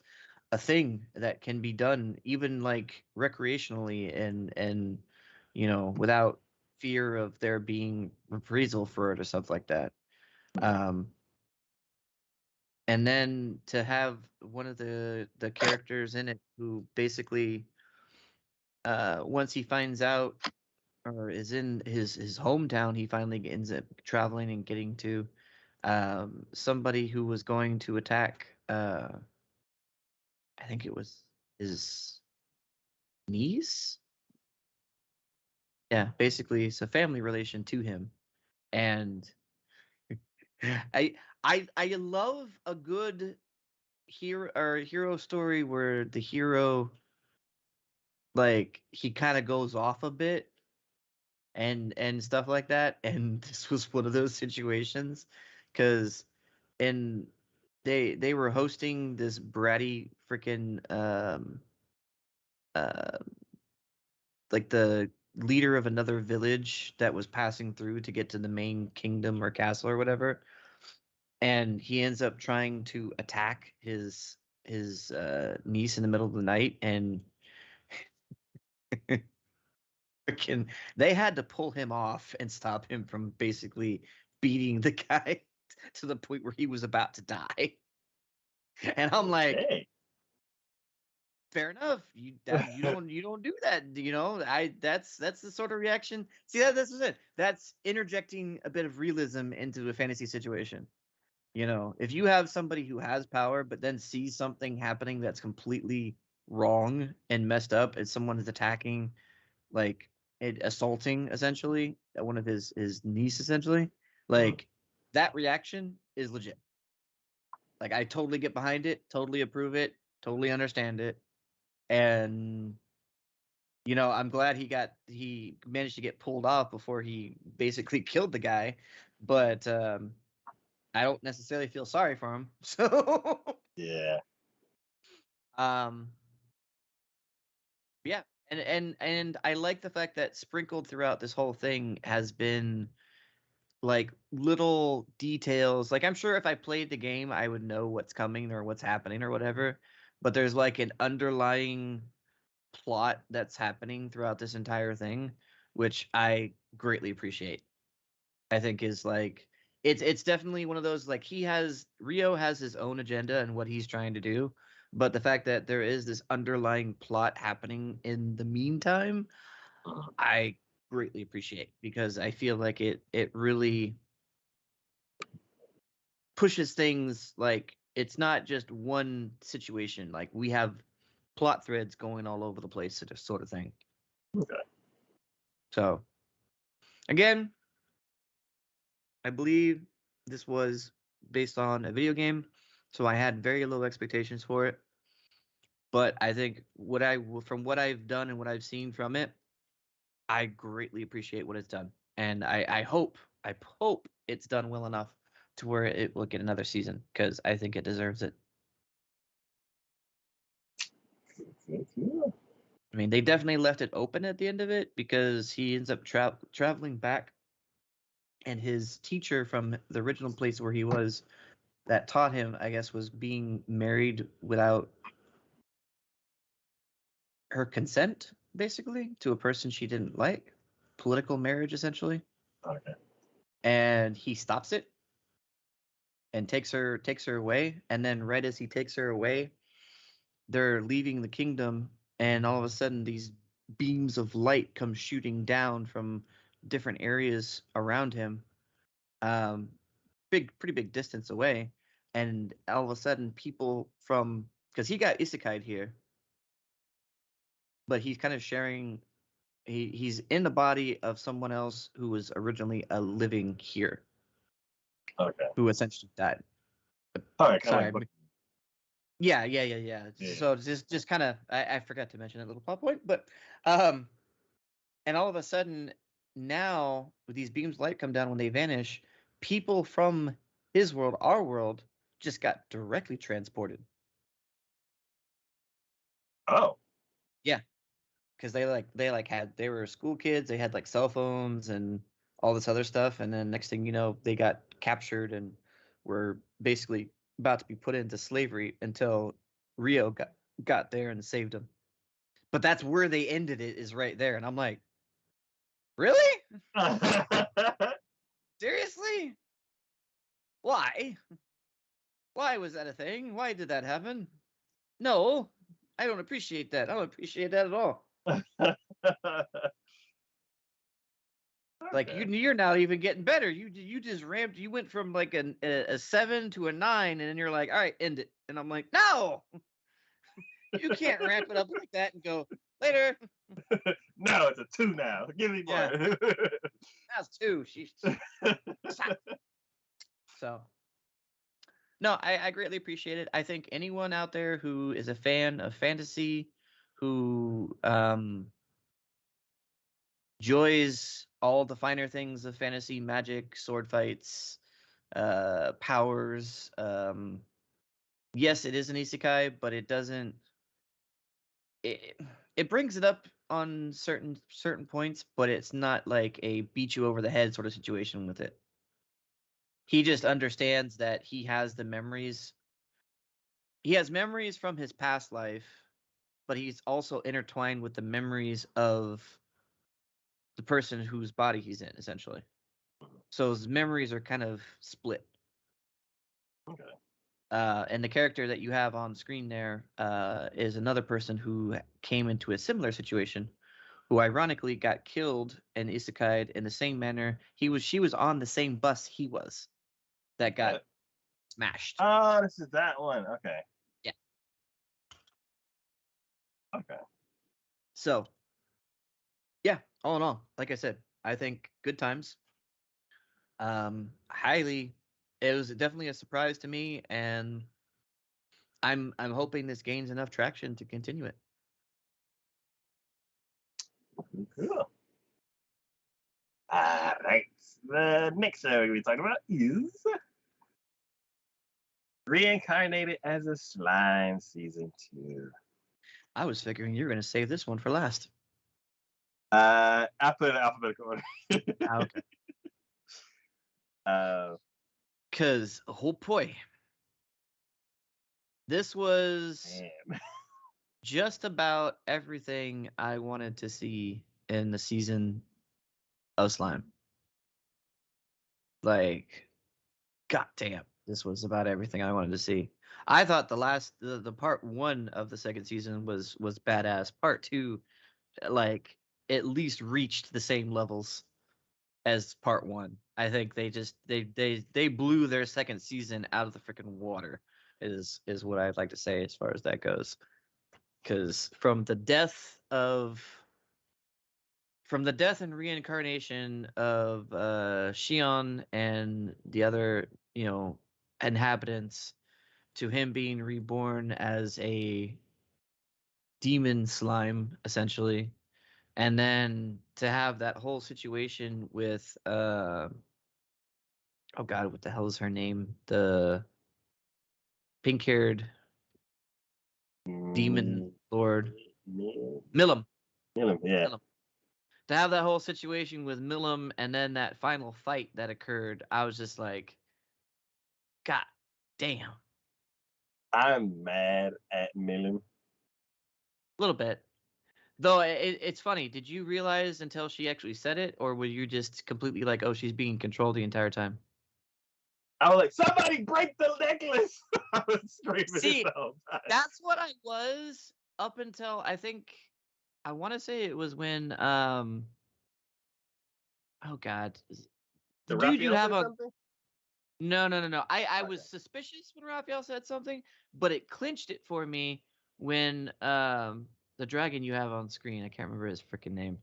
a thing that can be done even like recreationally and without fear of there being reprisal for it or something like that. Um, and then to have one of the characters in it who basically once he finds out or is in his hometown, he finally ends up traveling and getting to somebody who was going to attack I think it was his niece. Yeah, basically it's a family relation to him. And I I love a good hero story where the hero like he kind of goes off a bit and stuff like that. And this was one of those situations because in they were hosting this bratty freaking uh like the leader of another village that was passing through to get to the main kingdom or castle or whatever, and he ends up trying to attack his niece in the middle of the night, and freaking they had to pull him off and stop him from basically beating the guy to the point where he was about to die. And I'm like, Okay. fair enough. You don't do that. That's the sort of reaction. See, that's it. That's interjecting a bit of realism into a fantasy situation. If you have somebody who has power but then sees something happening that's completely wrong and messed up, and someone is attacking, like assaulting essentially one of his niece essentially, like that reaction is legit. Like I totally get behind it, totally approve it, totally understand it. And I'm glad he managed to get pulled off before he basically killed the guy, but I don't necessarily feel sorry for him. So Yeah. um yeah, and I like the fact that sprinkled throughout this whole thing has been like little details. Like I'm sure if I played the game, I would know what's coming or what's happening or whatever. But there's like an underlying plot that's happening throughout this entire thing, which I greatly appreciate. I think is like it's definitely one of those, like Rio has his own agenda and what he's trying to do, but the fact that there is this underlying plot happening in the meantime, I greatly appreciate, because I feel like it really pushes things. Like it's not just one situation. Like we have plot threads going all over the place, sort of thing. Okay. So again, I believe this was based on a video game, so I had very low expectations for it. But I think from what I've done and what I've seen from it, I greatly appreciate what it's done, and I hope it's done well enough to where it will get another season, because I think it deserves it. I mean, they definitely left it open at the end of it, because he ends up traveling back, and his teacher from the original place where he was that taught him, I guess, was being married without her consent, basically, to a person she didn't like. Political marriage, essentially. Okay. And he stops it and takes her away. And then right as he takes her away, they're leaving the kingdom, and all of a sudden these beams of light come shooting down from different areas around him. Um, pretty big distance away. And all of a sudden people from, because he got isekai'd here, but he's kind of sharing, he's in the body of someone else who was originally a living here, Okay. who essentially died. All right. Kind Sorry. of like. Yeah. Yeah. So just kind of, I forgot to mention that little plot point, but um, and all of a sudden now with these beams of light come down, when they vanish, people from his world, our world, just got directly transported. Oh. Yeah, because they were school kids, they had like cell phones and all this other stuff, and then next thing you know, they got captured and were basically about to be put into slavery until Rio got there and saved them. But that's where they ended it, is right there, and I'm like, really? Seriously? Why? Why was that a thing? Why did that happen? No, I don't appreciate that. I don't appreciate that at all. Like Okay. you're not even getting better. You just ramped. You went from like a 7 to a 9, and then you're like, all right, end it. And I'm like, no, you can't ramp it up like that and go later. No, it's a 2 now. Give me Yeah, more. that's 2. She's so. No, I greatly appreciate it. I think anyone out there who is a fan of fantasy, who enjoys all the finer things of fantasy, magic, sword fights, powers. Yes, it is an isekai, but it doesn't. It brings it up on certain points, but it's not like a beat you over the head sort of situation with it. He just understands that he has the memories. He has memories from his past life, but he's also intertwined with the memories of the person whose body he's in, essentially. So his memories are kind of split. Okay. And the character that you have on screen there is another person who came into a similar situation, who ironically got killed and isekai'd in the same manner. She was on the same bus he was that got smashed. Oh, this is that one. Okay. Yeah. Okay. So, yeah, all in all, like I said, I think good times. Highly, it was definitely a surprise to me, and I'm hoping this gains enough traction to continue it. Cool. All right. The next show we're talking about is Reincarnated as a Slime Season 2. I was figuring you were going to save this one for last. I put it in alphabetical order. Okay. uh, Because, oh boy, this was man. just about everything I wanted to see in the season of Slime. Like, goddamn, this was about everything I wanted to see. I thought the part 1 of the second season was badass. Part 2, like, at least reached the same levels as part 1. I think they blew their second season out of the freaking water. Is what I'd like to say as far as that goes. Because from the death and reincarnation of Shion and the other, inhabitants, to him being reborn as a demon slime, essentially, and then to have that whole situation with oh god, what the hell is her name? The pink-haired demon lord, Milim. Yeah. Milim. To have that whole situation with Milim and then that final fight that occurred, I was just like, God damn. I'm mad at Milim. A little bit. Though it's funny, did you realize until she actually said it, or were you just completely like, oh, she's being controlled the entire time? I was like, somebody break the necklace. I was screaming See, the whole time. that's what I was up until I want to say it was when oh god, the Did dude you Raphael have say on. something? No. I Okay. was suspicious when Raphael said something, but it clinched it for me when the dragon you have on screen, I can't remember his freaking name.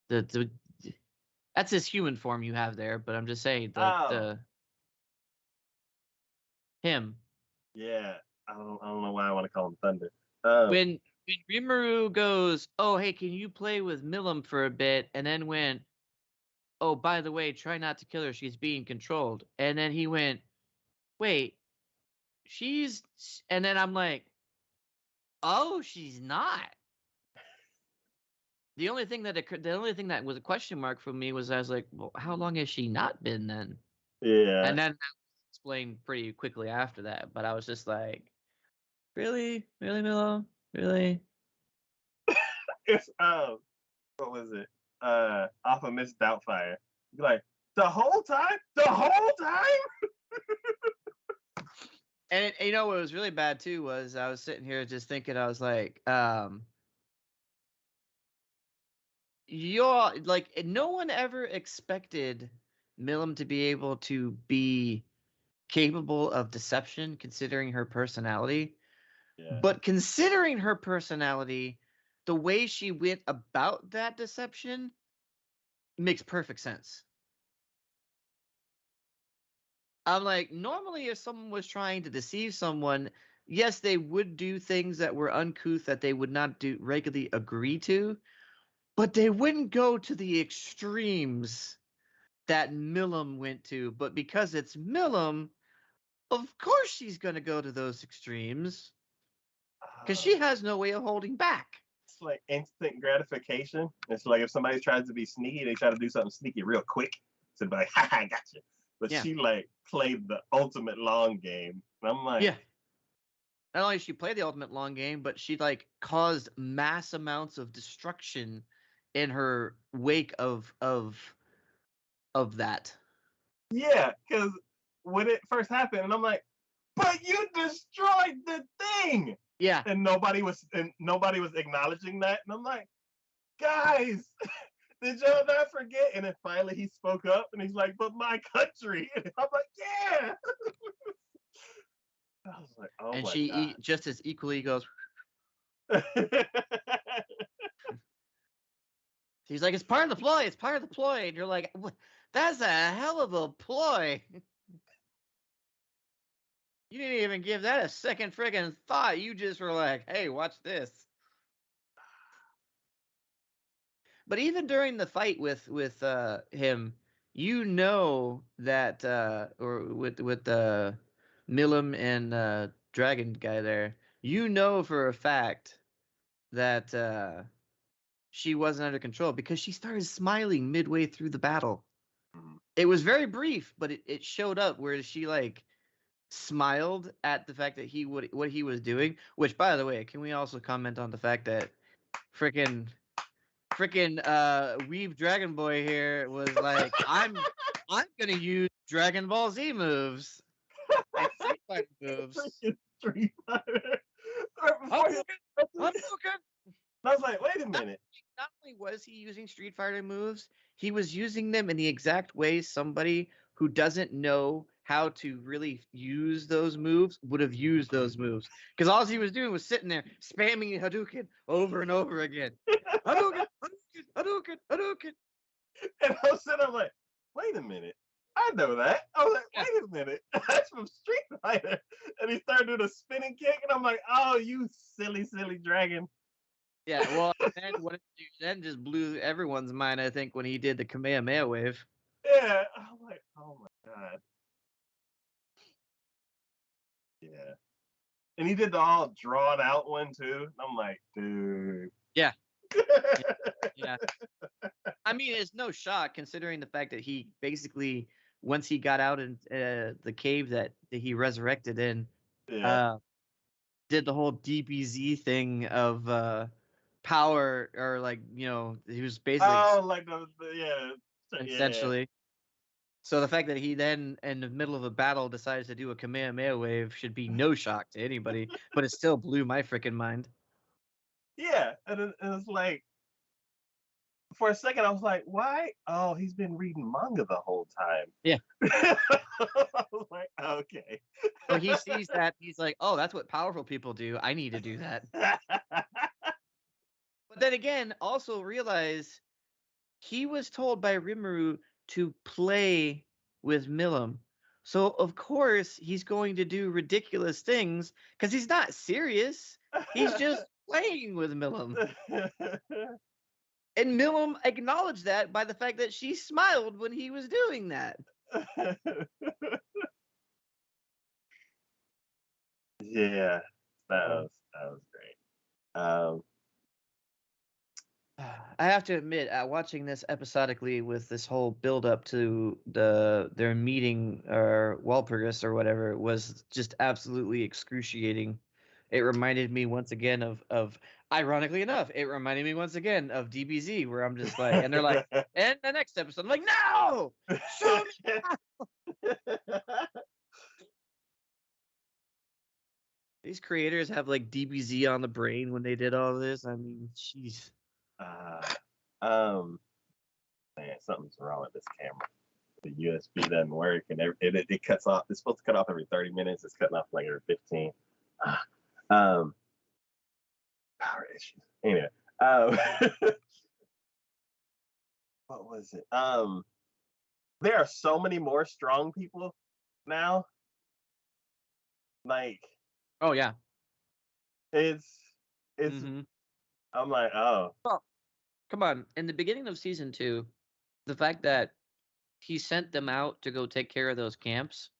The That's his human form you have there, but I'm just saying Oh, him. yeah. I don't know why I want to call him Thunder. When Rimuru goes, "Oh, hey, can you play with Milim for a bit?" and then went, "Oh, by the way, try not to kill her. She's being controlled." And then he went, "Wait, she's," and then I'm like, "Oh, she's not." The only thing that was a question mark for me was I was like, "Well, how long has she not been then?" Yeah. And then that was explained pretty quickly after that. But I was just like, "Really, really, Milo, really?" It's what was it? Off of Miss Doubtfire. Be like, the whole time? The whole time? And what was really bad too was I was sitting here just thinking, I was like, you're like, no one ever expected Milim to be able to be capable of deception considering her personality. Yeah. But considering her personality, the way she went about that deception makes perfect sense. I'm like, normally if someone was trying to deceive someone, yes, they would do things that were uncouth that they would not do regularly agree to, but they wouldn't go to the extremes that Milim went to. But because it's Milim, of course she's going to go to those extremes. because she has no way of holding back. It's like instant gratification. It's like if somebody tries to be sneaky, they try to do something sneaky real quick. So be like, ha, I got you. But Yeah. she like played the ultimate long game. And I'm like, Yeah. Not only did she play the ultimate long game, but she like caused mass amounts of destruction in her wake of that. yeah, because when it first happened, and I'm like, but you destroyed the thing. Yeah. And nobody was acknowledging that. And I'm like, guys, did y'all not forget? And then finally he spoke up and he's like, but my country. And I'm like, yeah. I was like, oh And my she just as equally goes. God. She's like, it's part of the ploy. It's part of the ploy. And you're like, that's a hell of a ploy. You didn't even give that a second friggin' thought. You just were like, hey, watch this. But even during the fight with him, you know that or with Milim and Dragon guy there, you know for a fact that she wasn't under control because she started smiling midway through the battle. It was very brief, but it showed up where she like smiled at the fact that what he was doing. Which, by the way, can we also comment on the fact that freaking Weave Dragon Boy here was like, I'm gonna use Dragon Ball Z moves and Street Fighter moves. Street Fighter. Hadouken! I was like, wait a minute. Not only was he using Street Fighter moves, he was using them in the exact way somebody who doesn't know how to really use those moves would have used those moves. Because all he was doing was sitting there spamming Hadouken over and over again. Hadouken, Hadouken, Hadouken, Hadouken. And I was sitting there like, wait a minute. I know that. I was like, wait a minute. That's from Street Fighter. And he started doing a spinning kick, and I'm like, oh, you silly, silly dragon. Yeah, well, then what it then just blew everyone's mind, I think, when he did the Kamehameha wave. Yeah. I'm like, oh my God. Yeah. And he did the all drawn out one too. I'm like, dude. Yeah. Yeah. I mean, it's no shock considering the fact that he basically, once he got out in the cave that he resurrected in, Yeah. did the whole DBZ thing of power, or like, he was basically like yeah. essentially. Yeah. So the fact that he then, in the middle of a battle, decides to do a Kamehameha wave should be no shock to anybody, but it still blew my freaking mind. Yeah. And it's like, for a second, I was like, why? Oh, he's been reading manga the whole time. Yeah. I was like, okay. So he sees that, he's like, oh, that's what powerful people do. I need to do that. But then again, also realize he was told by Rimuru to play with Milim. So, of course, he's going to do ridiculous things because he's not serious. He's just playing with Milim. And Milim acknowledged that by the fact that she smiled when he was doing that. Yeah, that was great. I have to admit, watching this episodically with this whole build up to their meeting or Walpurgis or whatever was just absolutely excruciating. It reminded me once again of ironically enough, it reminded me once again of DBZ, where I'm just like, and they're like, and the next episode, I'm like, no, show me. These creators have like DBZ on the brain when they did all this. I mean, jeez. Man, something's wrong with this camera. The USB doesn't work, and it cuts off. It's supposed to cut off every 30 minutes. It's cutting off like every 15. Power issues. Anyway, what was it? There are so many more strong people now. Like, oh yeah, it's. mm-hmm. I'm like, oh. Well, come on. In the beginning of season 2, the fact that he sent them out to go take care of those camps,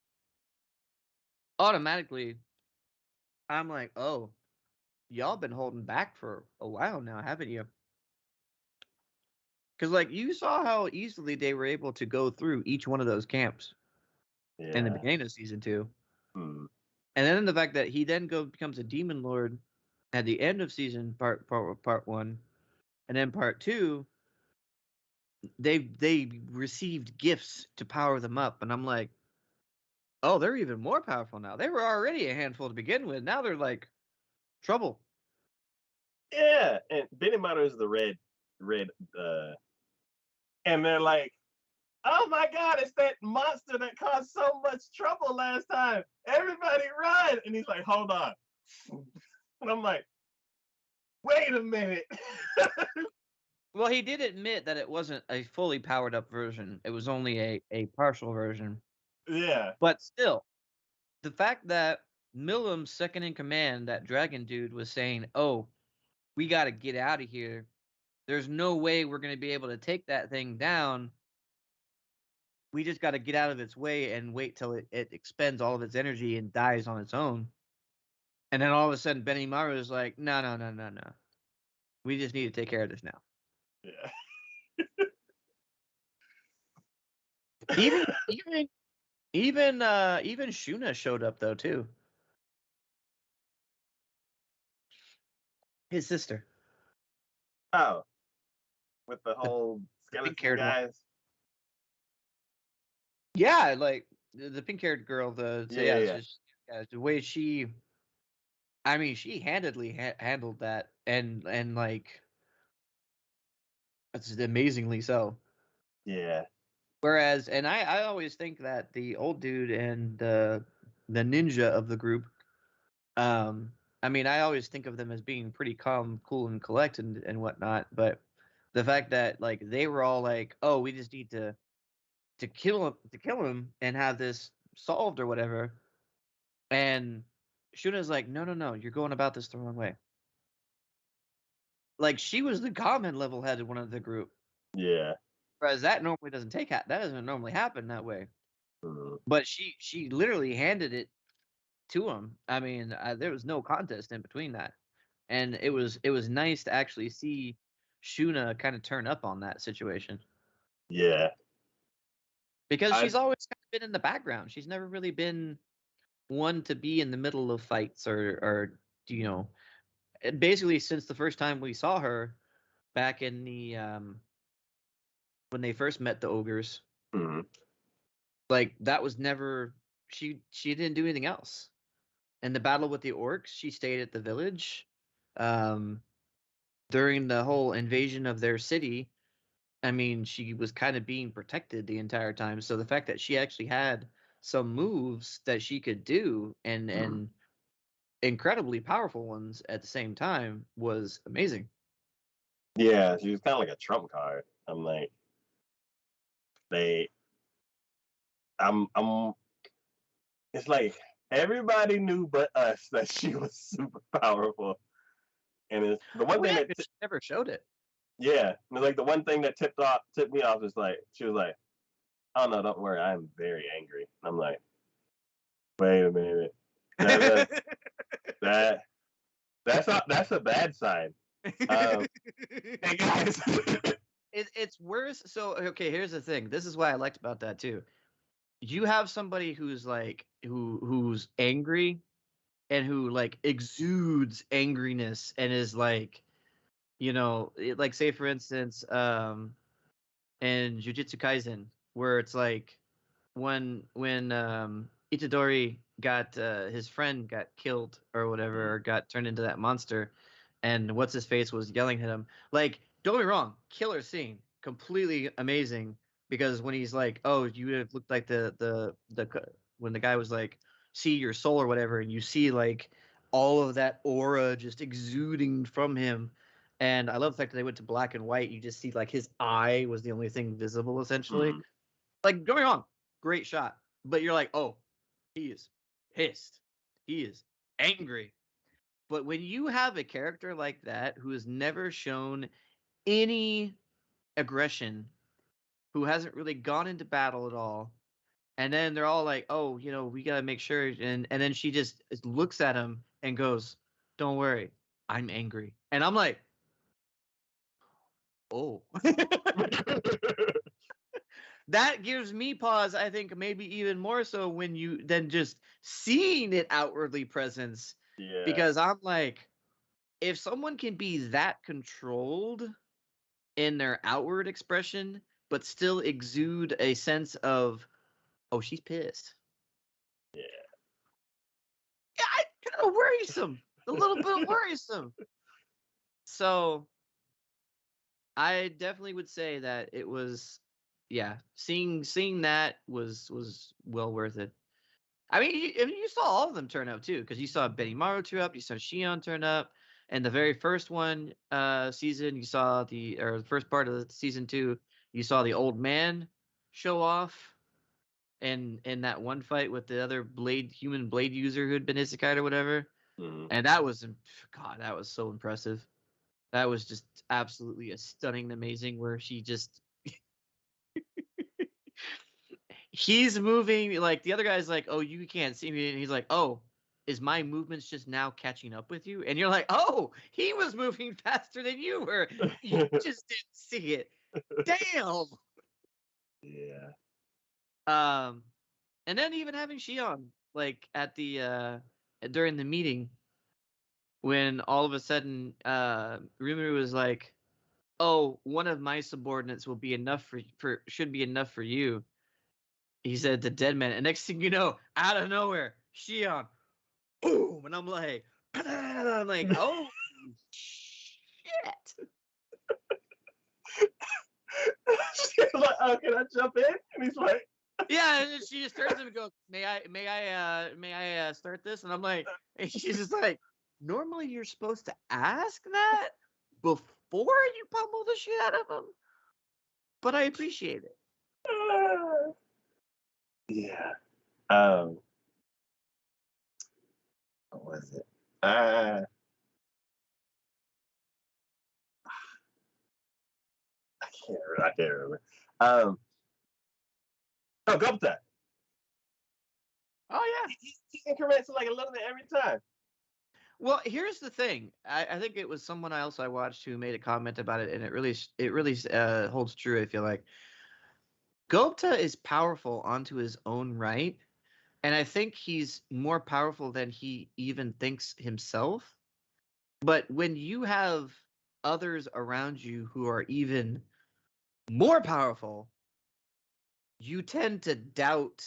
automatically, I'm like, oh, y'all been holding back for a while now, haven't you? Because like you saw how easily they were able to go through each one of those camps in the Yeah. beginning of season 2, Hmm. and then the fact that he then becomes a demon lord at the end of season part 1, and then part 2, they received gifts to power them up, and I'm like, oh, they're even more powerful now. They were already a handful to begin with. Now they're like trouble. Yeah, and Benimaru is the red, and they're like, "Oh my God, it's that monster that caused so much trouble last time. Everybody run!" And he's like, "Hold on," and I'm like, "Wait a minute." Well, he did admit that it wasn't a fully powered up version. It was only a partial version. Yeah, But still, the fact that Millam's second in command, that dragon dude, was saying, "Oh, we got to get out of here. There's no way we're going to be able to take that thing down. We just got to get out of its way and wait till it expends all of its energy and dies on its own." And then all of a sudden, Benny Maru is like, "No, no, no, no, no. We just need to take care of this now." yeah, Even even Shuna showed up though too. His sister, oh, with the the whole pink skeleton haired one. guys. Yeah, like the pink haired girl. So Yeah, yeah, yeah, it's yeah. just the way she. I mean, she handedly handled that, and like it's amazingly so. Yeah. Whereas, and I always think that the old dude and the ninja of the group, um, I mean, I always think of them as being pretty calm, cool, and collect and whatnot. But the fact that like they were all like, "Oh, we just need to kill him and have this solved or whatever," and Shuna's like, "No, no, no, you're going about this the wrong way." Like she was the common level-headed one of the group, Yeah. whereas that normally doesn't that doesn't normally happen that way. Mhm. But she literally handed it to him. I mean, there was no contest in between that, and it was nice to actually see Shuna kind of turn up on that situation Yeah. because I she's always kind of been in the background. She's never really been one to be in the middle of fights or you know, basically since the first time we saw her back in the when they first met the ogres, mhm. like that was never she didn't do anything else. In the battle with the orcs, she stayed at the village. Um, During the whole invasion of their city, I mean, she was kind of being protected the entire time. So the fact that she actually had some moves that she could do Mhm. and incredibly powerful ones at the same time was amazing. Yeah, she was kind of like a trump card. I'm like, they, I'm. It's like everybody knew but us that she was super powerful, and it's the one Oh thing yeah, that, because she never showed it. yeah, and it's like the one thing that tipped me off is like she was like, "Oh no, don't worry, I'm very angry." And I'm like, "Wait a minute, that that that that's a bad sign." Hey guys. It's worse. So okay, here's the thing. This is what I liked about that too. You have somebody who's like who's angry and who like exudes angriness and is like, like say for instance, in Jujutsu Kaisen, where it's like when Itadori got his friend got killed or whatever, or got turned into that monster, and what's his face was yelling at him. Like, don't be wrong, killer scene, completely amazing. Because when he's like, "Oh, you have looked like when the guy was like, see your soul or whatever," and you see like all of that aura just exuding from him. And I love the fact that they went to black and white. You just see like his eye was the only thing visible essentially. Mhm. Like, don't get me wrong, great shot. But you're like, oh, he is pissed. He is angry. But when you have a character like that who has never shown any aggression, who hasn't really gone into battle at all, and then they're all like, oh, we gotta make sure, and then she just looks at him and goes, don't worry. I'm angry. And I'm like, oh. That gives me pause, I think, maybe even more so when you than just seeing it outwardly presence. Yeah. Because I'm like, if someone can be that controlled in their outward expression, but still exude a sense of, oh, she's pissed. Yeah. Yeah, kind of worrisome. A little bit worrisome. So I definitely would say that it was, yeah, seeing that was well worth it. I mean, you saw all of them turn up too, because you saw Benny Maru turn up, you saw Shion turn up, and the very first one season, you saw the first part of the season 2, you saw the old man show off, and in that one fight with the other human blade user who had been isekai or whatever, Mm-hmm. and that was, God, that was so impressive. That was just absolutely a stunning, amazing. Where she just he's moving like the other guy's like, oh, you can't see me, and he's like, oh, is my movements just now catching up with you? And you're like, oh, he was moving faster than you were. You just didn't see it. Damn. Yeah. And then even having Shion like at the during the meeting when all of a sudden Rimuru was like, oh, one of my subordinates will be enough for should be enough for you. He said the dead man, and next thing you know, out of nowhere, Shion, boom, and I'm like, oh shit. She's like, oh, can I jump in? And he's like, Yeah, and then she just turns to him and goes, may I start this? And I'm like, and she's just like, normally you're supposed to ask that before you pummel the shit out of him, but I appreciate it. yeah. What was it? I can't remember. Oh, Gupta. Oh yeah. He increments like a little bit every time. Well, here's the thing. I think it was someone else I watched who made a comment about it, and it really holds true. I feel like Gupta is powerful onto his own right, and I think he's more powerful than he even thinks himself. But when you have others around you who are even more powerful, you tend to doubt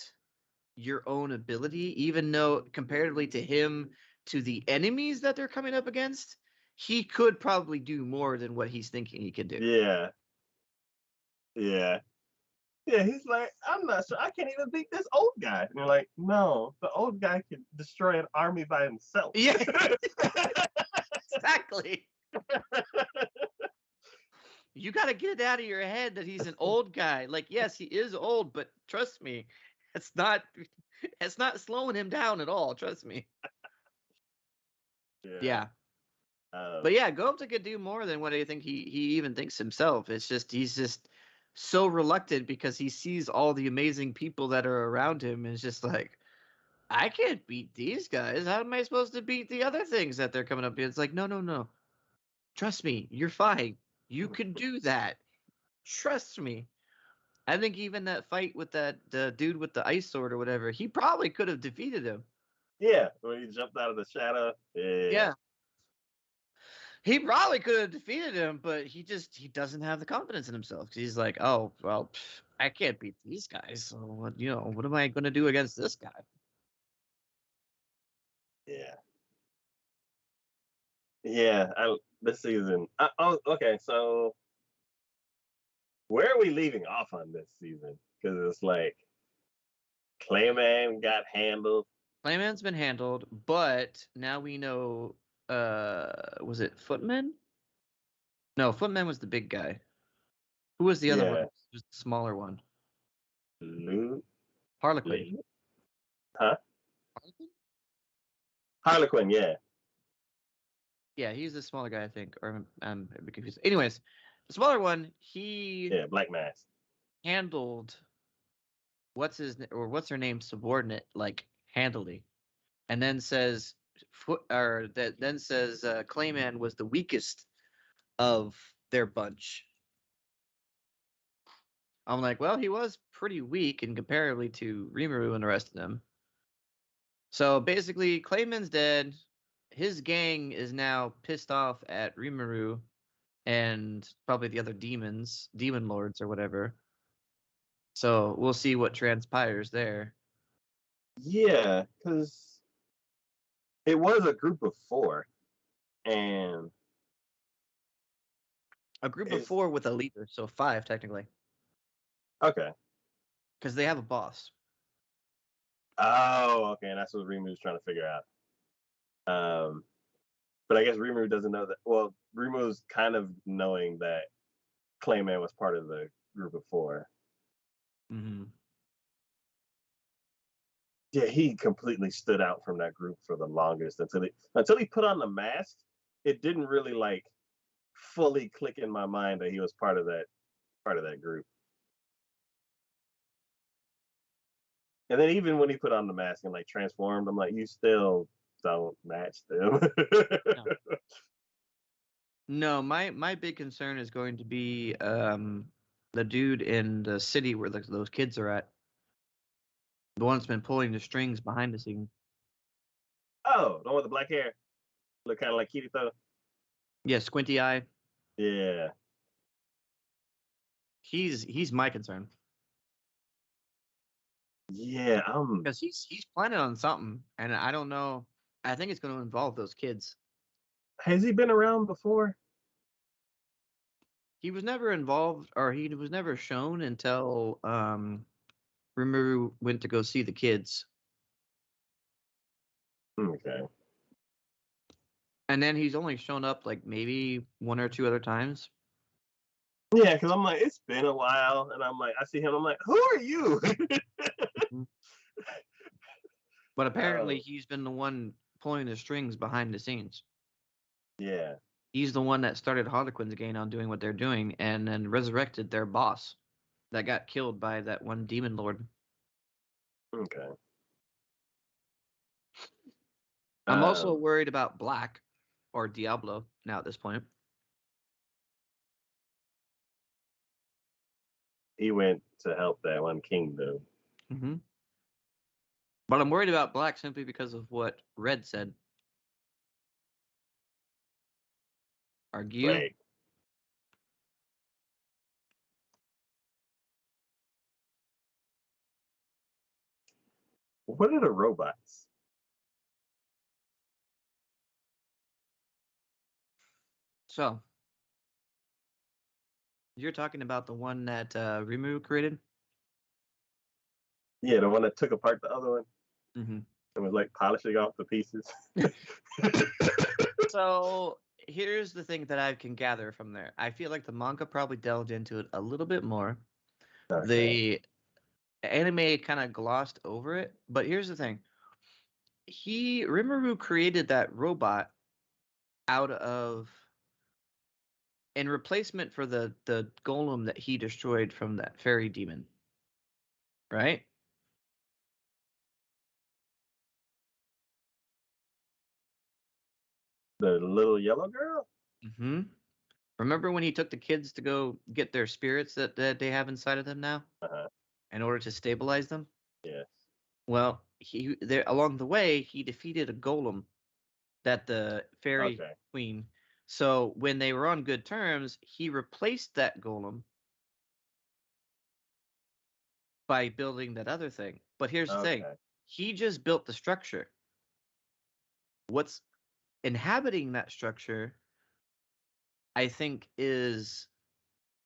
your own ability, even though comparatively to him, to the enemies that they're coming up against, he could probably do more than what he's thinking he could do. Yeah. Yeah. Yeah, he's like, I'm not sure. I can't even beat this old guy. And you're like, no, the old guy can destroy an army by himself. Yeah, exactly. You got to get it out of your head that he's an old guy. Like, yes, he is old, but trust me, it's not slowing him down at all. Trust me. Yeah. But yeah, Gopta could do more than what I think he even thinks himself. It's just he's just so reluctant because he sees all the amazing people that are around him, and it's just like, I can't beat these guys. How am I supposed to beat the other things that they're coming up against? It's like, no. Trust me, you're fine. You can do that. Trust me. I think even that fight with that dude with the ice sword or whatever, he probably could have defeated him. Yeah, when he jumped out of the shadow. Yeah. He probably could have defeated him, but he doesn't have the confidence in himself. He's like, oh well, I can't beat these guys. So what am I going to do against this guy? Yeah. Yeah. This season. Oh, okay. So where are we leaving off on this season? Because it's like Clayman got handled. Clayman's been handled, but now we know. Was it Footman? No, Footman was the big guy. Who was the other one? Yeah. Who was the smaller one? Lou. Harlequin. Huh? Harlequin? Harlequin, yeah. Yeah, he's the smaller guy, I think. Or I'm a bit confused. Anyways, the smaller one, he Black Mask. handled what's her name subordinate like handily, and then says that then says Clayman was the weakest of their bunch. I'm like, well, he was pretty weak in comparatively to Rimuru and the rest of them. So basically, Clayman's dead. His gang is now pissed off at Rimuru and probably the other demon lords or whatever. So we'll see what transpires there. Yeah, because it was a group of 4, and A group of 4 with a leader, so 5 technically. Okay. Because they have a boss. Oh, okay, and that's what Rimu's trying to figure out. But I guess Rimu doesn't know that. Well, Rimu's kind of knowing that Clayman was part of the group of 4. Mm-hmm. Yeah, he completely stood out from that group for the longest until he put on the mask. It didn't really like fully click in my mind that he was part of that group. And then even when he put on the mask and like transformed, I'm like, you still don't match them. No. No, my big concern is going to be the dude in the city where those kids are at. The one that's been pulling the strings behind the scene. Oh, the one with the black hair. Look kind of like Kirito. Yeah, squinty eye. Yeah. He's my concern. Yeah, Because he's planning on something, and I don't know. I think it's going to involve those kids. has he been around before? He was never involved, or he was never shown until Rimuru went to go see the kids. Okay. And then he's only shown up like maybe 1 or 2 other times. Yeah, because I'm like, it's been a while, and I'm like, I see him, I'm like, who are you? But apparently he's been the one pulling the strings behind the scenes. Yeah. He's the one that started Harlequin's gang on doing what they're doing and then resurrected their boss that got killed by that one demon lord. Okay. I'm also worried about Black or Diablo now at this point. He went to help that one kingdom. Mm-hmm. But I'm worried about Black simply because of what Red said. Argue? Like, what are the robots? So, you're talking about the one that Rimu created? Yeah, the one that took apart the other one Mm-hmm. and was like polishing off the pieces. So here's the thing that I can gather from there. I feel like the manga probably delved into it a little bit more. Okay. The anime kind of glossed over it, but here's the thing. Rimuru created that robot out of in replacement for the golem that he destroyed from that fairy demon. Right? The little yellow girl? Mm-hmm. Remember when he took the kids to go get their spirits that they have inside of them now? Uh-huh. In order to stabilize them? Yes. Well, along the way he defeated a golem that the fairy queen. So when they were on good terms, he replaced that golem by building that other thing. But here's the thing. He just built the structure. What's inhabiting that structure, I think, is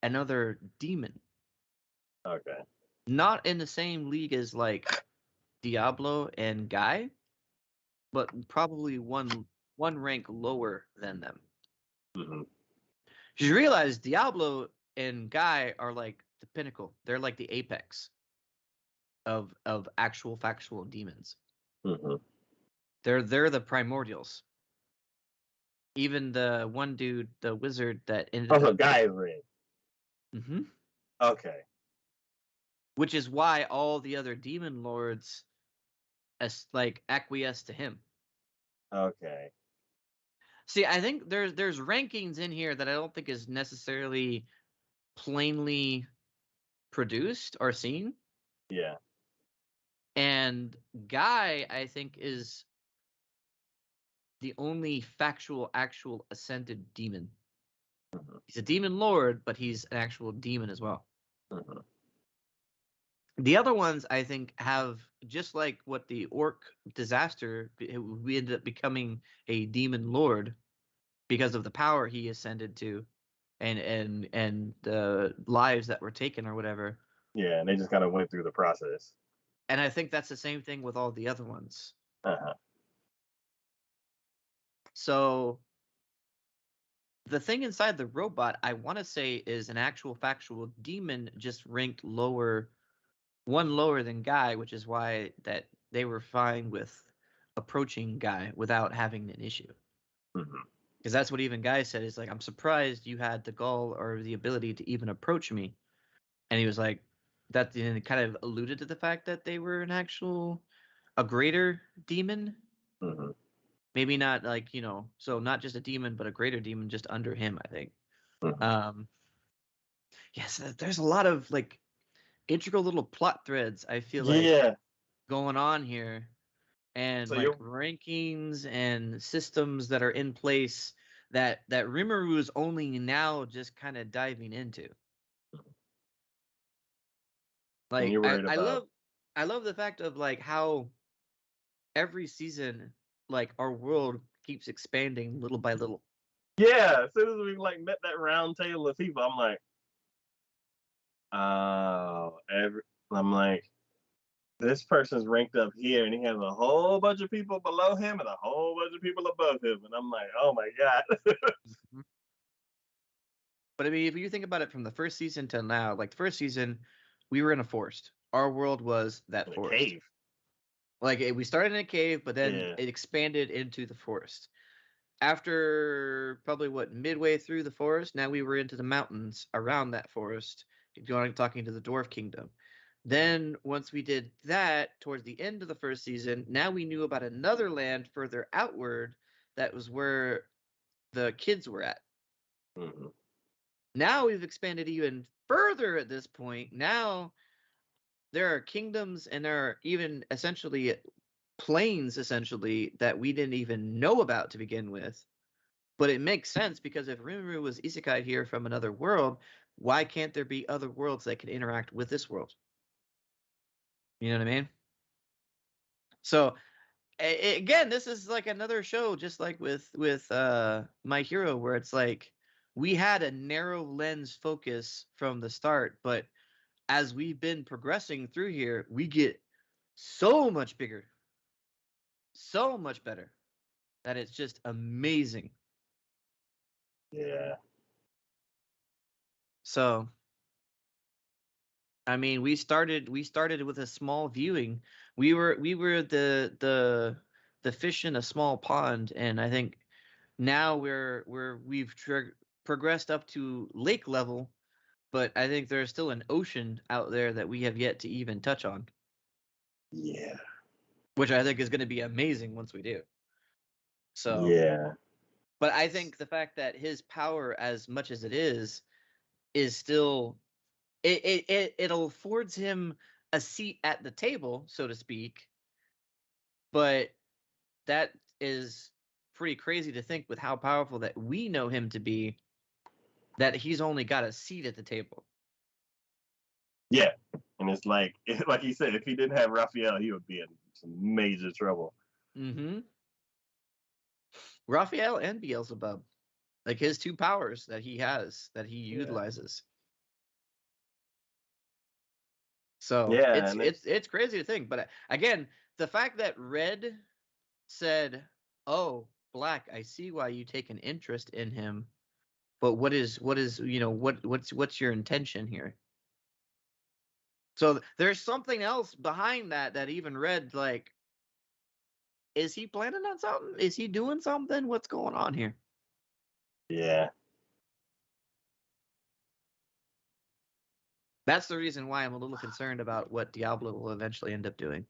another demon. Okay. Not in the same league as like Diablo and Guy, but probably one rank lower than them. Mm-hmm. You realize Diablo and Guy are like the pinnacle. They're like the apex of actual factual demons. Mm-hmm. They're the primordials. Even the one dude, the wizard that ended up. Oh, Guy is red. Mm-hmm. Okay. Which is why all the other demon lords like acquiesce to him. Okay. See, I think there's rankings in here that I don't think is necessarily plainly produced or seen. Yeah. And Guy, I think, is the only actual ascended demon. Mm-hmm. He's a demon lord, but he's an actual demon as well. Mm-hmm. The other ones, I think, have just like what the orc disaster, we ended up becoming a demon lord because of the power he ascended to, and the lives that were taken or whatever. Yeah, and they just kind of went through the process. And I think that's the same thing with all the other ones. Uh-huh. So the thing inside the robot, I want to say, is an actual factual demon, just ranked lower, one lower than Guy, which is why that they were fine with approaching Guy without having an issue. Mm-hmm. Because that's what even Guy said. Is like, I'm surprised you had the gall or the ability to even approach me. And he was like, that, and it kind of alluded to the fact that they were a greater demon. Mm-hmm. Maybe not like, so not just a demon, but a greater demon just under him, I think. Mm-hmm. Um, yes, there's a lot of like integral little plot threads, I feel like, Yeah. going on here, and So like you're rankings and systems that are in place that Rimuru is only now just kind of diving into. and Like you're worried about. I love the fact of like how every season, like, our world keeps expanding little by little. Yeah, as soon as we like met that round table of people, I'm like, oh, I'm like, this person's ranked up here, and he has a whole bunch of people below him and a whole bunch of people above him, and I'm like, oh my god. Mhm. But I mean, if you think about it from the first season till now, like the first season, we were in a forest. Our world was that In a forest. cave. Like we started in a cave, but then Yeah. it expanded into the forest. After probably what midway through the forest, now we were into the mountains around that forest, going talking to the dwarf kingdom. Then once we did that towards the end of the first season, now we knew about another land further outward that was where the kids were at. Mm-hmm. Now we've expanded even further at this point. Now there are kingdoms and there are even essentially planes essentially that we didn't even know about to begin with. But it makes sense because if Rimuru was isekai here from another world, why can't there be other worlds that can interact with this world? You know what I mean? So again, this is like another show, just like with My Hero, where it's like we had a narrow lens focus from the start, but as we've been progressing through here, we get so much bigger, so much better, that it's just amazing. Yeah. So, I mean, we started with a small viewing. We were the fish in a small pond, and I think now we've progressed up to lake level, but I think there's still an ocean out there that we have yet to even touch on, Yeah. which I think is going to be amazing once we do. So, Yeah. but I think the fact that his power, as much as it is still it affords him a seat at the table, so to speak. But that is pretty crazy to think with how powerful that we know him to be, that he's only got a seat at the table. Yeah. And it's like like you said, if he didn't have Raphael, he would be in some major trouble. Mm-hmm. Raphael and Beelzebub, like his two powers that he has that he Yeah. utilizes. So Yeah, it's and it's it's it's crazy to think. But again, the fact that Red said, "Oh, Black, I see why you take an interest in him, but what is what's your intention here?" So there's something else behind that even Red, like, is he planning on something? Is he doing something? What's going on here? yeah. That's the reason why I'm a little concerned about what Diablo will eventually end up doing.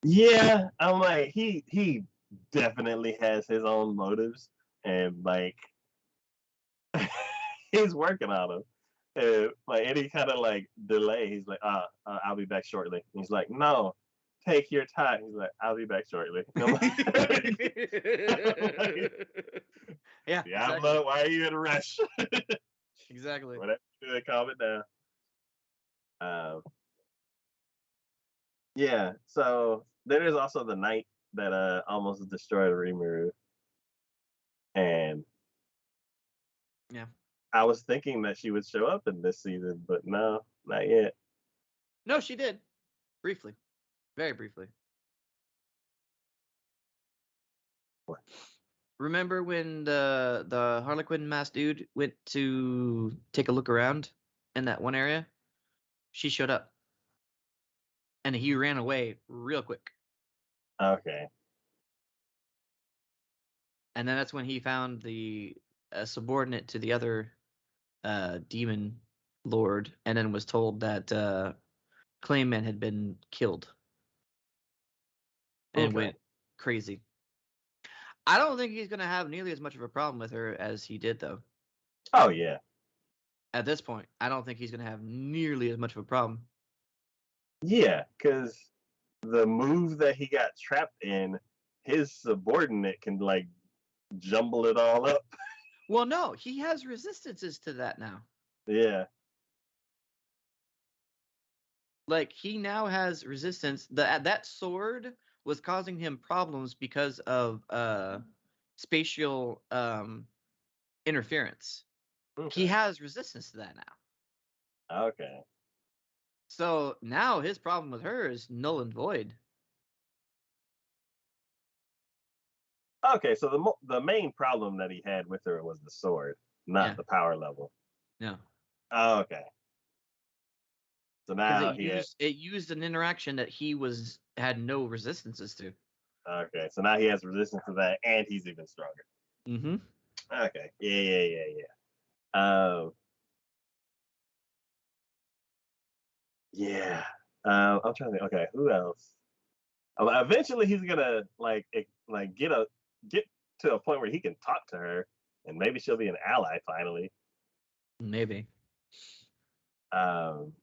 Yeah. I'm like, he definitely has his own motives, and like he's working on them. And like any kind of like delay, he's like, I'll be back shortly. And he's like, no, take your time. He's like, I'll be back shortly. And I'm like, Yeah, exactly. Diablo, why are you in a rush? Exactly. Whatever you do, calm it down. Yeah, so then there's also the night that almost destroyed Rimuru, and Yeah. I was thinking that she would show up in this season, but no, not yet. No, she did. Briefly. Very briefly. What? Remember when the Harlequin masked dude went to take a look around in that one area? She showed up. And he ran away real quick. Okay. And then that's when he found the subordinate to the other demon lord, and then was told that Clayman had been killed, and Okay. went crazy. I don't think he's going to have nearly as much of a problem with her as he did, though. Oh yeah. At this point, I don't think he's going to have nearly as much of a problem. Yeah, because the move that he got trapped in, his subordinate can like jumble it all up. Well, no, he has resistances to that now. Yeah. Like, he now has resistance. That sword was causing him problems because of spatial interference. He Okay. has resistance to that now. Okay. So now his problem with her is null and void. Okay. So the main problem that he had with her was the sword, not Yeah. the power level. No. Oh, okay. So Because now it used an interaction that he had no resistances to. okay. So now he has resistance to that, and he's even stronger. Mm-hmm. Okay. Yeah. Yeah. I'm trying to think. Okay, who else? Eventually, he's gonna get to a point where he can talk to her, and maybe she'll be an ally finally. Maybe. Um,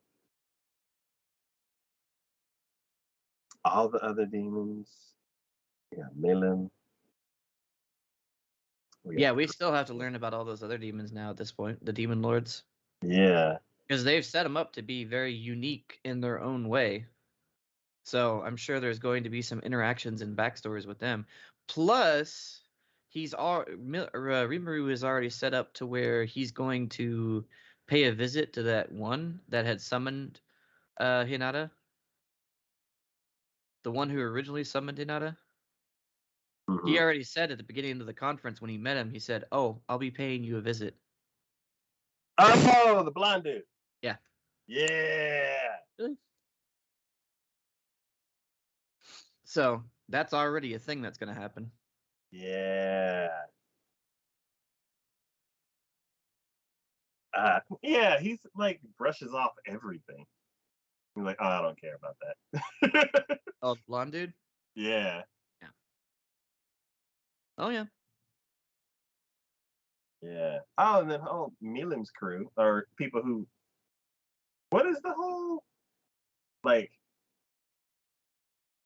all the other demons. Yeah, Milim. Yeah, we still have to learn about all those other demons now at this point, the demon lords. Yeah. Because they've set them up to be very unique in their own way. So I'm sure there's going to be some interactions and backstories with them. Plus, Rimuru is already set up to where he's going to pay a visit to that one that had summoned Hinata, the one who originally summoned Hinata. He Mhm. already said at the beginning of the conference when he met him, he said, "Oh, I'll be paying you a visit." Oh, the blonde dude. Yeah. Yeah. So that's already a thing that's going to happen. Yeah. Yeah, he's like brushes off everything. He's like, oh, I don't care about that. Oh, the blonde dude? Yeah. Yeah. Oh, yeah. Yeah. Oh, and then whole Milim's crew or people who. What is the whole like?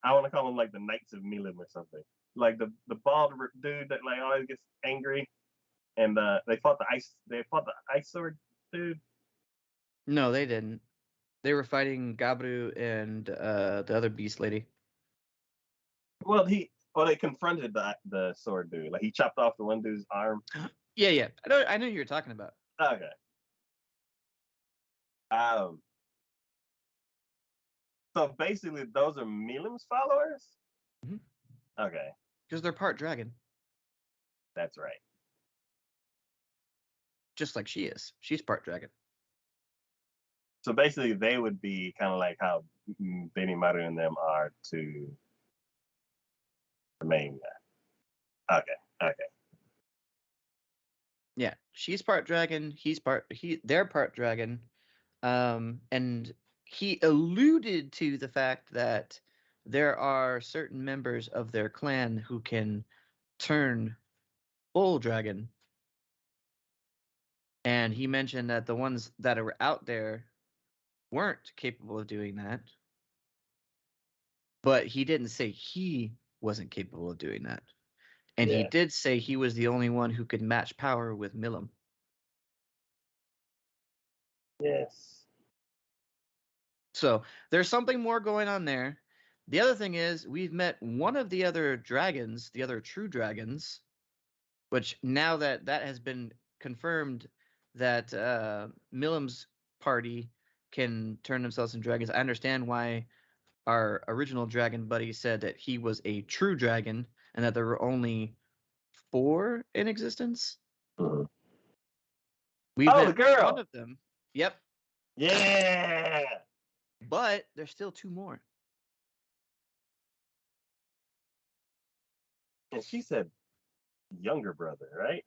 I want to call them like the Knights of Milim or something. Like the bald dude that like always gets angry, and they fought the ice sword dude. No, they didn't. They were fighting Gabru and the other beast lady. Well, they confronted the sword dude. Like he chopped off the one dude's arm. Yeah. I know who you're talking about. Okay. Um. So basically, those are Milim's followers. Mm-hmm. Okay, Because they're part dragon, that's right. just like she is. She's part dragon. So basically, they would be kind of like how Benimaru and them are to the main guy. Okay. Yeah, she's part dragon. They're part dragon. And he alluded to the fact that there are certain members of their clan who can turn full dragon. And he mentioned that the ones that are out there weren't capable of doing that. But he didn't say he wasn't capable of doing that. And he Yeah. did say he was the only one who could match power with Milim. Yes. So there's something more going on there. The other thing is, we've met one of the other dragons, the other true dragons, which now that that has been confirmed that Milim's party can turn themselves into dragons, I understand why our original dragon buddy said that he was a true dragon and that there were only 4 in existence. Mhm. We've Oh, the met one girl. of them. Yep. Yeah. But there's still 2 more. And she said younger brother, right?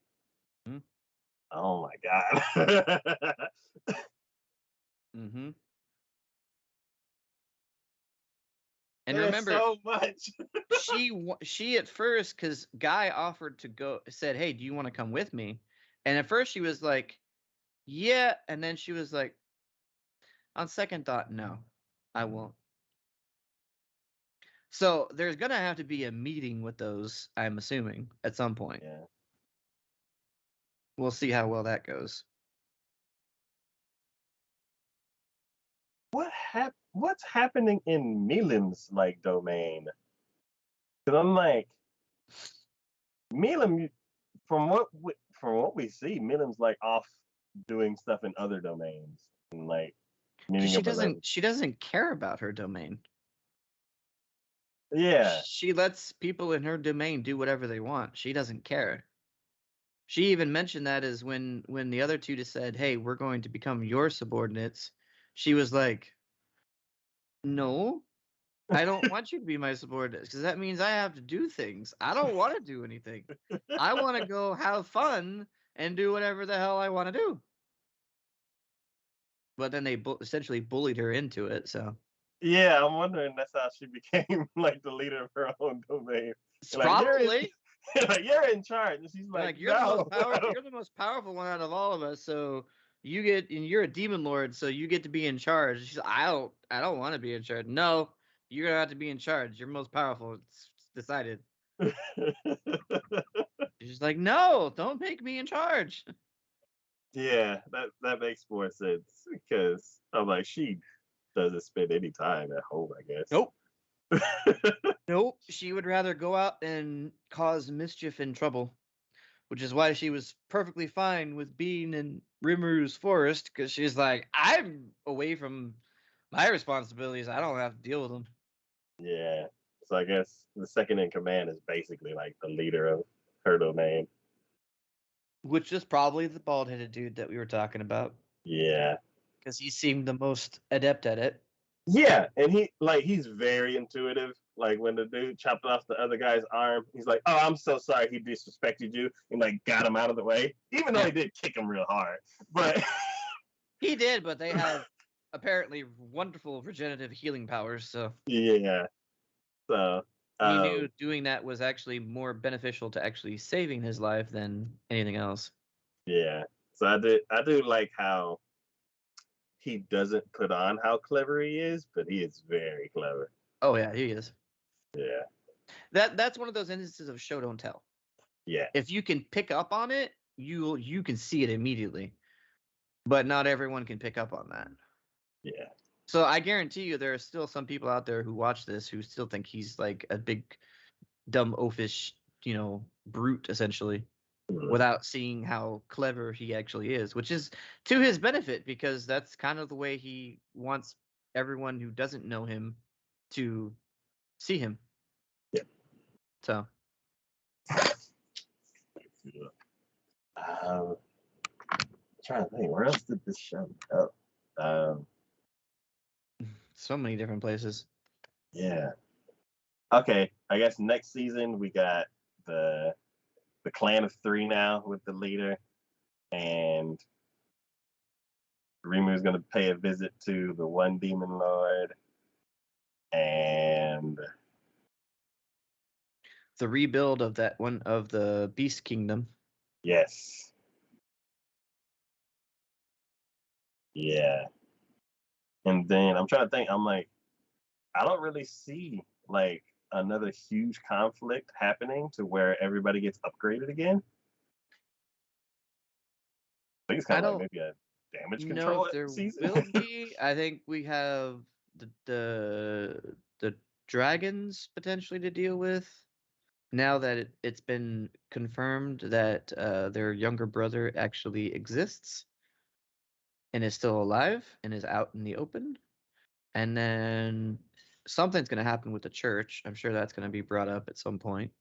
Hmm. Oh my god. Mm-hmm. And There's remember, so much. she at first, because Guy offered to go, said, "Hey, do you want to come with me?" And at first she was like, "Yeah," and then she was like, "On second thought, no, I won't." So there's gonna have to be a meeting with those, I'm assuming, at some point. Yeah. We'll see how well that goes. What's happening in Milim's like domain? Because I'm like Milim, from what we see, Milim's like off doing stuff in other domains and like Because meeting up with other. she doesn't care about her domain. Yeah. She lets people in her domain do whatever they want. She doesn't care. She even mentioned that as when the other two just said, "Hey, we're going to become your subordinates." She was like, "No, I don't want you to be my subordinates because that means I have to do things. I don't want to do anything. I want to go have fun and do whatever the hell I want to do." But then they essentially bullied her into it. So Yeah, I'm wondering that's how she became like the leader of her own domain. it's Like you're in, probably like you're in charge, and she's they're like, like, no. you're the most powerful one out of all of us. So you get, and you're a demon lord, so you get to be in charge. She's like, I don't want to be in charge. No, you're gonna have to be in charge. You're most powerful. It's decided. She's like, no, don't make me in charge. Yeah, that makes more sense because I'm like she doesn't spend any time at home, I guess. Nope. Nope. She would rather go out and cause mischief and trouble, which is why she was perfectly fine with being in Rimru's forest, because she's like, I'm away from my responsibilities. I don't have to deal with them. Yeah. So I guess the second in command is basically like the leader of her domain. Which is probably the bald headed dude that we were talking about, Yeah. because he seemed the most adept at it. Yeah, and he's very intuitive. Like when the dude chopped off the other guy's arm, he's like, "Oh, I'm so sorry he disrespected you," and like got him out of the way, even though Yeah, he did kick him real hard. But he did, but they have apparently wonderful regenerative healing powers, so yeah, so he knew doing that was actually more beneficial to actually saving his life than anything else. yeah, so I do like how he doesn't put on how clever he is, but he is very clever. Oh yeah, he is. Yeah, That's one of those instances of show don't tell. yeah, If you can pick up on it, you can see it immediately. But not everyone can pick up on that. yeah. So I guarantee you there are still some people out there who watch this who still think he's like a big dumb oafish, brute essentially, Mhm. without seeing how clever he actually is, which is to his benefit because that's kind of the way he wants everyone who doesn't know him to see him. Yeah. So Yeah. Trying to think, where else did this show go? Um, so many different places. yeah. Okay, I guess next season we got the clan of three now with the leader, and Rimu's gonna pay a visit to the one demon lord, And The rebuild of that one of the Beast Kingdom. yes. Yeah. And then I'm trying to think, I'm like, I don't really see like another huge conflict happening to where everybody gets upgraded again. I think it's I kind of like don't maybe a damage know control if there season. will be. I think we have the dragons potentially to deal with now that it's been confirmed that their younger brother actually exists and is still alive and is out in the open. And then something's going to happen with the church. I'm sure that's going to be brought up at some point.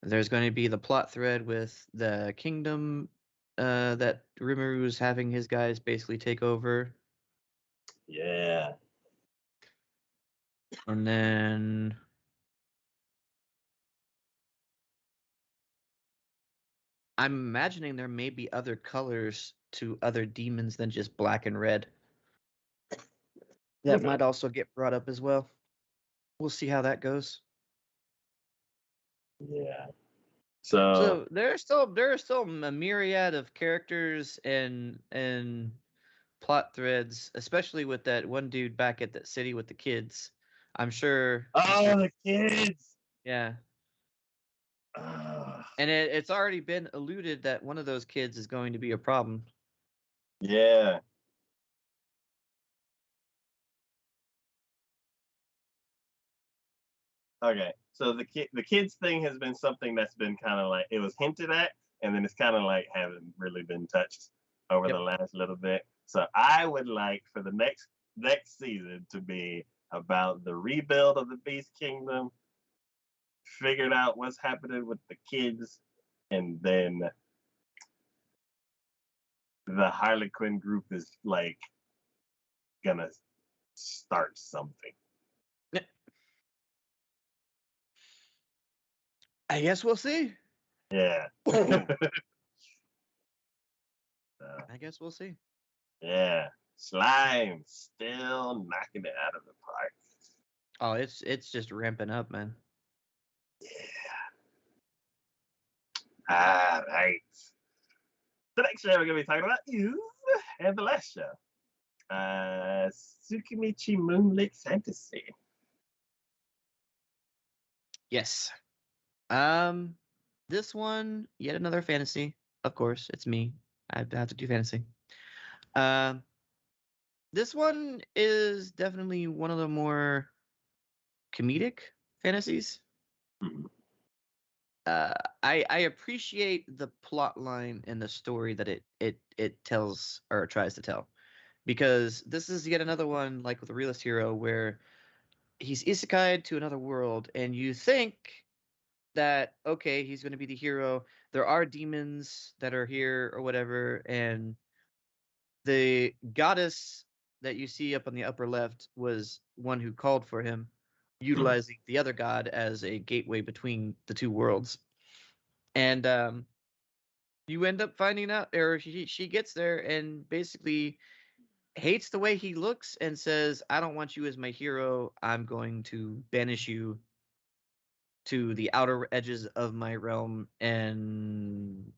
There's going to be the plot thread with the kingdom that Rimuru is having his guys basically take over. Yeah. And then I'm imagining there may be other colors to other demons than just black and red. That might also get brought up as well. We'll see how that goes. Yeah. So So there are still a myriad of characters and plot threads, especially with that one dude back at that city with the kids. I'm sure, the kids. yeah. Ah, And it's already been alluded that one of those kids is going to be a problem. yeah. Okay. So the kids thing has been something that's been kind of like it was hinted at, and then it's kind of like haven't really been touched over the Yep. last little bit. So I would like for the next season to be about the rebuild of the Beast Kingdom, figured out what's happening with the kids, and then the Harley Quinn group is like gonna start something. Yeah. I guess we'll see. Yeah. I guess we'll see. Yeah. Slime still knocking it out of the park. Oh, it's just ramping up, man. All right. The next show we're gonna be talking about is and the last show. Tsukimichi Moonlit Fantasy. Yes. This one, yet another fantasy. Of course, it's me. I have to do fantasy. Um, this one is definitely one of the more comedic fantasies. Mhm. Uh, I appreciate the plot line and the story that it tells or tries to tell, because this is yet another one like with the Realist Hero where he's isekai'd to another world, and you think that okay, he's going to be the hero. There are demons that are here or whatever, and the goddess that you see up on the upper left was one who called for him, utilizing the other god as a gateway between the two worlds. And you end up finding out, or she gets there and basically hates the way he looks and says, "I don't want you as my hero. I'm going to banish you to the outer edges of my realm, and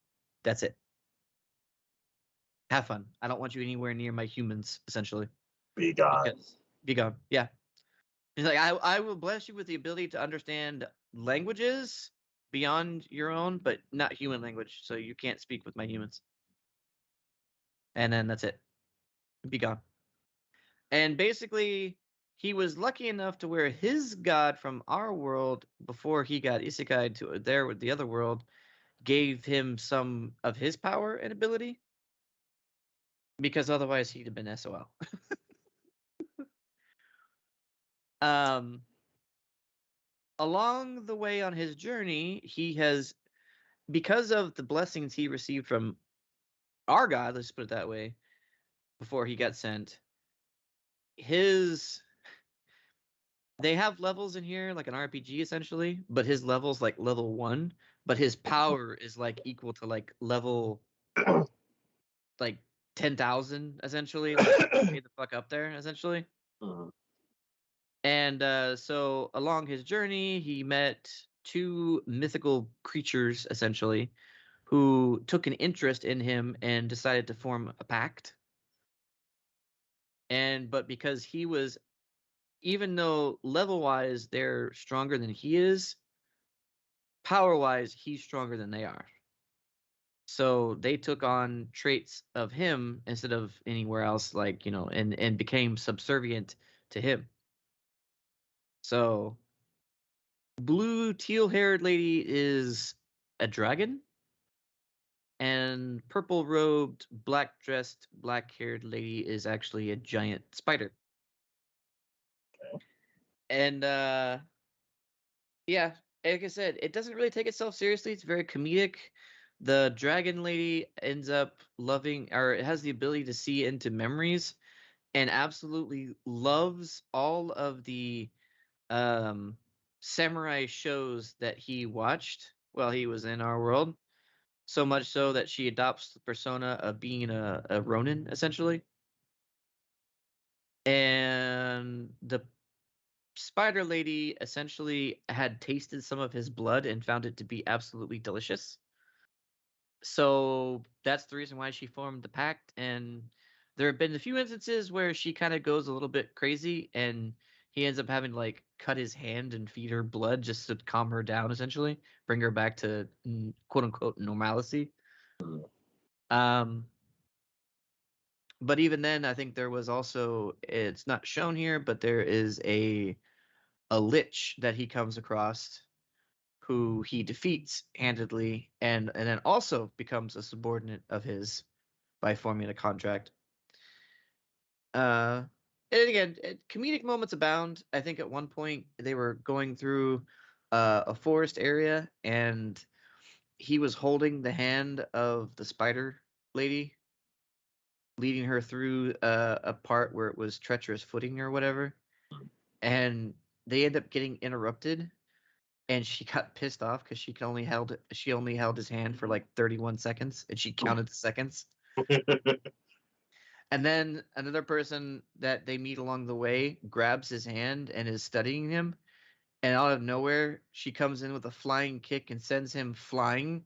that's it. Have fun. I don't want you anywhere near my humans, essentially. Be gone. Because be gone." Yeah. He's like, I will bless you with the ability to understand languages beyond your own, but not human language. So you can't speak with my humans. And then that's it. Be gone. And basically, he was lucky enough to where his god from our world, before he got isekai to there with the other world, gave him some of his power and ability, because otherwise he'd have been SOL. um, Along the way on his journey, he has, because of the blessings he received from our God, let's put it that way, before he got sent, his they have levels in here like an RPG essentially, but his level's like level 1, but his power is like equal to like level like 10,000 essentially, like stay the fuck up there essentially. Mhm. And so along his journey, he met two mythical creatures essentially who took an interest in him and decided to form a pact. And but because he was, even though level wise they're stronger than he is, power wise he's stronger than they are. So they took on traits of him instead of anywhere else, like, and became subservient to him. So blue teal haired lady is a dragon, and purple robed, black dressed, black haired lady is actually a giant spider. And yeah, like I said, it doesn't really take itself seriously. It's very comedic. The dragon lady ends up loving, or it has the ability to see into memories, and absolutely loves all of the um, samurai shows that he watched while he was in our world. So much so that she adopts the persona of being a Ronin, essentially. And the spider lady essentially had tasted some of his blood and found it to be absolutely delicious. So that's the reason why she formed the pact. And there have been a few instances where she kind of goes a little bit crazy, and he ends up having to like cut his hand and feed her blood just to calm her down, essentially, bring her back to quote unquote normalcy. Um, but even then, I think there was also, it's not shown here, but there is a lich that he comes across who he defeats handedly, and then also becomes a subordinate of his by forming a contract. Uh, and again, comedic moments abound. I think at one point they were going through a forest area, and he was holding the hand of the spider lady, leading her through a part where it was treacherous footing or whatever, and they end up getting interrupted. And she got pissed off because she only held his hand for like 31 seconds, and she counted the seconds. And then another person that they meet along the way grabs his hand and is studying him. And out of nowhere, she comes in with a flying kick and sends him flying.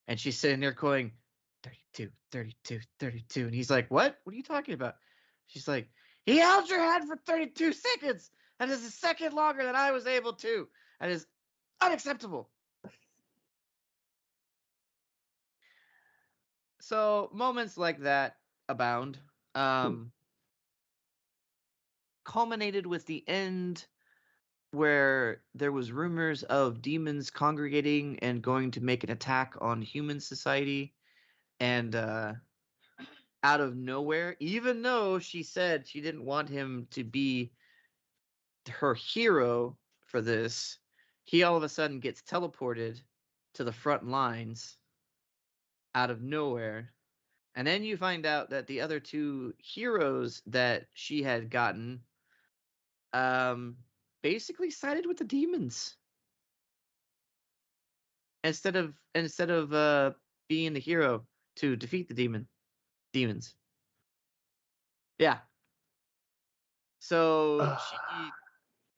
And she's sitting there going, 32, 32, 32. And he's like, What? What are you talking about? She's like, He held your hand for 32 seconds. That is a second longer than I was able to. That is unacceptable. So moments like that abound. Um, Culminated with the end where there was rumors of demons congregating and going to make an attack on human society, and out of nowhere, even though she said she didn't want him to be her hero for this, he all of a sudden gets teleported to the front lines out of nowhere. And then you find out that the other two heroes that she had gotten um basically sided with the demons instead of being the hero to defeat the demons. Yeah. So she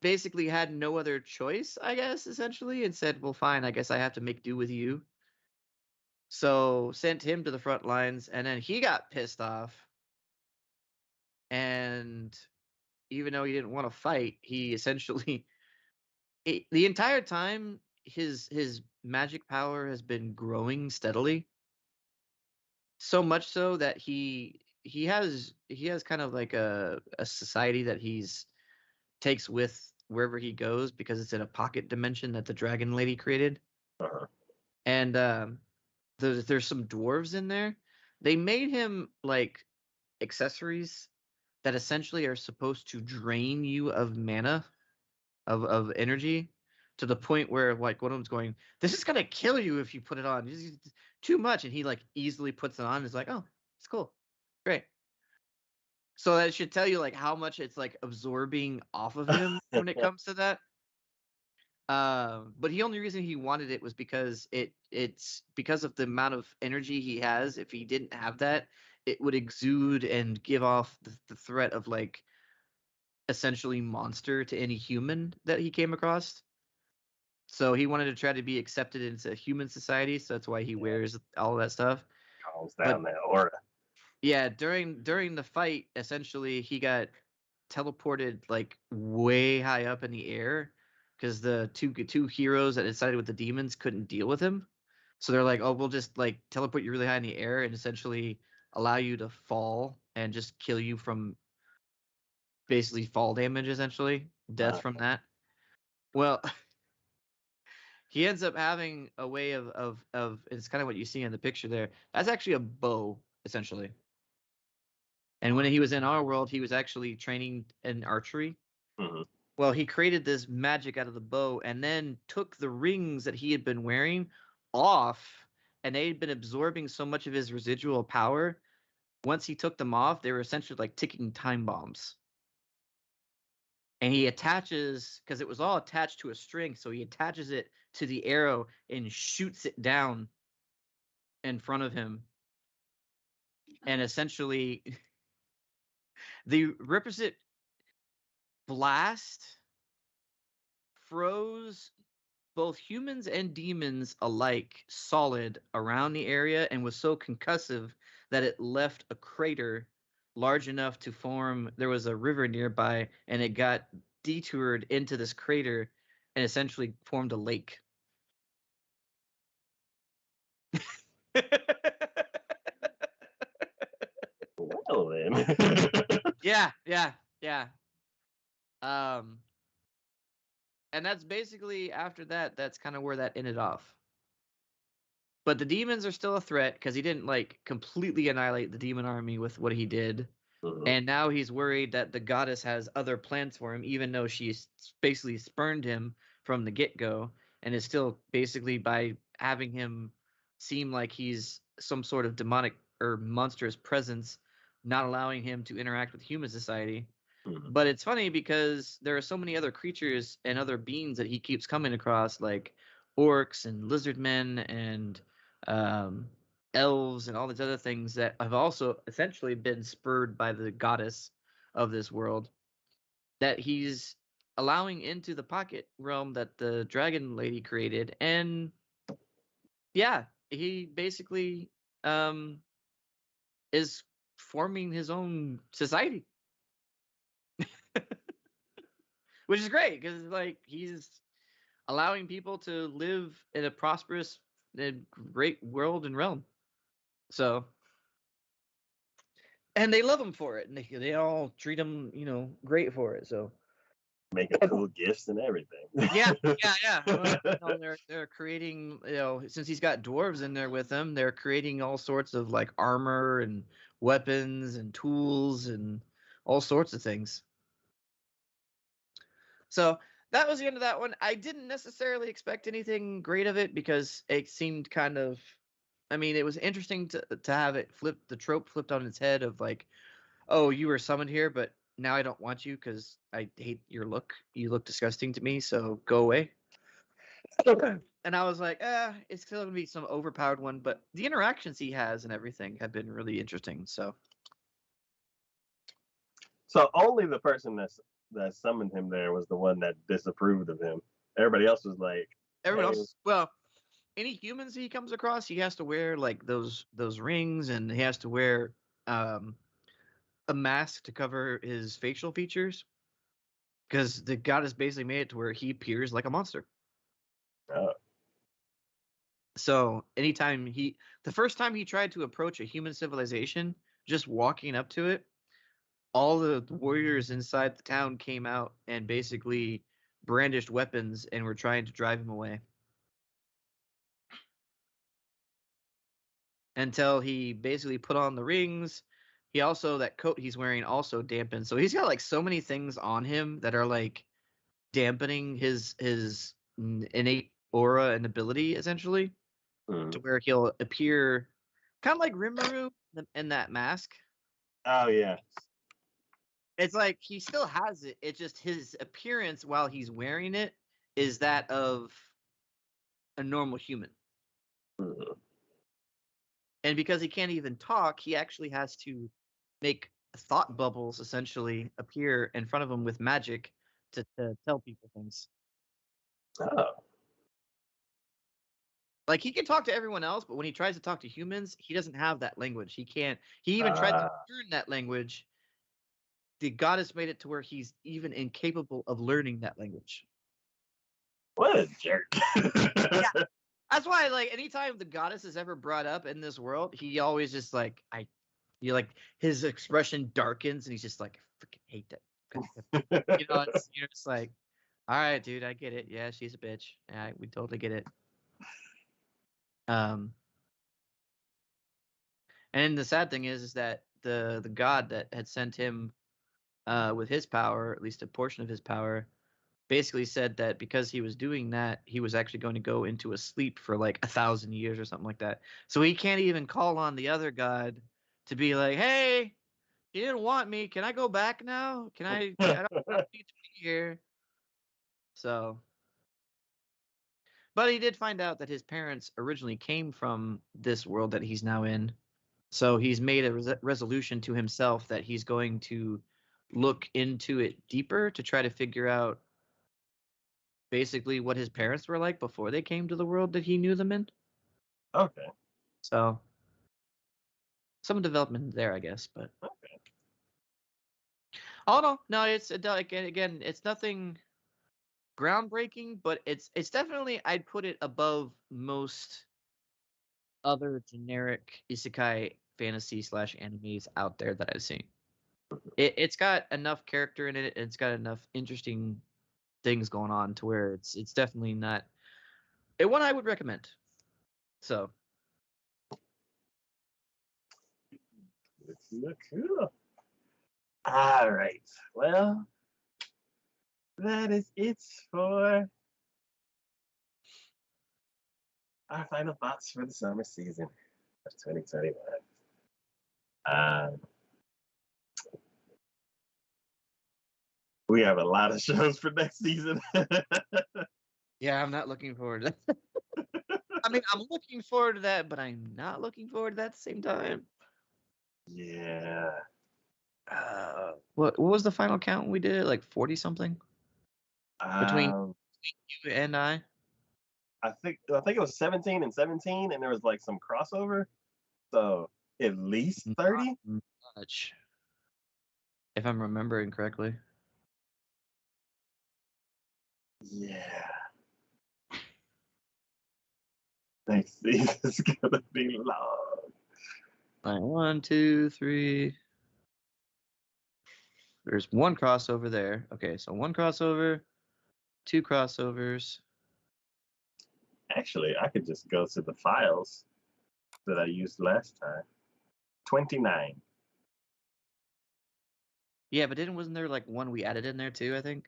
basically had no other choice, I guess, essentially, and said, "Well, fine, I guess I have to make do with you." So sent him to the front lines, and then he got pissed off, and even though he didn't want to fight, he essentially the entire time his magic power has been growing steadily, so much so that he has kind of like a society that he's takes with wherever he goes, because it's in a pocket dimension that the dragon lady created. Uh-huh. And there's some dwarves in there. They made him like accessories that essentially are supposed to drain you of mana, of energy, to the point where like one of them's going, "This is gonna kill you if you put it on. This is too much." And he like easily puts it on and is like, "Oh, it's cool, great." So that should tell you like how much it's like absorbing off of him when it comes to that. But the only reason he wanted it was because it's because of the amount of energy he has. If he didn't have that, it would exude and give off the threat of like essentially monster to any human that he came across. So he wanted to try to be accepted into human society, so that's why he wears all that stuff. Calms But down that aura. yeah, during the fight, essentially he got teleported like way high up in the air because the two heroes that decided with the demons couldn't deal with him. So they're like, "Oh, we'll just like teleport you really high in the air and essentially allow you to fall and just kill you from basically fall damage, essentially death from that." Well, he ends up having a way of it's kind of what you see in the picture there. That's actually a bow, essentially. And when he was in our world, he was actually training in archery. Mhm. Well, he created this magic out of the bow and then took the rings that he had been wearing off, and they had been absorbing so much of his residual power. Once he took them off, they were essentially like ticking time bombs. And he attaches, because it was all attached to a string, so he attaches it to the arrow and shoots it down in front of him. And essentially, the requisite blast froze both humans and demons alike solid around the area and was so concussive that it left a crater large enough to form. There was a river nearby, and it got detoured into this crater and essentially formed a lake. Well then. Yeah, yeah, yeah. Um, and that's basically after that. That's kind of where that ended off. But the demons are still a threat because he didn't like completely annihilate the demon army with what he did. Mhm. And now he's worried that the goddess has other plans for him, even though she's basically spurned him from the get go and is still basically by having him seem like he's some sort of demonic or monstrous presence, not allowing him to interact with human society. Mhm. But it's funny because there are so many other creatures and other beings that he keeps coming across, like orcs and lizard men and um, elves and all these other things that have also essentially been spurred by the goddess of this world that he's allowing into the pocket realm that the dragon lady created. And yeah, he basically um, is forming his own society, which is great because like he's allowing people to live in a prosperous and great world and realm. So, and they love him for it, and they all treat him, great for it. So, Making cool gifts and everything. yeah, yeah, yeah. Well, they're creating, since he's got dwarves in there with him, they're creating all sorts of like armor and weapons and tools and all sorts of things. So that was the end of that one. I didn't necessarily expect anything great of it because it seemed kind of, I mean, it was interesting to have it flipped, the trope flipped on its head of like, oh, you were summoned here, but now I don't want you because I hate your look. You look disgusting to me, so go away. And I was like, it's still gonna be some overpowered one, but the interactions he has and everything have been really interesting. So So only the person that summoned him there was the one that disapproved of him. Everybody else was like, everyone "Hey, else, well, any humans he comes across, he has to wear like those rings, and he has to wear um, a mask to cover his facial features because the god has basically made it to where he appears like a monster. uh, So anytime the first time he tried to approach a human civilization, just walking up to it, all the warriors inside the town came out and basically brandished weapons and were trying to drive him away until he basically put on the rings. He also, that coat he's wearing also dampened. So he's got like so many things on him that are like dampening his innate aura and ability essentially to hmm. where he'll appear kind of like Rimuru in that mask. Oh yeah, It's like he still has it. It's just his appearance while he's wearing it is that of a normal human. hmm. And because he can't even talk, he actually has to make thought bubbles essentially appear in front of him with magic to tell people things. Oh. Like he can talk to everyone else, but when he tries to talk to humans, he doesn't have that language. He can't. He even tried to learn that language. The goddess made it to where he's even incapable of learning that language. What a jerk. Yeah. That's why, like, anytime the goddess is ever brought up in this world, he always just like his expression darkens and he's just like, I freaking hate that. You're just like, all right, dude, I get it. Yeah, she's a bitch. Yeah, we totally get it. And the sad thing is that the god that had sent him with his power, at least a portion of his power, basically said that because he was doing that, he was actually going to go into a sleep for like 1,000 years or something like that. So he can't even call on the other god to be like, "Hey, you didn't want me. Can I go back now? Can I? I don't need to be here." So, but he did find out that his parents originally came from this world that he's now in. So he's made a resolution to himself that he's going to look into it deeper to try to figure out basically what his parents were like before they came to the world that he knew them in. Okay. So some development there, I guess. But Okay. oh no, it's again, it's nothing groundbreaking, but it's definitely I'd put it above most other generic isekai fantasy / animes out there that I've seen. It's got enough character in it. It's got enough interesting things going on to where it's definitely not one I would recommend. So Cool. All right. Well, that is it for our final thoughts for the summer season of 2021. Um, we have a lot of shows for next season. yeah, I'm not looking forward to that. I mean, I'm looking forward to that, but I'm not looking forward to that at the same time. Yeah. What was the final count we did? Like 40 something between Um, you and I. I think it was 17 and 17, and there was like some crossover. So at least Not 30. much, if I'm remembering correctly. Yeah. Next season's gonna be long. Like 1, 2, 3. There's one crossover there. Okay, so one crossover, two crossovers. Actually, I could just go to the files that I used last time. 29. Yeah, but wasn't there like one we added in there too? I think,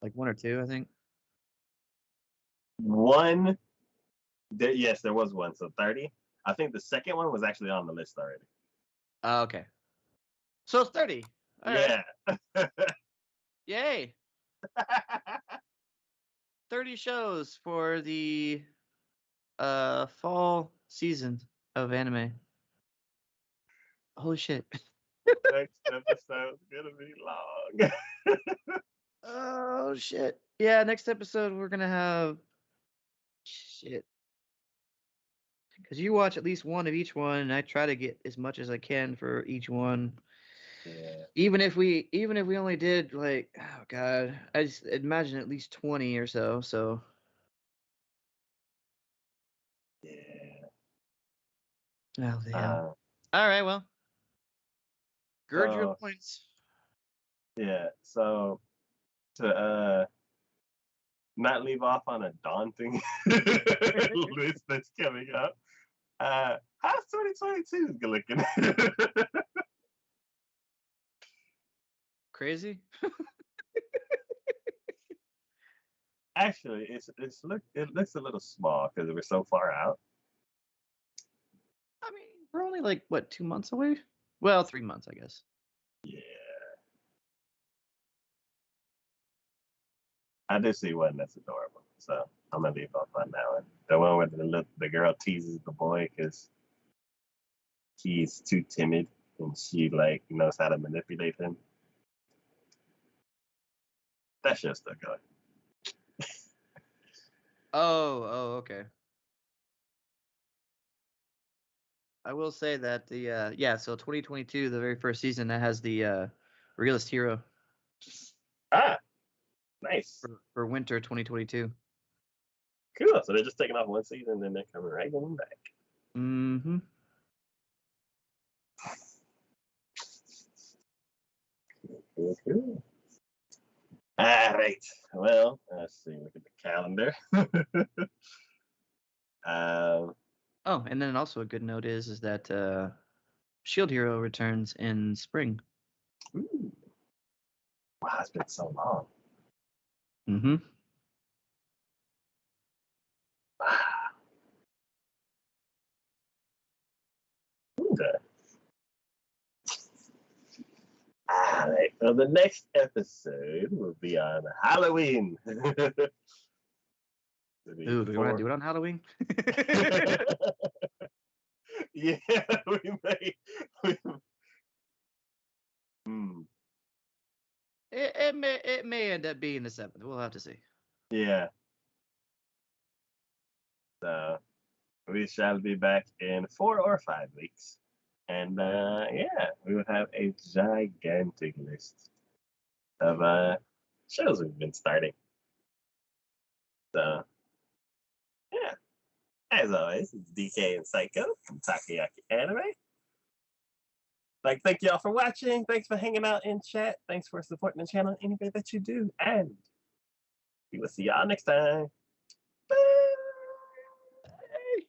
like one or two. I think. One, yes, there was one. So 30. I think the second one was actually on the list already. Okay, so it's 30. All right, Yeah. yay! 30 shows for the fall season of anime. Holy shit. Next episode's gonna be long. Oh shit. Yeah, next episode we're gonna have shit. Because you watch at least one of each one, and I try to get as much as I can for each one. Yeah. Even if we only did like, oh god, I just imagine at least 20 or so. So Yeah. oh damn. Uh, All right, well, gird your so loins. yeah. So to not leave off on a daunting list that's coming up. How's 2022 looking? Crazy. Actually, it looks a little small because we're so far out. I mean, we're only like what 2 months away? Well, 3 months, I guess. Yeah, I do see one that's adorable, so I'm gonna leave off on that one. The one where the girl teases the boy because he's too timid and she like knows how to manipulate him. That show's still going. Oh, okay. I will say that so 2022, the very first season, that has the realist hero Ah, nice. for winter 2022. Cool. So they're just taking off one season and then they're coming right on back. Mm-hmm. Cool. All right. Well, let's see. Look at the calendar. Oh, and then also a good note is that Shield Hero returns in spring. Ooh. Wow, it's been so long. Mm-hmm. Okay. All right. Well, the next episode will be on Halloween. Ooh, do we want to do it on Halloween? Yeah, we may. Hmm. It may end up being the 7th. We'll have to see. Yeah. So we shall be back in 4 or 5 weeks. And yeah, we will have a gigantic list of shows we've been starting. So yeah. As always, it's DK and Psycho from TacoYaki Anime. Like, thank y'all for watching. Thanks for hanging out in chat. Thanks for supporting the channel any way that you do. And we will see y'all next time.